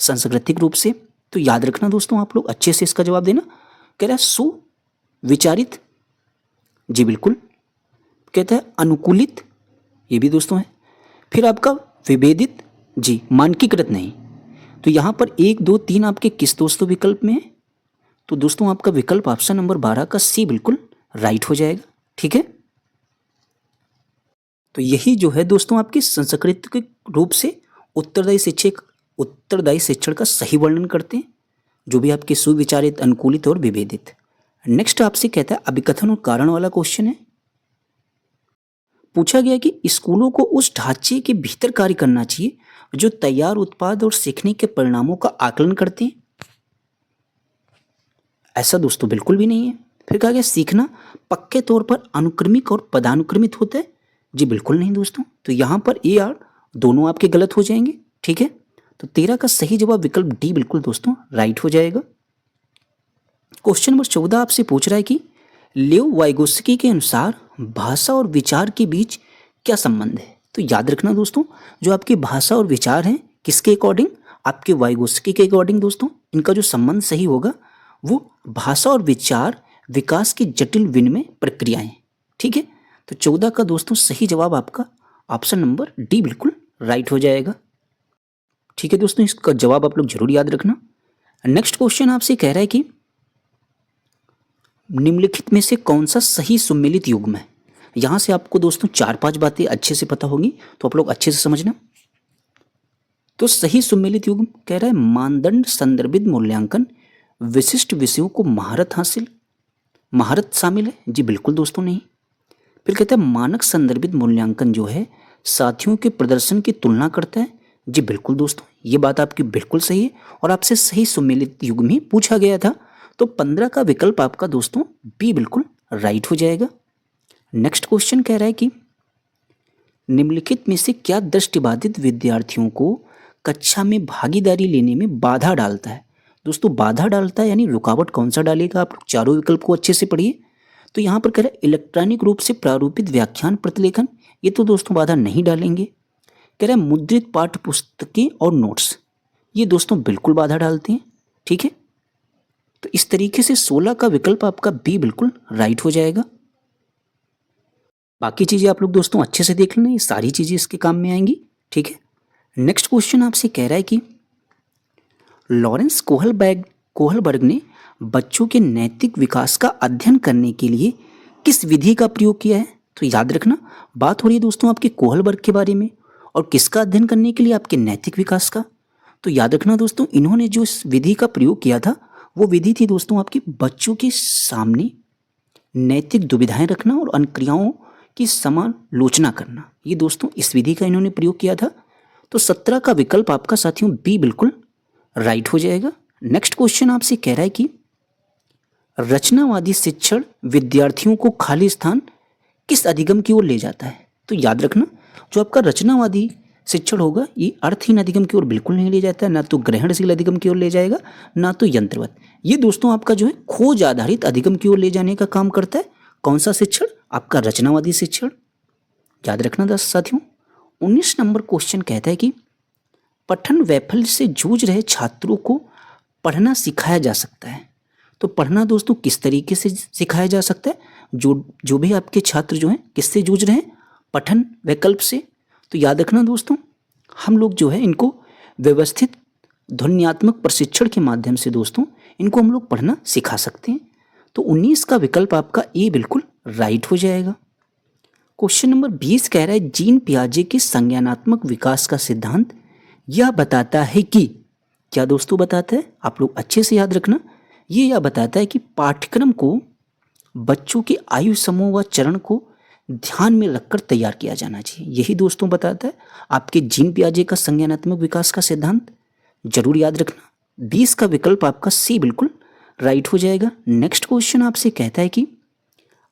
Speaker 1: सांस्कृतिक रूप से। तो याद रखना दोस्तों, आप लोग अच्छे से इसका जवाब देना। कह रहा है सुविचारित, जी बिल्कुल। कहता है अनुकूलित, ये भी दोस्तों है। फिर आपका विभेदित, जी मानकीकृत नहीं। तो यहाँ पर 1, 2, 3 आपके किस दोस्तों विकल्प में है? तो दोस्तों आपका विकल्प ऑप्शन नंबर 12 का सी बिल्कुल राइट हो जाएगा। ठीक है, तो यही जो है दोस्तों आपके सांस्कृतिक रूप से उत्तरदायी शिक्षण का सही वर्णन करते हैं, जो भी आपके सुविचारित, अनुकूलित और विभेदित। नेक्स्ट आपसे कहता है अभिकथन और कारण वाला क्वेश्चन है। पूछा गया कि स्कूलों को उस ढांचे के भीतर कार्य करना चाहिए जो तैयार उत्पाद और सीखने के परिणामों का आकलन करते हैं। ऐसा दोस्तों बिल्कुल भी नहीं है। फिर कहा गया सीखना पक्के तौर पर अनुक्रमिक और पदानुक्रमित होता है। जी बिल्कुल नहीं दोस्तों। तो यहाँ पर ए आर दोनों आपके गलत हो जाएंगे। ठीक है, तो 13 का सही जवाब विकल्प डी बिल्कुल दोस्तों राइट हो जाएगा। क्वेश्चन नंबर 14 आपसे पूछ रहा है कि लेव वाइगोत्स्की के अनुसार भाषा और विचार के बीच क्या संबंध है? तो याद रखना दोस्तों, जो आपकी भाषा और विचार हैं किसके अकॉर्डिंग? आपके वाइगोत्स्की के अकॉर्डिंग दोस्तों इनका जो संबंध सही होगा वो भाषा और विचार विकास की जटिल विनिमय प्रक्रियाएं। ठीक है, तो 14 का दोस्तों सही जवाब आपका ऑप्शन नंबर डी बिल्कुल राइट हो जाएगा। ठीक है दोस्तों, इसका जवाब आप लोग जरूर याद रखना। नेक्स्ट क्वेश्चन आपसे कह रहा है कि निम्नलिखित में से कौन सा सही सुमेलित युग्म है? यहां से आपको दोस्तों 4-5 बातें अच्छे से पता होंगी, तो आप लोग अच्छे से समझना। तो सही सुमेलित युग्म कह रहा है मानदंड संदर्भित मूल्यांकन, विशिष्ट विषयों को महारत शामिल है। जी बिल्कुल दोस्तों नहीं। फिर कहता है मानक संदर्भित मूल्यांकन जो है साथियों के प्रदर्शन की तुलना करता है। जी बिल्कुल दोस्तों, ये बात आपकी बिल्कुल सही है और आपसे सही सुमेलित युग्म ही पूछा गया था। तो 15 का विकल्प आपका दोस्तों बी बिल्कुल राइट हो जाएगा। नेक्स्ट क्वेश्चन कह रहा है कि निम्नलिखित में से क्या दृष्टिबाधित विद्यार्थियों को कक्षा में भागीदारी लेने में बाधा डालता है? दोस्तों बाधा डालता है यानी रुकावट कौन सा डालेगा? आप लोग चारों विकल्प को अच्छे से पढ़िए। तो यहाँ पर कह रहा है इलेक्ट्रॉनिक रूप से प्रारूपित व्याख्यान प्रतिलेखन, ये तो दोस्तों बाधा नहीं डालेंगे। कह रहा है मुद्रित पाठ्य पुस्तकें और नोट्स, ये दोस्तों बिल्कुल बाधा डालते हैं। ठीक है, तो इस तरीके से 16 का विकल्प आपका बी बिल्कुल राइट हो जाएगा। बाकी चीज़ें आप लोग दोस्तों अच्छे से देख लेना, ये सारी चीज़ें इसके काम में आएंगी। ठीक है, नेक्स्ट क्वेश्चन आपसे कह रहा है कि लॉरेंस कोहलबर्ग ने बच्चों के नैतिक विकास का अध्ययन करने के लिए किस विधि का प्रयोग किया है? तो याद रखना, बात हो रही है दोस्तों आपके कोहलबर्ग के बारे में, और किसका अध्ययन करने के लिए? आपके नैतिक विकास का। तो याद रखना दोस्तों, इन्होंने जो इस विधि का प्रयोग किया था वो विधि थी दोस्तों आपके बच्चों के सामने नैतिक दुविधाएं रखना और अनुक्रियाओं की समालोचना करना। ये दोस्तों इस विधि का इन्होंने प्रयोग किया था। तो 17 का विकल्प आपका साथियों बी बिल्कुल राइट हो जाएगा। नेक्स्ट क्वेश्चन आपसे कह रहा है कि रचनावादी शिक्षण विद्यार्थियों को खाली स्थान किस अधिगम की ओर ले जाता है? तो याद रखना, जो आपका रचनावादी शिक्षण होगा ये अर्थहीन अधिगम की ओर बिल्कुल नहीं ले जाता है, ना तो ग्रहणशील अधिगम की ओर ले जाएगा, ना तो यंत्रवत। ये दोस्तों आपका जो है खोज आधारित अधिगम की ओर ले जाने का काम करता है। कौन सा शिक्षण? आपका रचनावादी शिक्षण। याद रखना साथियों। 19 नंबर क्वेश्चन कहता है कि पठन वैफल्य से जूझ रहे छात्रों को पढ़ना सिखाया जा सकता है। तो पढ़ना दोस्तों किस तरीके से सिखाया जा सकता है? जो भी आपके छात्र जो हैं किससे जूझ रहे हैं? पठन वैकल्प से। तो याद रखना दोस्तों, हम लोग जो है इनको व्यवस्थित ध्वन्यात्मक प्रशिक्षण के माध्यम से दोस्तों इनको हम लोग पढ़ना सिखा सकते हैं। तो 19 का विकल्प आपका ए बिल्कुल राइट हो जाएगा। क्वेश्चन नंबर 20 कह रहा है जीन पियाजे के संज्ञानात्मक विकास का सिद्धांत यह बताता है कि, क्या दोस्तों बताता है? आप लोग अच्छे से याद रखना, ये यह बताता है कि पाठ्यक्रम को बच्चों के आयु समूह व चरण को ध्यान में रखकर तैयार किया जाना चाहिए। यही दोस्तों बताता है आपके जीन पियाजे का संज्ञानात्मक विकास का सिद्धांत। जरूर याद रखना। 20 का विकल्प आपका सी बिल्कुल राइट हो जाएगा। नेक्स्ट क्वेश्चन आपसे कहता है कि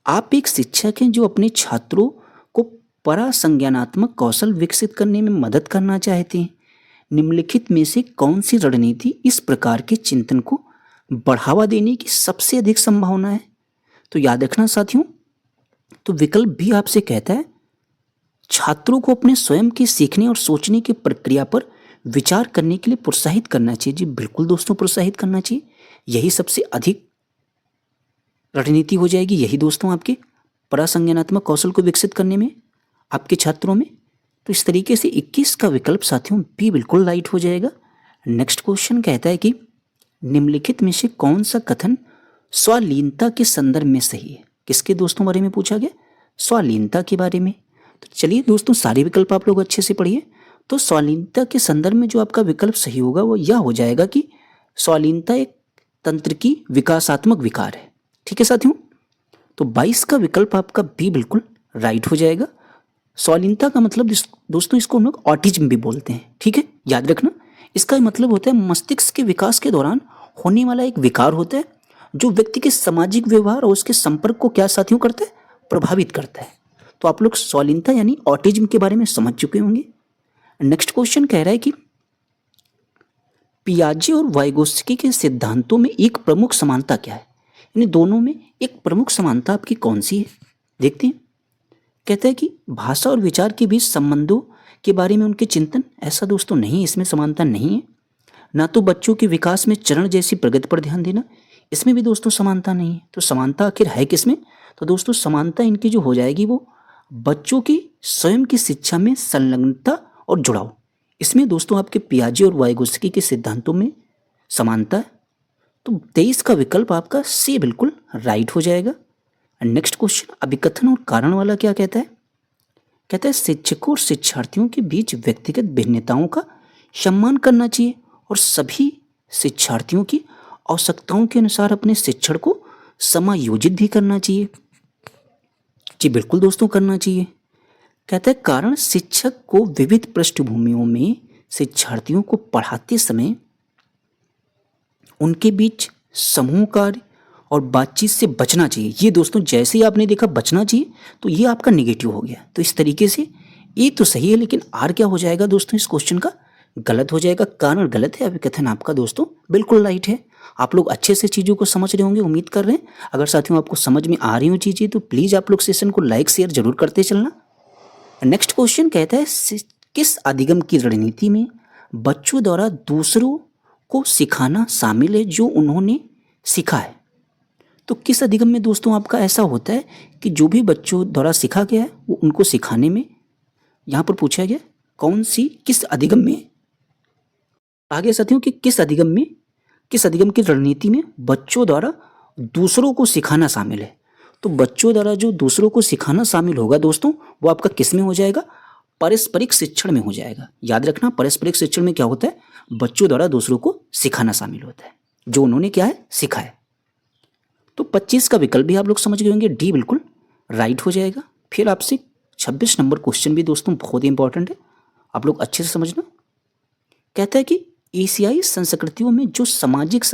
Speaker 1: आप एक शिक्षक हैं जो अपने छात्रों को परासंज्ञानात्मक कौशल विकसित करने में मदद करना चाहते हैं। निम्नलिखित में से कौन सी रणनीति इस प्रकार के चिंतन को बढ़ावा देने की सबसे अधिक संभावना है? तो याद रखना साथियों, तो विकल्प भी आपसे कहता है छात्रों को अपने स्वयं के सीखने और सोचने की प्रक्रिया पर विचार करने के लिए प्रोत्साहित करना चाहिए। जी बिल्कुल दोस्तों, प्रोत्साहित करना चाहिए। यही सबसे अधिक रणनीति हो जाएगी, यही दोस्तों आपके परासंज्ञानात्मक कौशल को विकसित करने में आपके छात्रों में। तो इस तरीके से 21 का विकल्प साथियों बी बिल्कुल राइट हो जाएगा। नेक्स्ट क्वेश्चन कहता है कि निम्नलिखित में से कौन सा कथन स्वालीनता के संदर्भ में सही है? किसके दोस्तों बारे में पूछा गया? स्वालीनता के बारे में। तो चलिए दोस्तों, सारे विकल्प आप लोग अच्छे से पढ़िए। तो स्वालीनता के संदर्भ में जो आपका विकल्प सही होगा वो यह हो जाएगा कि स्वालीनता एक तंत्र की विकासात्मक विकार है। ठीक है साथियों, तो 22 का विकल्प आपका बी बिल्कुल राइट हो जाएगा। स्वालीनता का मतलब दोस्तों इसको हम लोग ऑटिज्म भी बोलते हैं। ठीक है, याद रखना, इसका मतलब होता है मस्तिष्क के विकास के दौरान होने वाला एक विकार होता है जो व्यक्ति के सामाजिक व्यवहार और उसके संपर्क को क्या साथियों करता है? प्रभावित करता है। तो आप लोग स्वालीनता यानी ऑटिज्म के बारे में समझ चुके होंगे। नेक्स्ट क्वेश्चन कह रहा है कि पियाजे और वाइगोत्स्की के सिद्धांतों में एक प्रमुख समानता क्या है? इन दोनों में एक प्रमुख समानता आपकी कौन सी है? देखते हैं। कहता है कि भाषा और विचार के बीच संबंधों के बारे में उनके चिंतन, ऐसा दोस्तों नहीं, इसमें समानता नहीं है। ना तो बच्चों के विकास में चरण जैसी प्रगति पर ध्यान देना, इसमें भी दोस्तों समानता नहीं है। तो समानता आखिर है किसमें? तो दोस्तों समानता इनकी जो हो जाएगी वो बच्चों की स्वयं की शिक्षा में संलग्नता और जुड़ाव, इसमें दोस्तों आपके पियाजे और वाइगोत्स्की के सिद्धांतों में समानता है। तो 23 का विकल्प आपका सी बिल्कुल राइट हो जाएगा। नेक्स्ट क्वेश्चन अभिकथन और कारण वाला क्या कहता है? कहता है शिक्षकों और शिक्षार्थियों के बीच व्यक्तिगत भिन्नताओं का सम्मान करना चाहिए और सभी शिक्षार्थियों की आवश्यकताओं के अनुसार अपने शिक्षण को समायोजित भी करना चाहिए। जी बिल्कुल दोस्तों, करना चाहिए। कहता है कारण शिक्षक को विविध पृष्ठभूमियों में शिक्षार्थियों को पढ़ाते समय उनके बीच समूह कार्य और बातचीत से बचना चाहिए। ये दोस्तों जैसे ही आपने देखा बचना चाहिए तो ये आपका नेगेटिव हो गया। तो इस तरीके से ए तो सही है, लेकिन आर क्या हो जाएगा दोस्तों इस क्वेश्चन का? गलत हो जाएगा, कारण गलत है, अभिकथन आपका दोस्तों बिल्कुल राइट है। आप लोग अच्छे से चीज़ों को समझ रहे होंगे, उम्मीद कर रहे हैं। अगर साथियों आपको समझ में आ रही हो चीज़ें तो प्लीज़ आप लोग सेशन को लाइक शेयर जरूर करते चलना। नेक्स्ट क्वेश्चन कहता है किस अधिगम की रणनीति में बच्चों द्वारा दूसरों को सिखाना शामिल है जो उन्होंने सीखा है। तो किस अधिगम में दोस्तों आपका ऐसा होता है कि जो भी बच्चों द्वारा सीखा गया है वो उनको सिखाने में, यहाँ पर पूछा गया कौन सी किस अधिगम में, आगे साथियों कि किस अधिगम की रणनीति में बच्चों द्वारा दूसरों को सिखाना शामिल है। तो बच्चों द्वारा जो दूसरों को सिखाना शामिल होगा दोस्तों वो आपका किस में हो जाएगा, पारस्परिक शिक्षण में हो जाएगा। याद रखना पारस्परिक शिक्षण में क्या होता है, बच्चों द्वारा दूसरों को सिखाना शामिल होता है जो उन्होंने क्या है सीखा है। तो 25 का विकल्प भी आप लोग समझ गए होंगे, डी बिल्कुल राइट हो जाएगा। फिर आपसे 26 नंबर क्वेश्चन भी दोस्तों बहुत ही इंपॉर्टेंट है, आप लोग अच्छे से समझना। कहता है कि एशियाई संस्कृतियों में जो सामाजिक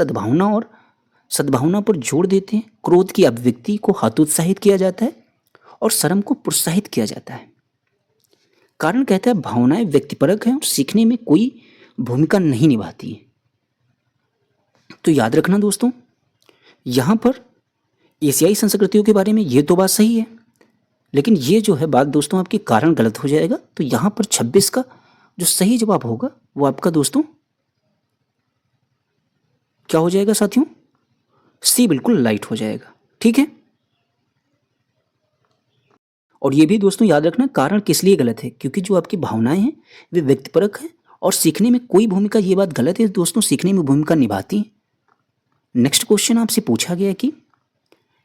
Speaker 1: सद्भावना पर जोर देते हैं, क्रोध की अभिव्यक्ति को हतोत्साहित किया जाता है और शर्म को प्रोत्साहित किया जाता है। कारण कहता है भावनाएं व्यक्तिपरक हैं और सीखने में कोई भूमिका नहीं निभाती है। तो याद रखना दोस्तों, यहाँ पर एशियाई संस्कृतियों के बारे में ये तो बात सही है, लेकिन ये जो है बात दोस्तों आपकी कारण गलत हो जाएगा। तो यहाँ पर 26 का जो सही जवाब होगा वो आपका दोस्तों क्या हो जाएगा साथियों, सी बिल्कुल राइट हो जाएगा। ठीक है, और ये भी दोस्तों याद रखना कारण किस लिए गलत है, क्योंकि जो आपकी भावनाएं हैं वे व्यक्तिपरक हैं और सीखने में कोई भूमिका, ये बात गलत है दोस्तों, सीखने में भूमिका निभाती है। नेक्स्ट क्वेश्चन आपसे पूछा गया कि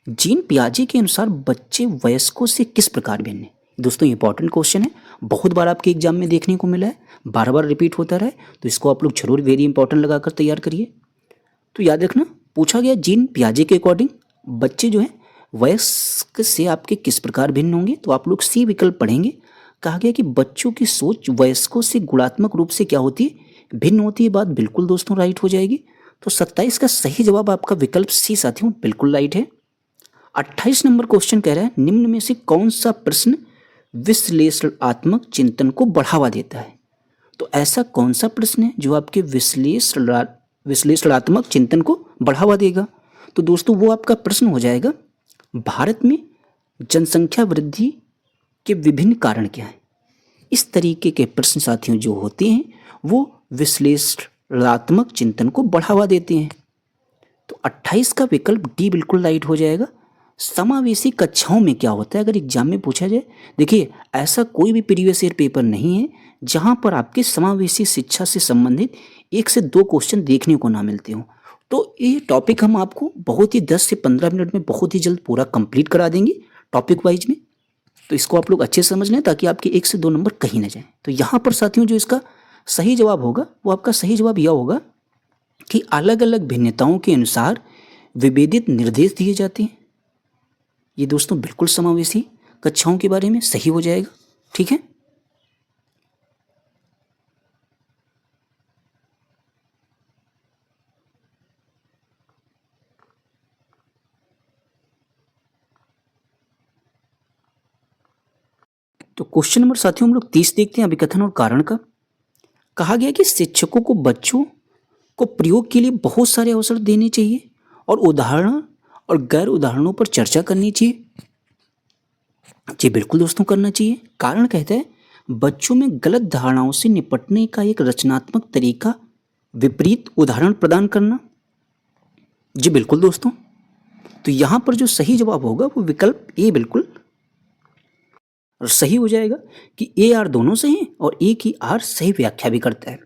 Speaker 1: जीन पियाजे के अनुसार बच्चे वयस्कों से किस प्रकार भिन्न है। दोस्तों इंपॉर्टेंट क्वेश्चन है, बहुत बार आपके एग्जाम में देखने को मिला है, बार बार रिपीट होता रहा है, तो इसको आप लोग जरूर वेरी इंपॉर्टेंट लगाकर तैयार करिए। तो याद रखना पूछा गया जीन पियाजे के अकॉर्डिंग बच्चे जो है वयस्क से आपके किस प्रकार भिन्न होंगे, तो आप लोग सी विकल्प पढ़ेंगे। कहा गया कि बच्चों की सोच वयस्कों से गुणात्मक रूप से क्या होती है, भिन्न होती है। बात बिल्कुल दोस्तों राइट हो जाएगी। तो 27 का सही जवाब आपका विकल्प सी साथियों बिल्कुल राइट है। 28 नंबर क्वेश्चन कह रहा है निम्न में से कौन सा प्रश्न विश्लेषणात्मक चिंतन को बढ़ावा देता है। तो ऐसा कौन सा प्रश्न है जो आपके विश्लेषणात्मक चिंतन को बढ़ावा देगा। तो दोस्तों वो आपका प्रश्न हो जाएगा भारत में जनसंख्या वृद्धि के विभिन्न कारण क्या हैं। इस तरीके के प्रश्न साथियों जो होते हैं वो विश्लेषणात्मक चिंतन को बढ़ावा देते हैं। तो 28 का विकल्प डी बिल्कुल राइट हो जाएगा। समावेशी कक्षाओं में क्या होता है, अगर एग्जाम में पूछा जाए, देखिए ऐसा कोई भी प्रीवियस ईयर पेपर नहीं है जहां पर आपके समावेशी शिक्षा से संबंधित 1 से 2 क्वेश्चन देखने को ना मिलते हो। तो ये टॉपिक हम आपको बहुत ही 10 से 15 मिनट में बहुत ही जल्द पूरा कंप्लीट करा देंगे टॉपिक वाइज में। तो इसको आप लोग अच्छे से समझ लें ताकि आपके 1 से 2 नंबर कहीं ना जाए। तो यहाँ पर साथियों जो इसका सही जवाब होगा वो आपका सही जवाब यह होगा कि अलग अलग भिन्नताओं के अनुसार विभेदित निर्देश दिए जाते हैं। ये दोस्तों बिल्कुल समावेशी कक्षाओं के बारे में सही हो जाएगा। ठीक है, तो क्वेश्चन नंबर साथियों हम लोग 30 देखते हैं अभिकथन और कारण का। कहा गया कि शिक्षकों को बच्चों को प्रयोग के लिए बहुत सारे अवसर देने चाहिए और उदाहरण और गैर उदाहरणों पर चर्चा करनी चाहिए। जी बिल्कुल दोस्तों करना चाहिए। कारण कहता है बच्चों में गलत धारणाओं से निपटने का एक रचनात्मक तरीका विपरीत उदाहरण प्रदान करना। जी बिल्कुल दोस्तों। तो यहाँ पर जो सही जवाब होगा वो विकल्प ए बिल्कुल सही हो जाएगा कि ए आर दोनों सही हैं और ए की आर सही व्याख्या भी करता है।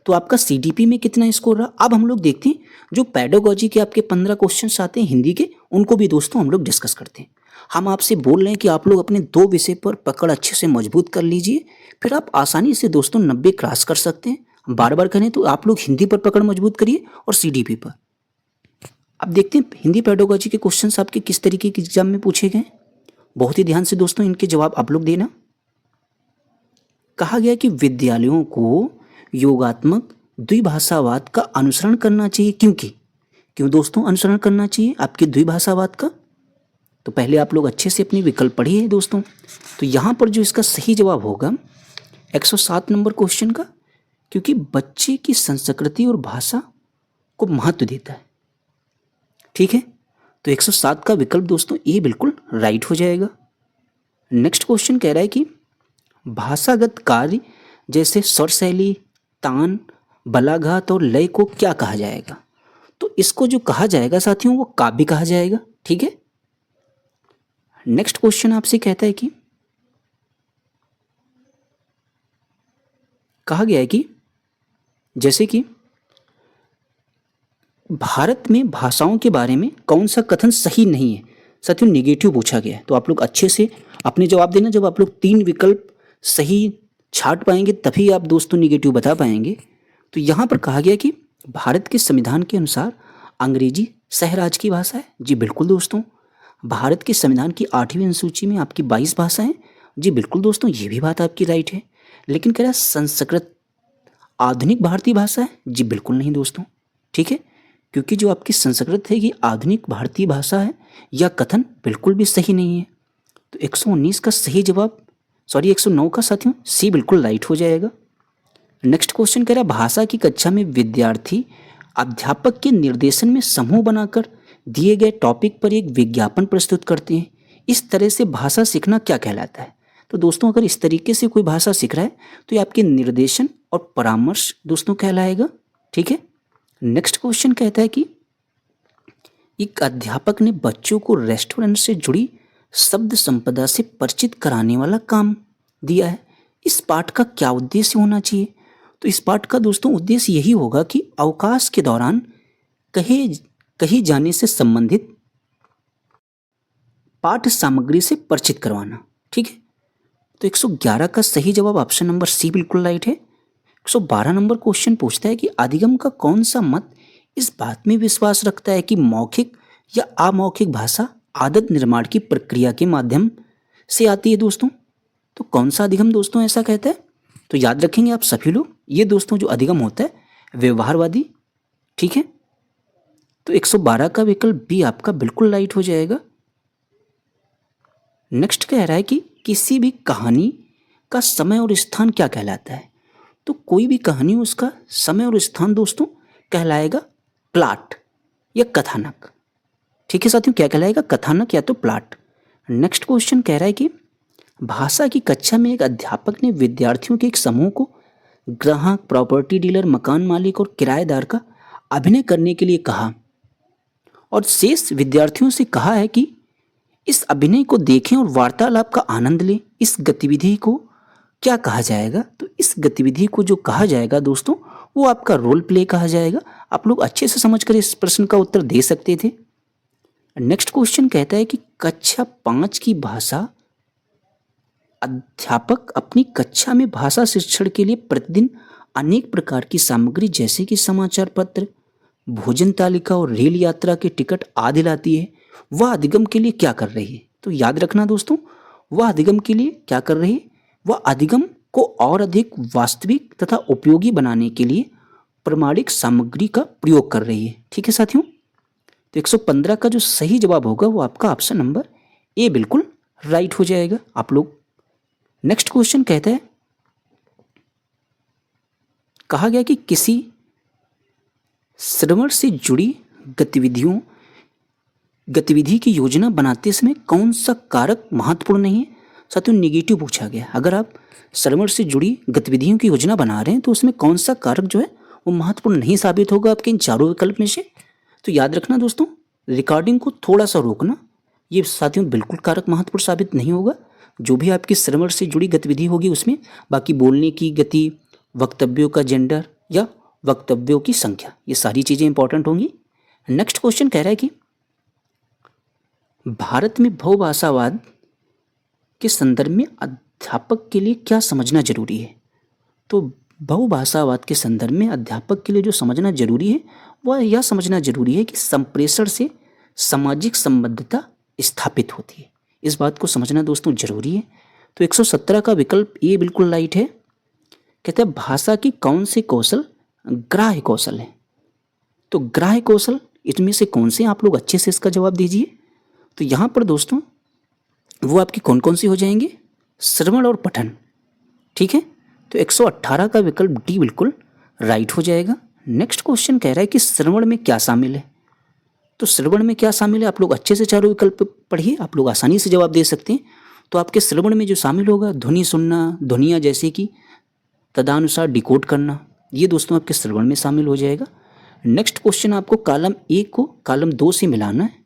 Speaker 1: तो आपका सीडीपी में कितना स्कोर रहा, अब हम लोग देखते हैं जो पेडागोजी के आपके 15 क्वेश्चंस आते हैं हिंदी के, उनको भी दोस्तों हम लोग डिस्कस करते हैं। हम आपसे बोल रहे हैं कि आप लोग अपने 2 विषय पर पकड़ अच्छे से मजबूत कर लीजिए, फिर आप आसानी से दोस्तों 90 क्रॉस कर सकते हैं। बार बार करें तो आप लोग हिंदी पर पकड़ मजबूत करिए और सीडीपी पर। अब देखते हैं हिंदी पेडागोजी के क्वेश्चंस आपके किस तरीके के एग्जाम में पूछे गए। बहुत ही ध्यान से दोस्तों इनके जवाब आप लोग देना। कहा गया कि विद्यालयों को योगात्मक द्विभाषावाद का अनुसरण करना चाहिए। क्यों दोस्तों अनुसरण करना चाहिए आपके द्विभाषावाद का, तो पहले आप लोग अच्छे से अपनी विकल्प पढ़िए दोस्तों। तो यहाँ पर जो इसका सही जवाब होगा 107 नंबर क्वेश्चन का क्योंकि बच्चे की संस्कृति और भाषा को महत्व देता है। ठीक है, तो 107 का विकल्प दोस्तों ए बिल्कुल राइट हो जाएगा। नेक्स्ट क्वेश्चन कह रहा है कि भाषागत कार्य जैसे स्वर शैली, तान, बलाघात और लय को क्या कहा जाएगा? तो इसको जो कहा जाएगा साथियों वो काव्य कहा जाएगा। ठीक है, नेक्स्ट क्वेश्चन आपसे कहता है कि कहा गया है कि जैसे कि भारत में भाषाओं के बारे में कौन सा कथन सही नहीं है? साथियों नेगेटिव पूछा गया है, तो आप लोग अच्छे से अपने जवाब देना। जब आप लोग 3 विकल्प सही छाट पाएंगे तभी आप दोस्तों नेगेटिव बता पाएंगे। तो यहाँ पर कहा गया कि भारत के संविधान के अनुसार अंग्रेजी सहराज की भाषा है। जी बिल्कुल दोस्तों। भारत के संविधान की 8वीं अनुसूची में आपकी 22 भाषाएं। जी बिल्कुल दोस्तों, ये भी बात आपकी राइट है। लेकिन कह रहा है संस्कृत आधुनिक भारतीय भाषा है। जी बिल्कुल नहीं दोस्तों। ठीक है, क्योंकि जो आपकी संस्कृत है ये आधुनिक भारतीय भाषा है, यह कथन बिल्कुल भी सही नहीं है। तो 119 का सही जवाब 109 का साथियों सी बिल्कुल राइट हो जाएगा। नेक्स्ट क्वेश्चन कह रहा है भाषा की कक्षा में विद्यार्थी अध्यापक के निर्देशन में समूह बनाकर दिए गए टॉपिक पर एक विज्ञापन प्रस्तुत करते हैं। इस तरह से भाषा सीखना क्या कहलाता है? तो दोस्तों अगर इस तरीके से कोई भाषा सीख रहा है तो ये आपके निर्देशन और परामर्श दोस्तों कहलाएगा। ठीक है, नेक्स्ट क्वेश्चन कहता है कि एक अध्यापक ने बच्चों को रेस्टोरेंट से जुड़ी शब्द संपदा से परिचित कराने वाला काम दिया है। इस पाठ का क्या उद्देश्य होना चाहिए? तो इस पाठ का दोस्तों उद्देश्य यही होगा कि अवकाश के दौरान कही जाने से संबंधित पाठ्य सामग्री से परिचित करवाना। ठीक है, तो 111 का सही जवाब ऑप्शन नंबर सी बिल्कुल राइट है। 112 नंबर क्वेश्चन पूछता है कि अधिगम का कौन सा मत इस बात में विश्वास रखता है कि मौखिक या अमौखिक भाषा आदत निर्माण की प्रक्रिया के माध्यम से आती है दोस्तों? तो कौन सा अधिगम दोस्तों ऐसा कहता है? तो याद रखेंगे आप सभी लोग, ये दोस्तों जो अधिगम होता है व्यवहारवादी। ठीक है, तो 112 का विकल्प बी आपका बिल्कुल राइट हो जाएगा। नेक्स्ट कह रहा है कि किसी भी कहानी का समय और स्थान क्या कहलाता है? तो कोई भी कहानी उसका समय और स्थान दोस्तों कहलाएगा प्लॉट या कथानक। ठीक है साथियों, क्या कहलाएगा? कथानक या तो प्लॉट। नेक्स्ट क्वेश्चन कह रहा है कि भाषा की कक्षा में एक अध्यापक ने विद्यार्थियों के एक समूह को ग्राहक, प्रॉपर्टी डीलर, मकान मालिक और किराएदार का अभिनय करने के लिए कहा और शेष विद्यार्थियों से कहा है कि इस अभिनय को देखें और वार्तालाप का आनंद लें। इस गतिविधि को क्या कहा जाएगा? तो इस गतिविधि को जो कहा जाएगा दोस्तों वो आपका रोल प्ले कहा जाएगा। आप लोग अच्छे से समझकर इस प्रश्न का उत्तर दे सकते थे। नेक्स्ट क्वेश्चन कहता है कि कक्षा 5 की भाषा अध्यापक अपनी कक्षा में भाषा शिक्षण के लिए प्रतिदिन अनेक प्रकार की सामग्री जैसे कि समाचार पत्र, भोजन तालिका और रेल यात्रा के टिकट आदि लाती है। वह अधिगम के लिए क्या कर रही है? तो याद रखना दोस्तों, वह अधिगम के लिए क्या कर रही है? वह अधिगम को और अधिक वास्तविक तथा उपयोगी बनाने के लिए प्रमाणिक सामग्री का प्रयोग कर रही है। ठीक है साथियों, तो 115 का जो सही जवाब होगा वो आपका ऑप्शन नंबर ए बिल्कुल राइट हो जाएगा। आप लोग नेक्स्ट क्वेश्चन कहता है, कहा गया कि किसी श्रवण से जुड़ी गतिविधि की योजना बनाते समय कौन सा कारक महत्वपूर्ण नहीं है? साथियों नेगेटिव पूछा गया। अगर आप श्रवण से जुड़ी गतिविधियों की योजना बना रहे हैं तो उसमें कौन सा कारक जो है वो महत्वपूर्ण नहीं साबित होगा आपके इन चारों विकल्प में से? तो याद रखना दोस्तों, रिकॉर्डिंग को थोड़ा सा रोकना, ये साथियों बिल्कुल कारक महत्वपूर्ण साबित नहीं होगा। जो भी आपकी श्रवण से जुड़ी गतिविधि होगी उसमें, बाकी बोलने की गति, वक्तव्यों का जेंडर या वक्तव्यों की संख्या, ये सारी चीज़ें इंपॉर्टेंट होंगी। नेक्स्ट क्वेश्चन कह रहा है कि भारत में बहुभाषावाद के संदर्भ में अध्यापक के लिए क्या समझना जरूरी है? तो बहुभाषावाद के संदर्भ में अध्यापक के लिए जो समझना जरूरी है वह यह समझना जरूरी है कि संप्रेषण से सामाजिक संबद्धता स्थापित होती है। इस बात को समझना दोस्तों जरूरी है। तो 117 का विकल्प ए बिल्कुल राइट है। कहते हैं भाषा की कौन से कौशल ग्राह्य कौशल है? तो ग्राह्य कौशल इनमें से कौन से? आप लोग अच्छे से इसका जवाब दीजिए। तो यहाँ पर दोस्तों वो आपकी कौन कौन सी हो जाएंगे? श्रवण और पठन। ठीक है, तो 118 का विकल्प डी बिल्कुल राइट हो जाएगा। नेक्स्ट क्वेश्चन कह रहा है कि श्रवण में क्या शामिल है। तो श्रवण में क्या शामिल है, आप लोग अच्छे से चारों विकल्प पढ़िए, आप लोग आसानी से जवाब दे सकते हैं। तो आपके श्रवण में जो शामिल होगा, ध्वनि सुनना, ध्वनियाँ जैसे कि तदनुसार डिकोड करना, ये दोस्तों आपके श्रवण में शामिल हो जाएगा। नेक्स्ट क्वेश्चन आपको कॉलम 1 को कॉलम 2 से मिलाना है।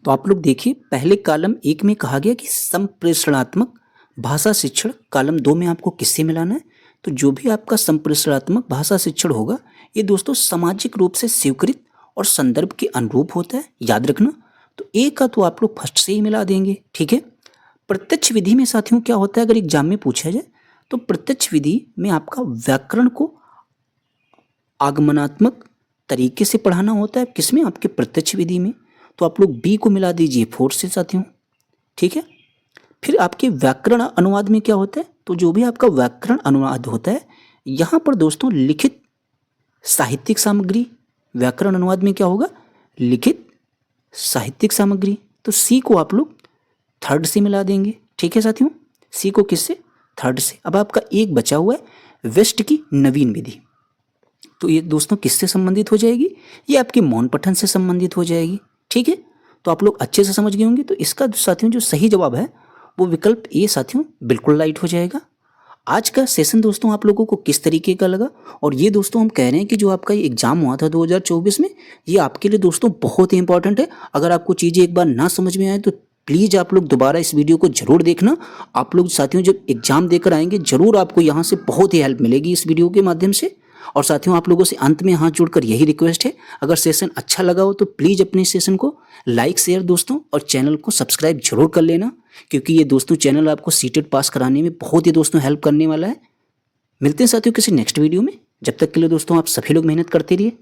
Speaker 1: तो आप लोग देखिए, पहले कॉलम 1 में कहा गया कि संप्रेषणात्मक भाषा शिक्षण, कॉलम 2 में आपको किससे मिलाना है। तो जो भी आपका संप्रेषणात्मक भाषा शिक्षण होगा, ये दोस्तों सामाजिक रूप से स्वीकृत और संदर्भ के अनुरूप होता है, याद रखना। तो ए का तो आप लोग फर्स्ट से ही मिला देंगे, ठीक है। प्रत्यक्ष विधि में साथियों क्या होता है, अगर एग्जाम में पूछा जाए तो प्रत्यक्ष विधि में आपका व्याकरण को आगमनात्मक तरीके से पढ़ाना होता है। किसमें, आपके प्रत्यक्ष विधि में। तो आप लोग बी को मिला दीजिए 4 से साथियों, ठीक है। फिर आपके व्याकरण अनुवाद में क्या होता है, तो जो भी आपका व्याकरण अनुवाद होता है, यहाँ पर दोस्तों लिखित साहित्यिक सामग्री, व्याकरण अनुवाद में क्या होगा, लिखित साहित्यिक सामग्री। तो सी को आप लोग 3rd से मिला देंगे, ठीक है साथियों। सी को किससे, 3rd से। अब आपका एक बचा हुआ है वेस्ट की नवीन विधि। तो ये दोस्तों किससे संबंधित हो जाएगी, ये आपके मौन पठन से संबंधित हो जाएगी, ठीक है। तो आप लोग अच्छे से समझ गए होंगे। तो इसका साथियों जो सही जवाब है वो विकल्प ए साथियों बिल्कुल राइट हो जाएगा। आज का सेशन दोस्तों आप लोगों को किस तरीके का लगा, और ये दोस्तों हम कह रहे हैं कि जो आपका ये एग्जाम हुआ था 2024 में, ये आपके लिए दोस्तों बहुत ही इंपॉर्टेंट है। अगर आपको चीज़ें एक बार ना समझ में आए तो प्लीज़ आप लोग दोबारा इस वीडियो को जरूर देखना। आप लोग साथियों जब एग्जाम देकर आएंगे, जरूर आपको यहाँ से बहुत ही हेल्प मिलेगी इस वीडियो के माध्यम से। और साथियों आप लोगों से अंत में हाथ जोड़कर यही रिक्वेस्ट है, अगर सेशन अच्छा लगा हो तो प्लीज़ अपने सेशन को लाइक शेयर दोस्तों, और चैनल को सब्सक्राइब जरूर कर लेना, क्योंकि ये दोस्तों चैनल आपको सीटेट पास कराने में बहुत ही दोस्तों हेल्प करने वाला है। मिलते हैं साथियों किसी नेक्स्ट वीडियो में। जब तक के लिए दोस्तों आप सभी लोग मेहनत करते रहिए।